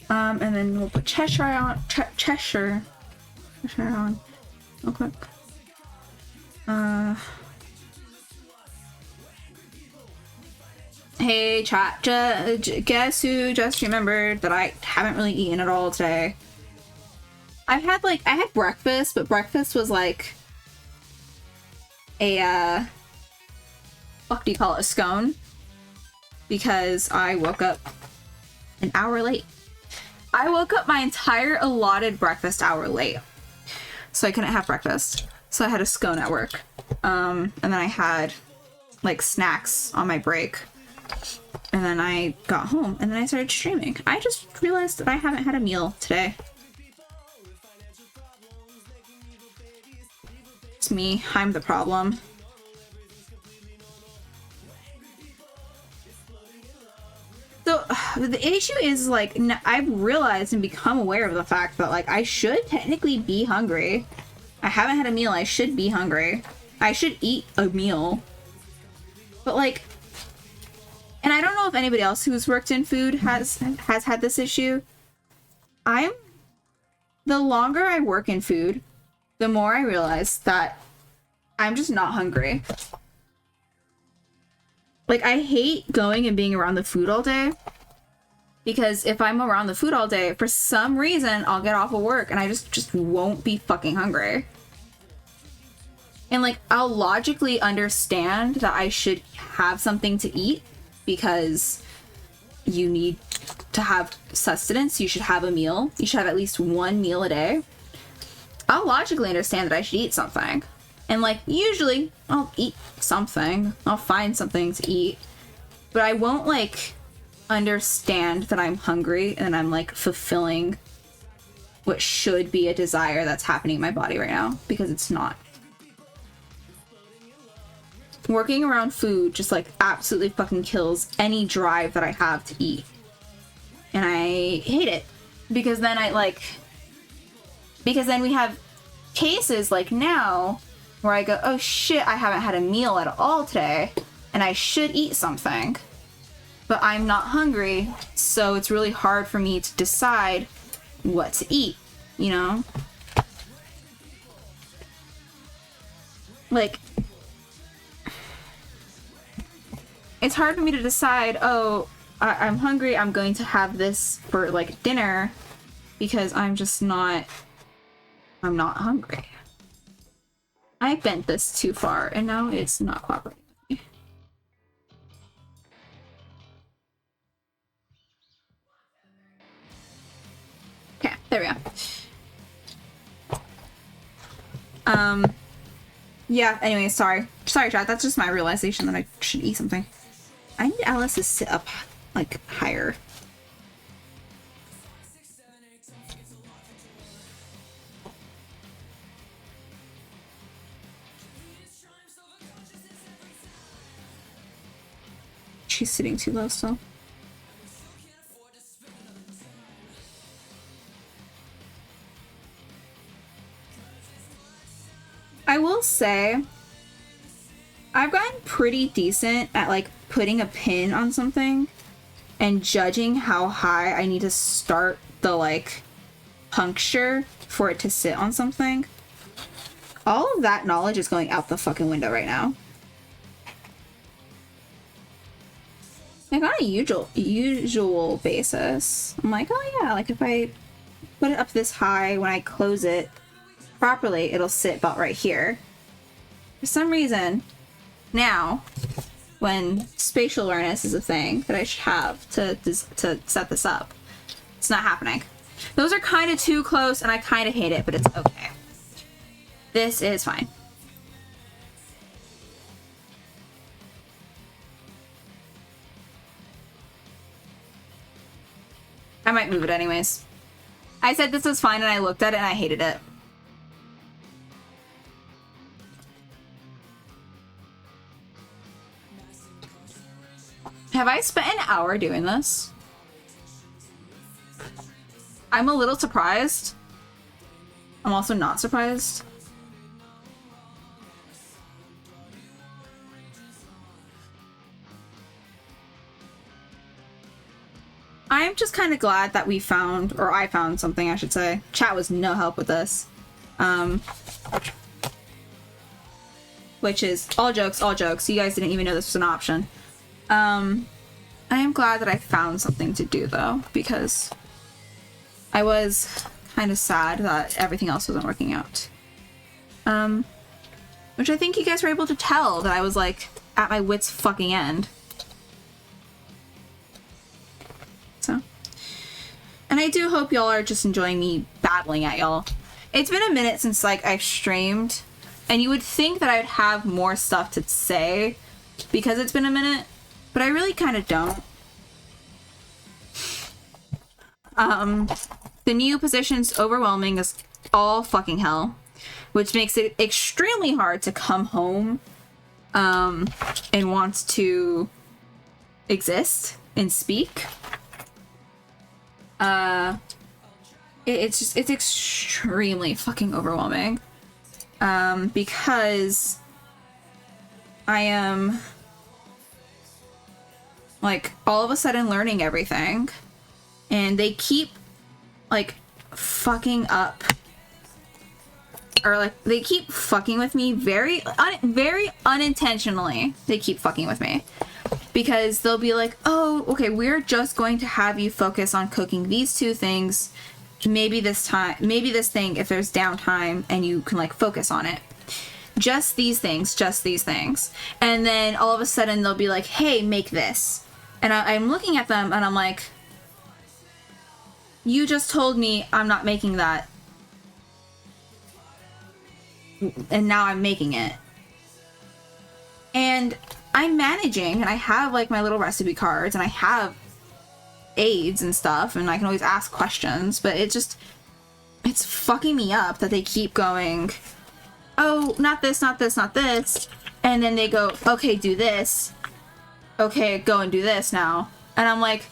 And then we'll put Cheshire on. Cheshire on. Real quick. Hey chat, guess who just remembered that I haven't really eaten at all today? I had breakfast, but breakfast was like a, what do you call it, a scone? Because I woke up an hour late. I woke up my entire allotted breakfast hour late. So I couldn't have breakfast. So I had a scone at work. And then I had like snacks on my break. And then I got home and then I started streaming. I just realized that I haven't had a meal today. It's me. I'm the problem. So the issue is like I've realized and become aware of the fact that like I should technically be hungry. I haven't had a meal. I should be hungry. I should eat a meal. But like, and I don't know if anybody else who's worked in food has had this issue. The longer I work in food, the more I realize that I'm just not hungry. Like, I hate going and being around the food all day. Because if I'm around the food all day, for some reason, I'll get off of work and I just won't be fucking hungry. And, like, I'll logically understand that I should have something to eat because you need to have sustenance. You should have a meal. You should have at least one meal a day. I'll logically understand that I should eat something. And like, usually I'll eat something. I'll find something to eat. But I won't like understand that I'm hungry and I'm like fulfilling what should be a desire that's happening in my body right now, because it's not. Working around food just like absolutely fucking kills any drive that I have to eat. And I hate it, because then because then we have cases like now where I go, oh shit, I haven't had a meal at all today and I should eat something, but I'm not hungry, so it's really hard for me to decide what to eat, you know? Like, it's hard for me to decide, oh, I'm hungry, I'm going to have this for like dinner, because I'm not hungry. I bent this too far and now it's not cooperating with me. Okay, there we go. Yeah, anyway, sorry, chat, that's just my realization that I should eat something. I need Alice to sit up like higher. She's sitting too low still. I will say, I've gotten pretty decent at like putting a pin on something and judging how high I need to start the like puncture for it to sit on something. All of that knowledge is going out the fucking window right now. Like on a usual basis, I'm like, oh yeah, like if I put it up this high, when I close it properly, it'll sit about right here. For some reason, now, when spatial awareness is a thing that I should have to set this up, it's not happening. Those are kind of too close, and I kind of hate it, but it's okay. This is fine. I might move it anyways. I said this was fine and I looked at it and I hated it. Have I spent an hour doing this? I'm a little surprised. I'm also not surprised. I'm just kind of glad that we found, or I found something, I should say. Chat was no help with this. Which is all jokes. You guys didn't even know this was an option. I am glad that I found something to do though, because I was kind of sad that everything else wasn't working out. Which I think you guys were able to tell that I was like at my wit's fucking end. So, and I do hope y'all are just enjoying me battling at y'all. It's been a minute since like I've streamed, and you would think that I'd have more stuff to say because it's been a minute, but I really kind of don't. The new position's overwhelming as all fucking hell, which makes it extremely hard to come home and want to exist and speak. It's extremely fucking overwhelming because I am like all of a sudden learning everything, and they keep like fucking up, or like they keep fucking with me very unintentionally. They keep fucking with me because they'll be like, oh, okay, we're just going to have you focus on cooking these two things. Maybe this thing, if there's downtime and you can like focus on it. Just these things. And then all of a sudden they'll be like, hey, make this. And I'm looking at them and I'm like, you just told me I'm not making that. And now I'm making it. And I'm managing, and I have like my little recipe cards, and I have aids and stuff, and I can always ask questions, but it's fucking me up that they keep going, oh, not this, not this, not this. And then they go, okay, do this. Okay, go and do this now. And I'm like,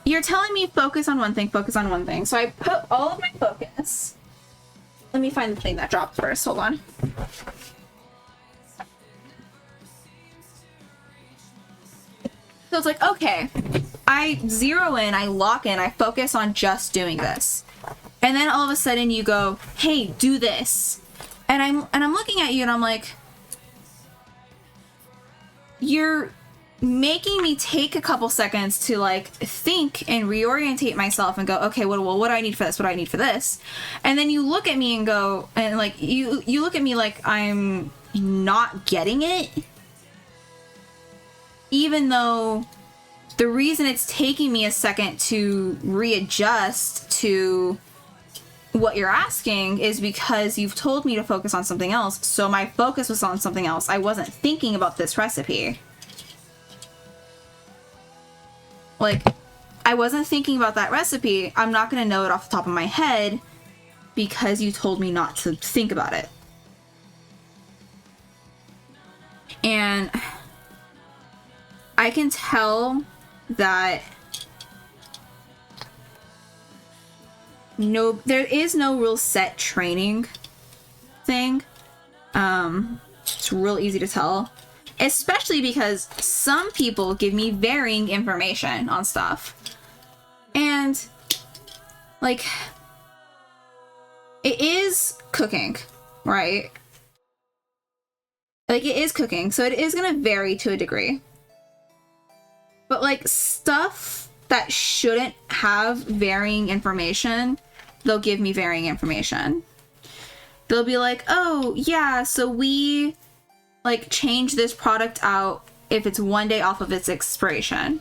you're telling me focus on one thing, focus on one thing. So I put all of my focus. Let me find the thing that dropped first. Hold on. So it's like, okay, I zero in, I lock in, I focus on just doing this. And then all of a sudden you go, hey, do this. And I'm looking at you and I'm like, you're making me take a couple seconds to like think and reorientate myself and go, okay, what do I need for this? What do I need for this? And then you look at me and go, and like you look at me like I'm not getting it. Even though the reason it's taking me a second to readjust to what you're asking is because you've told me to focus on something else. So my focus was on something else. I wasn't thinking about this recipe. Like, I wasn't thinking about that recipe. I'm not going to know it off the top of my head because you told me not to think about it. And I can tell that there is no real set training thing. It's real easy to tell, especially because some people give me varying information on stuff. And like, it is cooking, right? Like, it is cooking, so it is going to vary to a degree. But like, stuff that shouldn't have varying information, they'll give me varying information. They'll be like, oh yeah, so we like change this product out if it's 1 day off of its expiration.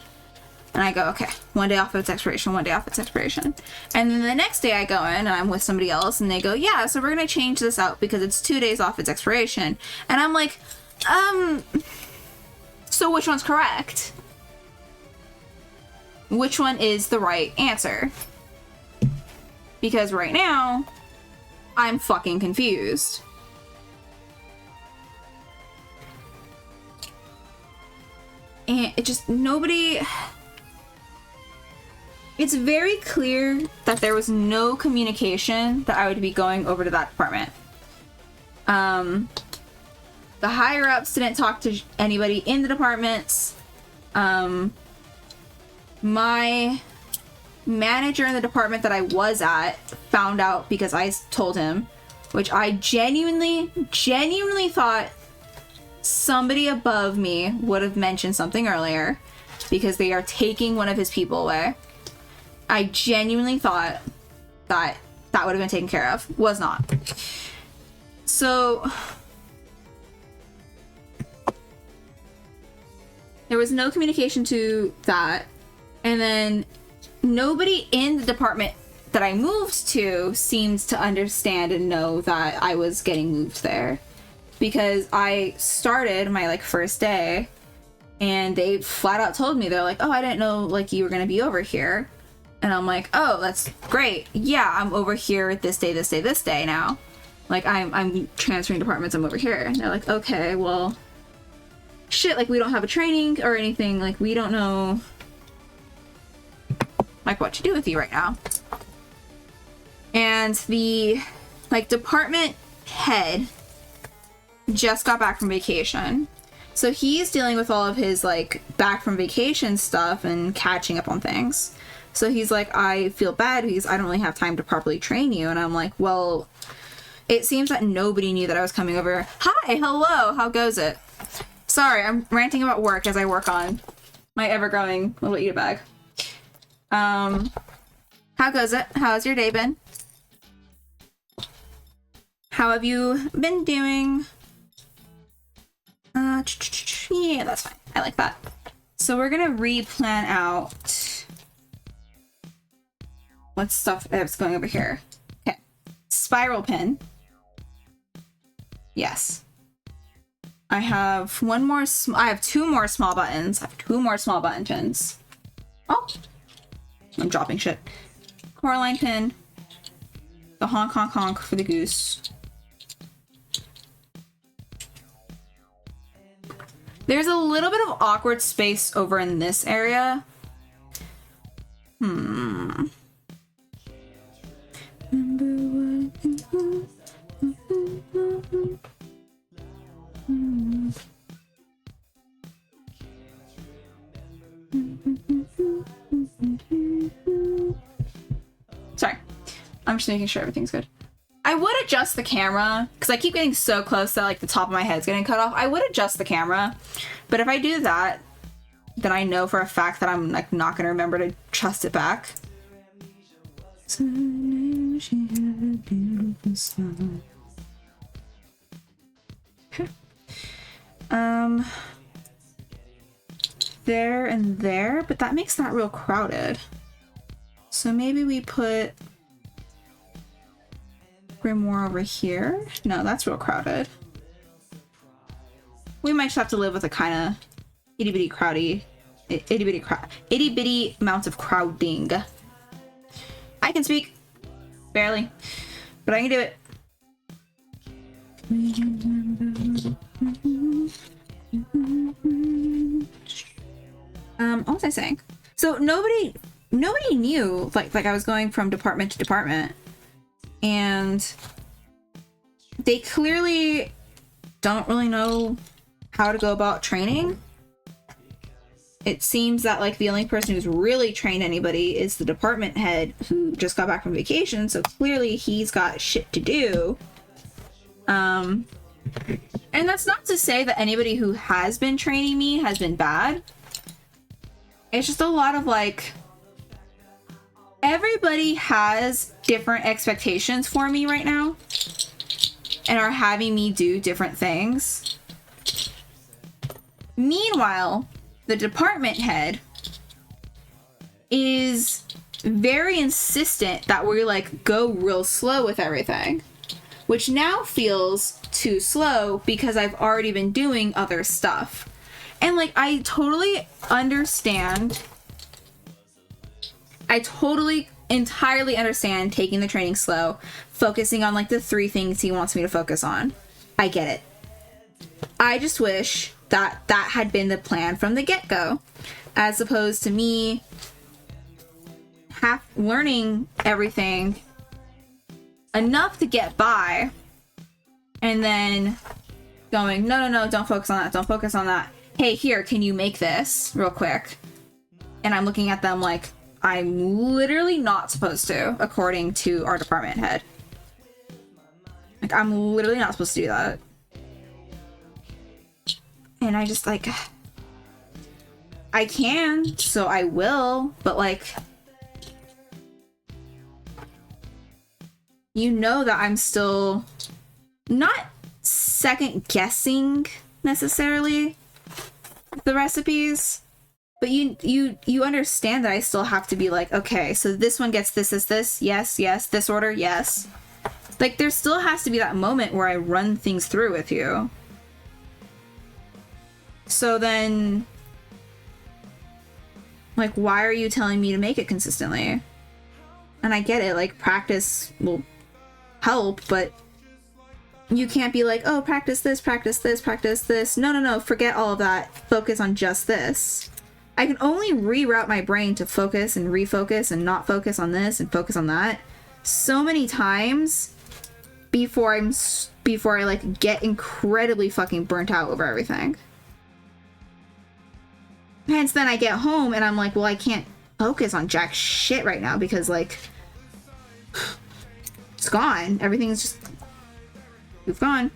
And I go, okay, 1 day off of its expiration, 1 day off its expiration. And then the next day I go in and I'm with somebody else and they go, yeah, so we're gonna change this out because it's 2 days off its expiration. And I'm like, so which one's correct? Which one is the right answer? Because right now, I'm fucking confused. And it just, nobody... It's very clear that there was no communication that I would be going over to that department. The higher-ups didn't talk to anybody in the departments. My manager in the department that I was at found out because I told him, which I genuinely thought somebody above me would have mentioned something earlier because they are taking one of his people away. I genuinely thought that that would have been taken care of. Was not. So there was no communication to that. And then nobody in the department that I moved to seems to understand and know that I was getting moved there. Because I started my like first day and they flat out told me, they're like, oh, I didn't know like you were going to be over here. And I'm like, oh, that's great. Yeah, I'm over here this day, this day, this day now. Like I'm transferring departments, I'm over here. And they're like, okay, well, shit, like we don't have a training or anything. Like we don't know like what to do with you right now. And the like department head just got back from vacation. So he's dealing with all of his like back from vacation stuff and catching up on things. So he's like, I feel bad because I don't really have time to properly train you. And I'm like, well, it seems that nobody knew that I was coming over. Hi, hello, how goes it? Sorry, I'm ranting about work as I work on my ever-growing little eat-a bag. How goes it? How's your day been? How have you been doing? Yeah, that's fine. I like that. So we're gonna replan out what stuff is going over here. Okay, spiral pin. Yes. I have one more. I have two more small buttons. I have two more small button pins. Oh, I'm dropping shit. Coraline pin. The honk honk honk for the goose. There's a little bit of awkward space over in this area. Sorry. I'm just making sure everything's good. I would adjust the camera because I keep getting so close that like the top of my head's getting cut off. I would adjust the camera, but if I do that, then I know for a fact that I'm like not gonna remember to trust it back. There and there, but that makes that real crowded. So maybe we put Grimoire over here. No, that's real crowded. We might just have to live with a kind of itty bitty amount of crowding. I can speak barely, but I can do it. What was I saying? So nobody knew like I was going from department to department, and they clearly don't really know how to go about training. It seems that like the only person who's really trained anybody is the department head who just got back from vacation, so clearly he's got shit to do. And that's not to say that anybody who has been training me has been bad. It's just a lot of like, everybody has different expectations for me right now and are having me do different things. Meanwhile, the department head is very insistent that we like go real slow with everything, which now feels too slow because I've already been doing other stuff. And like, I totally understand. I totally entirely understand taking the training slow, focusing on like the 3 things he wants me to focus on. I get it. I just wish that that had been the plan from the get-go, as opposed to me half learning everything enough to get by and then going, no, don't focus on that, don't focus on that. Hey, here, can you make this real quick? And I'm looking at them like I'm literally not supposed to, according to our department head. Like, I'm literally not supposed to do that. And I just like, I can, so I will, but like, you know that I'm still not second guessing necessarily the recipes, but you understand that I still have to be like, okay, so this one gets this, yes, this order, yes. Like, there still has to be that moment where I run things through with you. So then, like, why are you telling me to make it consistently? And I get it, like, practice will help, but you can't be like, oh, practice this, practice this, practice this. No, forget all of that. Focus on just this. I can only reroute my brain to focus and refocus and not focus on this and focus on that so many times before I like get incredibly fucking burnt out over everything. Hence then I get home and I'm like, well, I can't focus on jack shit right now because like it's gone. Everything's just gone.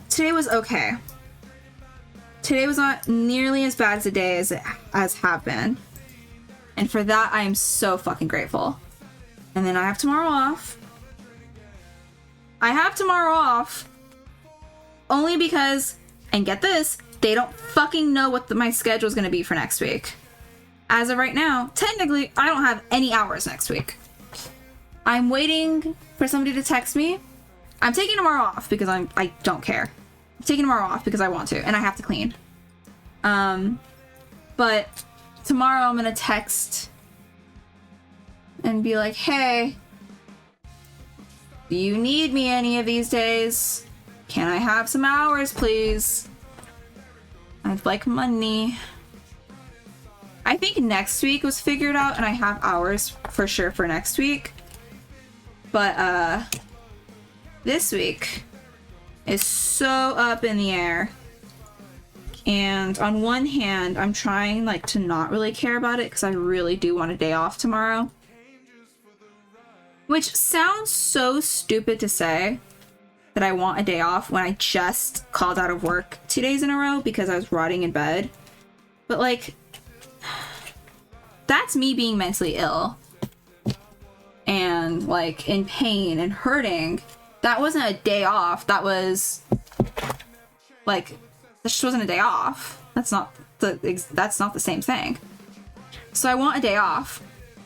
Today was okay. Today was not nearly as bad as a day as have been. And for that, I am so fucking grateful. And then I have tomorrow off. I have tomorrow off only because, and get this, they don't fucking know what my schedule is going to be for next week. As of right now, technically, I don't have any hours next week. I'm waiting for somebody to text me. I'm taking tomorrow off because I don't care. I'm taking tomorrow off because I want to, and I have to clean. But tomorrow I'm gonna text and be like, hey, do you need me any of these days? Can I have some hours, please? I'd like money. I think next week was figured out and I have hours for sure for next week. But this week is so up in the air. And on one hand, I'm trying like to not really care about it because I really do want a day off tomorrow. Which sounds so stupid to say that I want a day off when I just called out of work 2 days in a row because I was rotting in bed. But like, that's me being mentally ill and like in pain and hurting. That wasn't a day off. That was like, this just wasn't a day off. That's not the same thing. So I want a day off.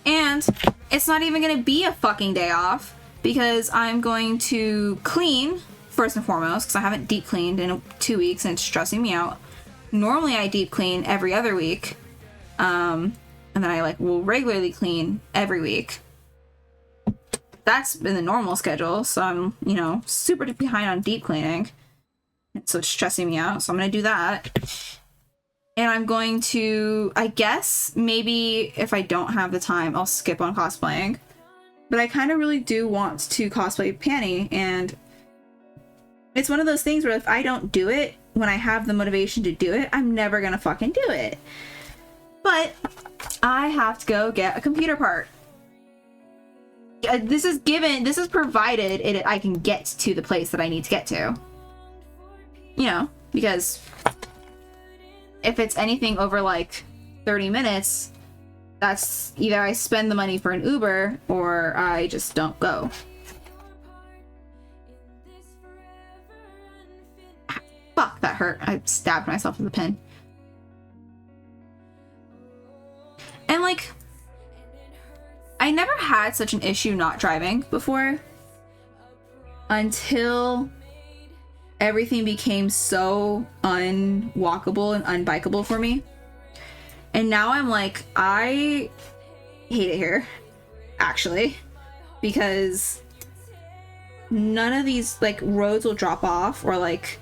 And it's not even gonna be a fucking day off because I'm going to clean first and foremost because I haven't deep cleaned in 2 weeks and it's stressing me out. Normally I deep clean every other week. And then I like will regularly clean every week. That's been the normal schedule, so I'm, you know, super behind on deep cleaning. So it's stressing me out, so I'm gonna do that. And I'm going to, I guess, maybe if I don't have the time, I'll skip on cosplaying. But I kind of really do want to cosplay Panny, and it's one of those things where if I don't do it when I have the motivation to do it, I'm never gonna fucking do it. But I have to go get a computer part. This is provided I can get to the place that I need to get to. You know, because if it's anything over like 30 minutes, that's either I spend the money for an Uber or I just don't go. Fuck, that hurt. I stabbed myself with a pen. And like, I never had such an issue not driving before until everything became so unwalkable and unbikeable for me. And now I'm like, I hate it here, actually, because none of these like roads will drop off, or like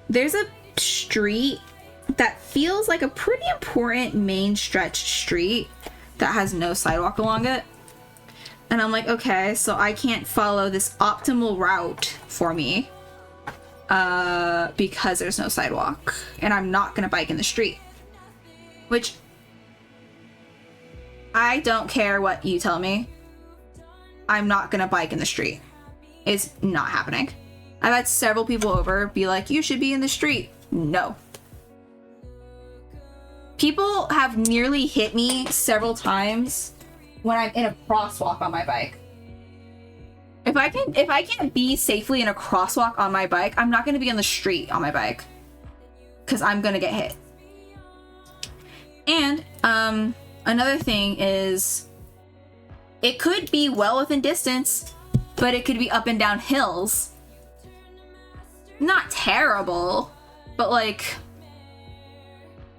there's a street that feels like a pretty important main stretch street that has no sidewalk along it. And I'm like, okay, so I can't follow this optimal route for me because there's no sidewalk, and I'm not gonna bike in the street. Which, I don't care what you tell me, I'm not gonna bike in the street. It's not happening. I've had several people over be like, you should be in the street. No. People have nearly hit me several times when I'm in a crosswalk on my bike. If I can't be safely in a crosswalk on my bike, I'm not gonna be on the street on my bike, because I'm gonna get hit. And another thing is, it could be well within distance, but it could be up and down hills. Not terrible, but like,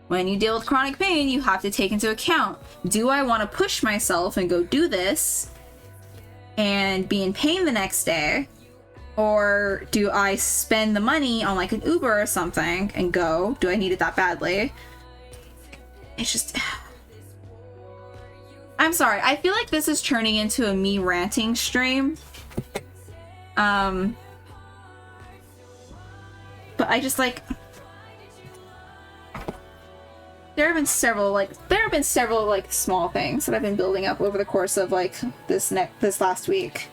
when you deal with chronic pain, you have to take into account, do I want to push myself and go do this and be in pain the next day? Or do I spend the money on like an Uber or something and go? Do I need it that badly? It's just... I'm sorry, I feel like this is turning into a me ranting stream. But I just like... There have been several like small things that I've been building up over the course of like this last week,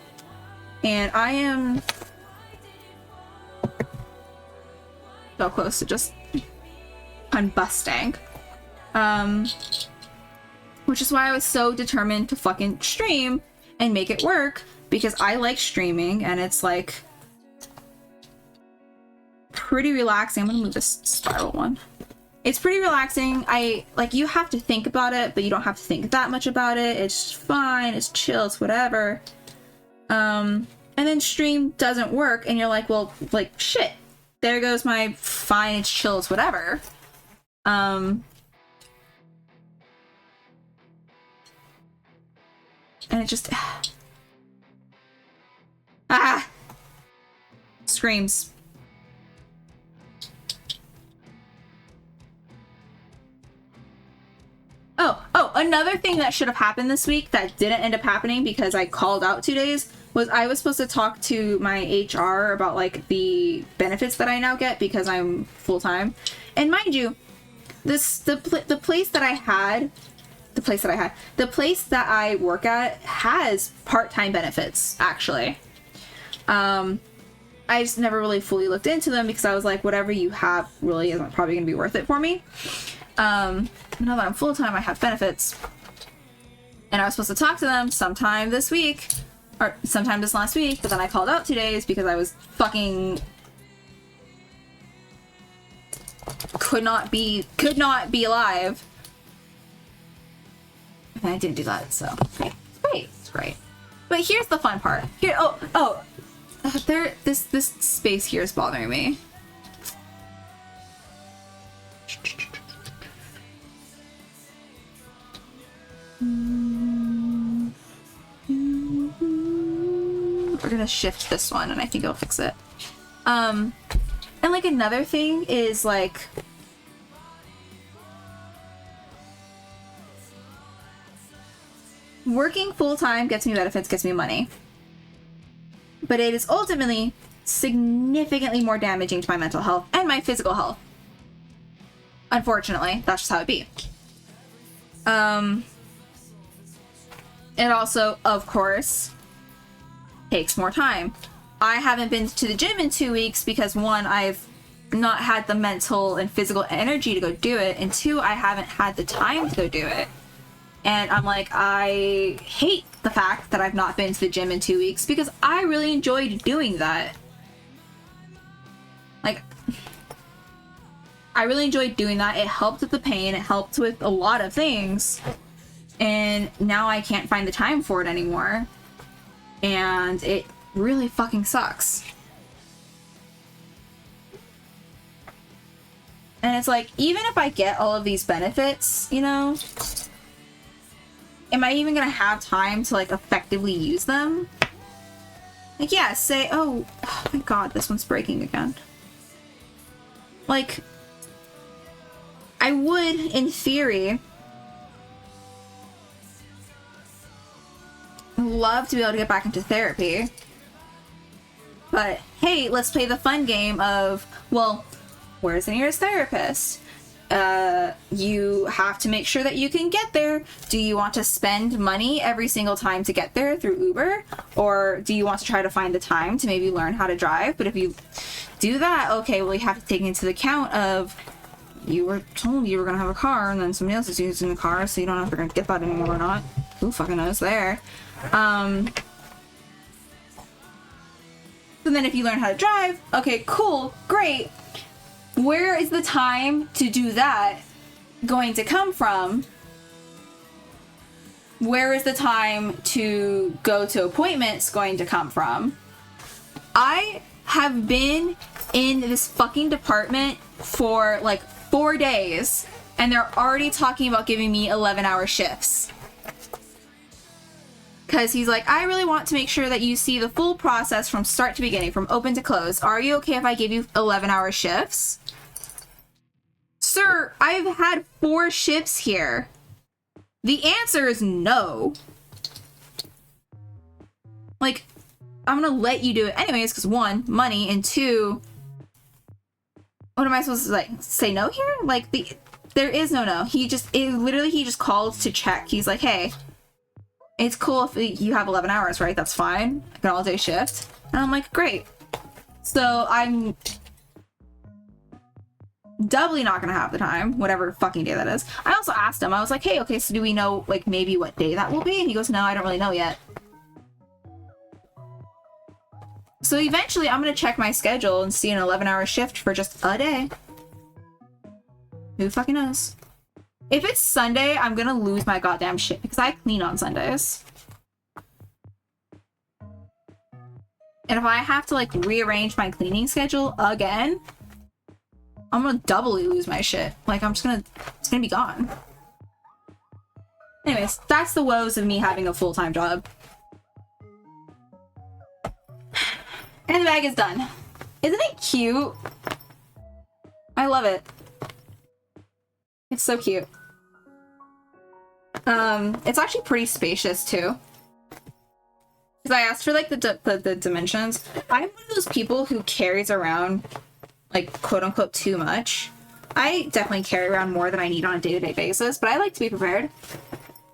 and I am so close to just combusting. Which is why I was so determined to fucking stream and make it work, because I like streaming, and it's like pretty relaxing. I'm gonna move this spiral one. It's pretty relaxing. You have to think about it, but you don't have to think that much about it. It's fine, it's chill, it's whatever. And then stream doesn't work, and you're like, well, like, shit. There goes my fine, it's chill, it's whatever. And it just... Ah! Screams. Oh, another thing that should have happened this week that didn't end up happening because I called out 2 days was I was supposed to talk to my HR about like the benefits that I now get because I'm full-time. And mind you, the place that I work at has part-time benefits, actually. I just never really fully looked into them because I was like, whatever you have really isn't probably going to be worth it for me. Now that I'm full-time, I have benefits. And I was supposed to talk to them sometime this week, or sometime this last week, but then I called out 2 days because I was fucking... could not be alive. And I didn't do that, so it's great. But here's the fun part. This space here is bothering me. We're gonna shift this one and I think it'll fix it. And like another thing is like working full-time gets me benefits, gets me money. But it is ultimately significantly more damaging to my mental health and my physical health. Unfortunately, that's just how it be. It also, of course, takes more time. I haven't been to the gym in 2 weeks because one, I've not had the mental and physical energy to go do it, and two, I haven't had the time to go do it. And I'm like, I hate the fact that I've not been to the gym in 2 weeks because I really enjoyed doing that. Like, I really enjoyed doing that. It helped with the pain. It helped with a lot of things. And now I can't find the time for it anymore. And it really fucking sucks. And it's like, even if I get all of these benefits, you know, am I even gonna have time to like effectively use them? Like, yeah, say, oh my god, this one's breaking again. Like, I would, in theory, love to be able to get back into therapy. But hey, let's play the fun game of, well, where's the nearest therapist? You have to make sure that you can get there. Do you want to spend money every single time to get there through Uber? Or do you want to try to find the time to maybe learn how to drive? But if you do that, okay, well, you have to take into account of you were told you were going to have a car and then somebody else is using the car, so you don't know if you're going to get that anymore or not. Who fucking knows there? So then if you learn how to drive, okay, cool, great. Where is the time to do that going to come from? Where is the time to go to appointments going to come from? I have been in this fucking department for like 4 days and they're already talking about giving me 11-hour shifts. Because he's like, I really want to make sure that you see the full process from start to beginning, from open to close. Are you okay if I give you 11-hour shifts? Sir, I've had 4 shifts here. The answer is no. Like, I'm gonna let you do it anyways, because 1, money, and 2, what am I supposed to, like, say no here? Like, there is no. He just called to check. He's like, hey, it's cool if you have 11 hours, right? That's fine. Like an all-day shift. And I'm like, great. So I'm doubly not gonna have the time, whatever fucking day that is. I also asked him, I was like, hey, okay, so do we know, like, maybe what day that will be? And he goes, no, I don't really know yet. So eventually I'm gonna check my schedule and see an 11-hour shift for just a day. Who fucking knows? If it's Sunday, I'm gonna lose my goddamn shit because I clean on Sundays. And if I have to like rearrange my cleaning schedule again, I'm gonna doubly lose my shit. Like it's gonna be gone. Anyways, that's the woes of me having a full-time job. And the bag is done. Isn't it cute? I love it. It's so cute. It's actually pretty spacious too. Because I asked for like the dimensions. I'm one of those people who carries around like quote unquote too much. I definitely carry around more than I need on a day-to-day basis, but I like to be prepared.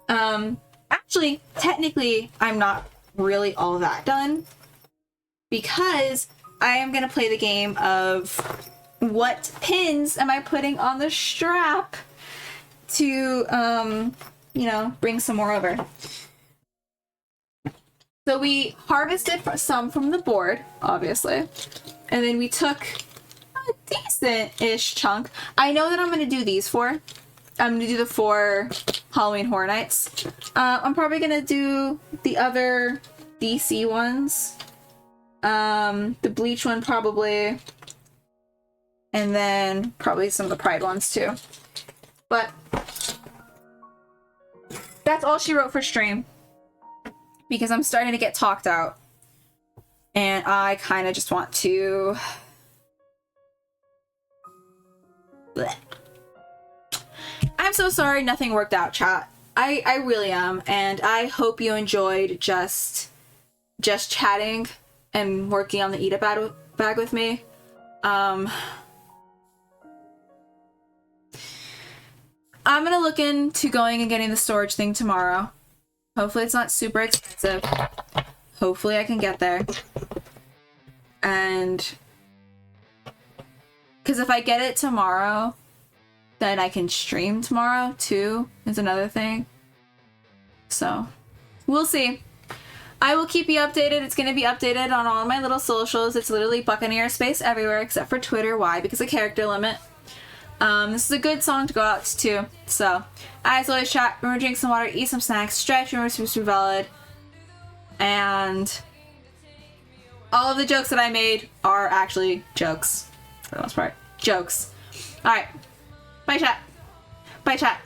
Actually, technically, I'm not really all that done because I am gonna play the game of what pins am I putting on the strap to, you know, bring some more over. So we harvested some from the board, obviously, and then we took a decent-ish chunk. I know that I'm gonna do these four. I'm gonna do the 4 Halloween Horror Nights. I'm probably gonna do the other DC ones. The Bleach one probably. And then probably some of the Pride ones too. But that's all she wrote for stream. Because I'm starting to get talked out. And I kind of just want to... Blech. I'm so sorry nothing worked out, chat. I really am, and I hope you enjoyed just chatting and working on the Eat It bag with me. I'm gonna look into going and getting the storage thing tomorrow. Hopefully it's not super expensive. Hopefully I can get there. And... because if I get it tomorrow... then I can stream tomorrow too, is another thing. So, we'll see. I will keep you updated. It's going to be updated on all my little socials. It's literally Buccaneer space everywhere except for Twitter. Why? Because of character limit. This is a good song to go out to. So, as always, chat. Remember to drink some water, eat some snacks, stretch, remember to be valid. And all of the jokes that I made are actually jokes. For the most part. Jokes. Alright. Bye, chat. Bye, chat.